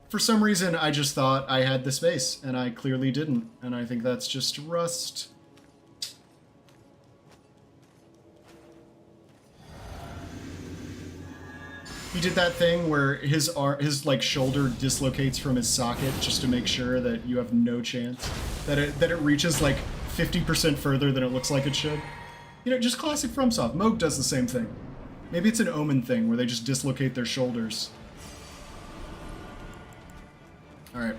[SPEAKER 1] For some reason, I just thought I had the space, and I clearly didn't. And I think that's just rust. He did that thing where his like shoulder dislocates from his socket just to make sure that you have no chance that it reaches like 50% further than it looks like it should. You know, just classic FromSoft. Moog does the same thing. Maybe it's an Omen thing where they just dislocate their shoulders. All right.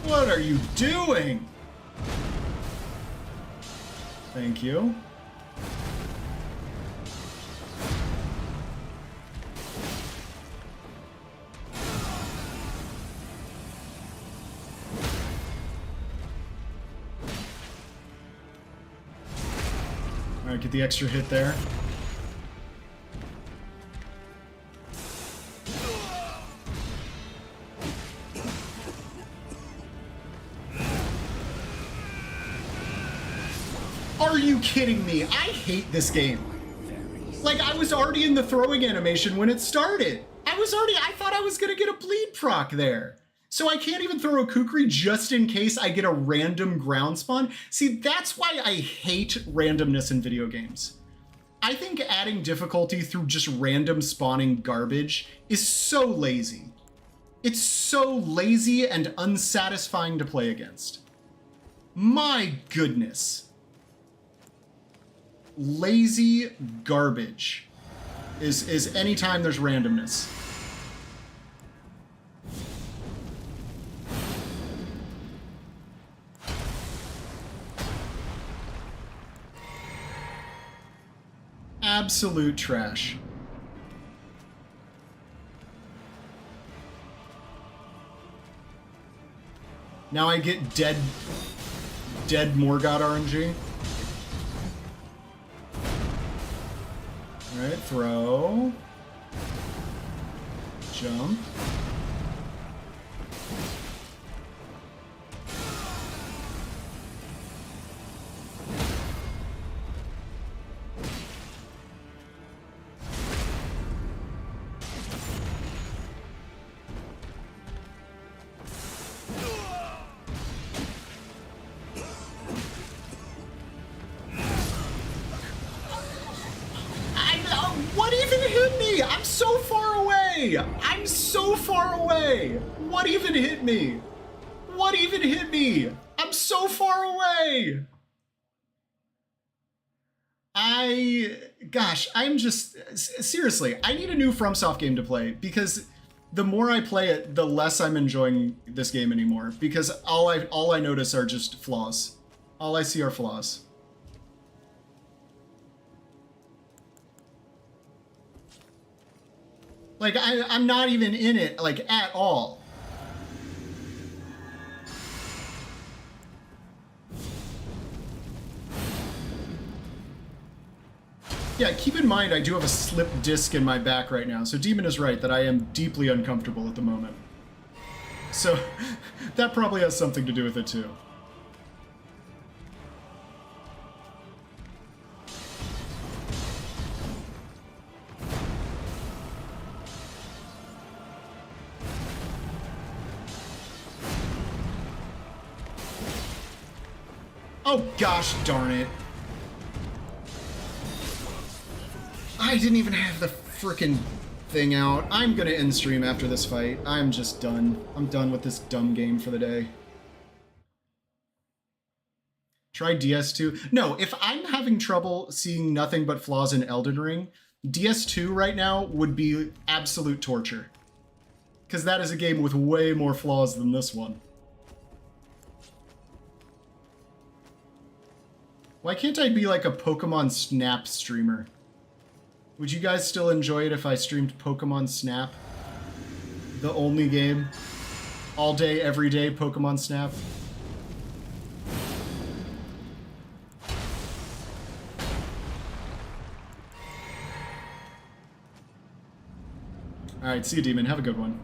[SPEAKER 1] What are you doing? Thank you. Alright, get the extra hit there. Are you kidding me? I hate this game. Like, I was already in the throwing animation when it started. I thought I was gonna get a bleed proc there. So I can't even throw a Kukri just in case I get a random ground spawn. See, that's why I hate randomness in video games. I think adding difficulty through just random spawning garbage is so lazy. It's so lazy and unsatisfying to play against. My goodness. Lazy garbage is anytime there's randomness. Absolute trash. Now I get dead dead Morgott RNG. Alright, throw. Jump. What even hit me? I'm so far away! I'm so far away! What even hit me? What even hit me? I'm so far away! Gosh, I'm just... Seriously, I need a new FromSoft game to play, because the more I play it, the less I'm enjoying this game anymore, because all I notice are just flaws. All I see are flaws. Like, I'm not even in it, like, at all. Yeah, keep in mind I do have a slip disc in my back right now, so Demon is right that I am deeply uncomfortable at the moment. So, that probably has something to do with it too. Oh gosh darn it. I didn't even have the frickin' thing out. I'm gonna end stream after this fight. I'm just done. I'm done with this dumb game for the day. Try DS2. No, if I'm having trouble seeing nothing but flaws in Elden Ring, DS2 right now would be absolute torture. Because that is a game with way more flaws than this one. Why can't I be like a Pokemon Snap streamer? Would you guys still enjoy it if I streamed Pokemon Snap? The only game. All day, every day, Pokemon Snap. Alright, see you, Demon. Have a good one.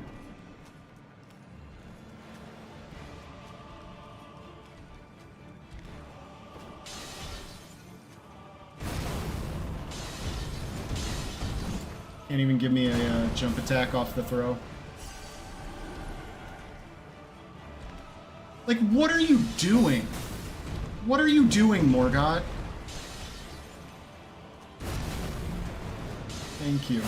[SPEAKER 1] Can't even give me a jump attack off the throw. Like, what are you doing? What are you doing, Morgott? Thank you.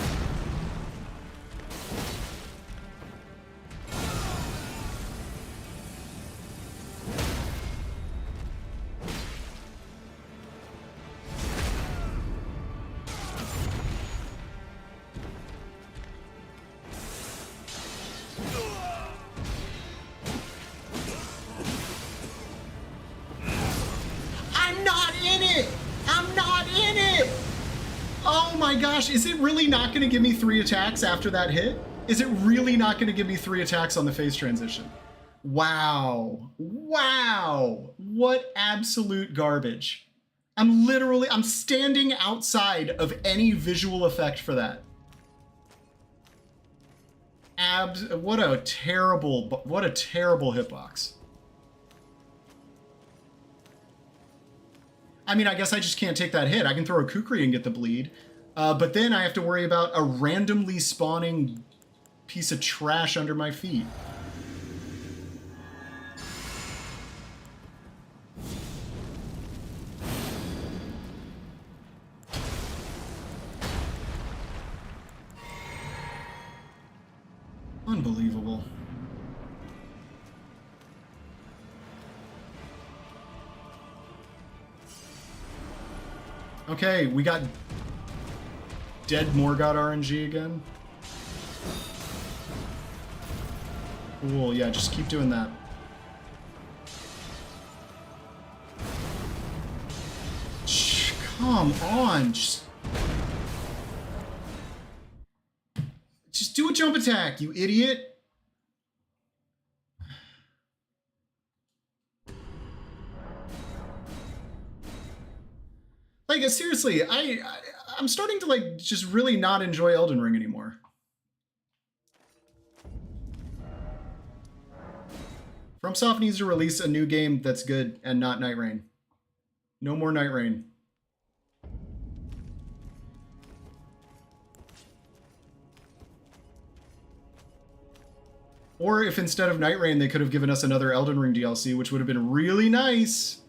[SPEAKER 1] Is it really not going to give me 3 attacks after that hit? Is it really not going to give me 3 attacks on the phase transition? Wow. Wow. What absolute garbage. I'm standing outside of any visual effect for that. What a terrible hitbox. I mean, I guess I just can't take that hit. I can throw a Kukri and get the bleed. But then I have to worry about a randomly spawning piece of trash under my feet. Unbelievable. Okay, we got dead Morgott RNG again. Cool, yeah, just keep doing that. Come on, just do a jump attack, you idiot. Like, seriously, I'm starting to, like, just really not enjoy Elden Ring anymore. FromSoft needs to release a new game that's good and not Night Rain. No more Night Rain. Or if instead of Night Rain, they could have given us another Elden Ring DLC, which would have been really nice.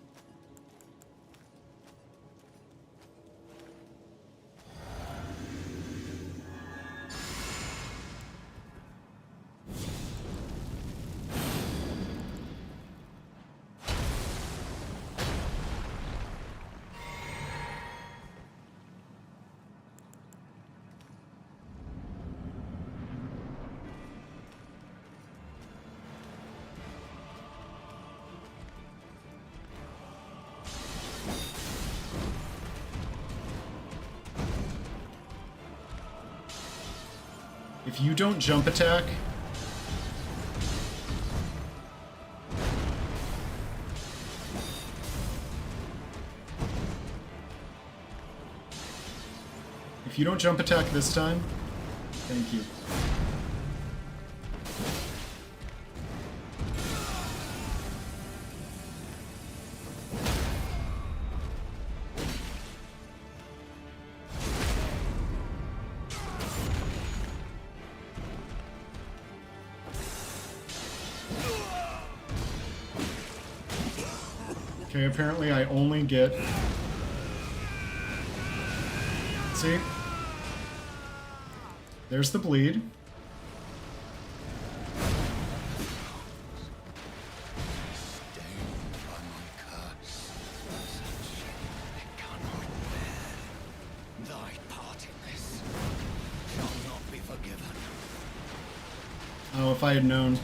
[SPEAKER 1] If you don't jump attack... If you don't jump attack this time, thank you. Okay, apparently I only get... See? There's the bleed. Oh, if I had known.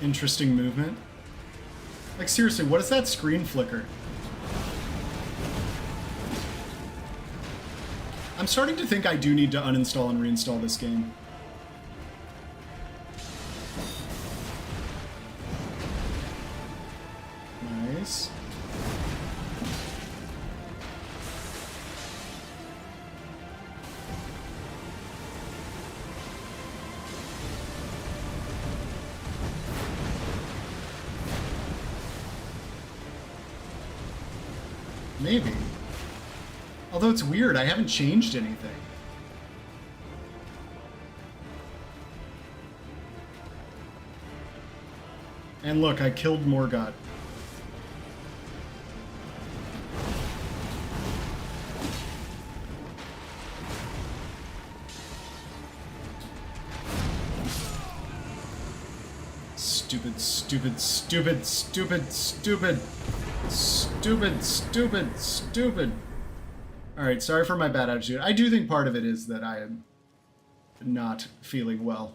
[SPEAKER 1] Interesting movement. Like, seriously, what is that screen flicker? I'm starting to think I do need to uninstall and reinstall this game. Nice. Maybe. Although it's weird, I haven't changed anything. And look, I killed Morgott. Stupid, stupid, stupid, stupid, stupid. Stupid, stupid, stupid. Alright, sorry for my bad attitude. I do think part of it is that I am not feeling well.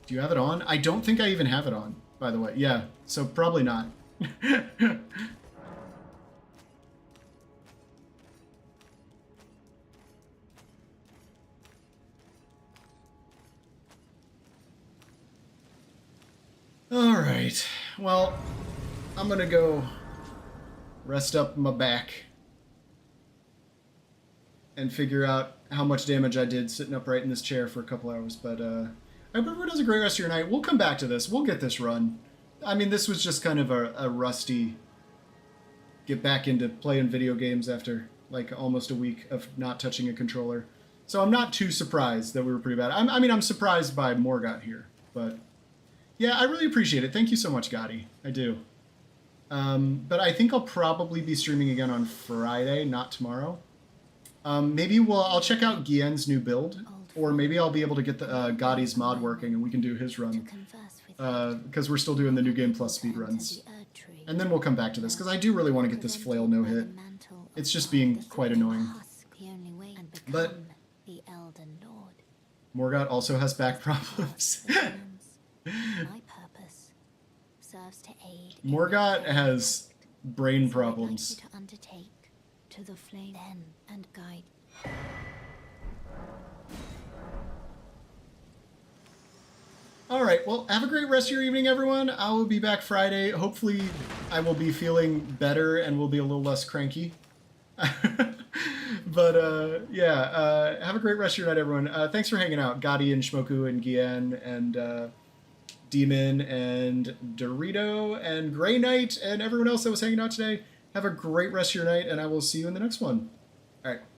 [SPEAKER 1] Do you have it on? I don't think I even have it on, by the way. Yeah, so probably not. Alright, well, I'm gonna go rest up my back and figure out how much damage I did sitting upright in this chair for a couple hours, but I hope everyone has a great rest of your night. We'll come back to this. We'll get this run. I mean, this was just kind of a rusty get back into playing video games after like almost a week of not touching a controller. So I'm not too surprised that we were pretty bad. I mean, I'm surprised by Morgott here, but yeah, I really appreciate it. Thank you so much, Gotti. I do. But I think I'll probably be streaming again on Friday, not tomorrow. Maybe I'll check out Guillen's new build or maybe I'll be able to get the Gotti's mod working and we can do his
[SPEAKER 2] To
[SPEAKER 1] run.
[SPEAKER 2] converse with
[SPEAKER 1] Because we're still doing the New Game Plus speed runs. And then we'll come back to this, because I do really want to get this Flail no-hit. It's just being quite annoying. But
[SPEAKER 2] the Elder Lord.
[SPEAKER 1] Morgott also has back problems.
[SPEAKER 2] My purpose serves to aid in
[SPEAKER 1] Morgott
[SPEAKER 2] the
[SPEAKER 1] has brain
[SPEAKER 2] So I'd like
[SPEAKER 1] problems.
[SPEAKER 2] you to undertake to the flame then and guide.
[SPEAKER 1] All right, well, have a great rest of your evening, everyone. I will be back Friday. Hopefully, I will be feeling better and will be a little less cranky. But, yeah, have a great rest of your night, everyone. Thanks for hanging out. Gotti and Shmoku and Gien and Demon and Dorito and Grey Knight and everyone else that was hanging out today. Have a great rest of your night, and I will see you in the next one. All right,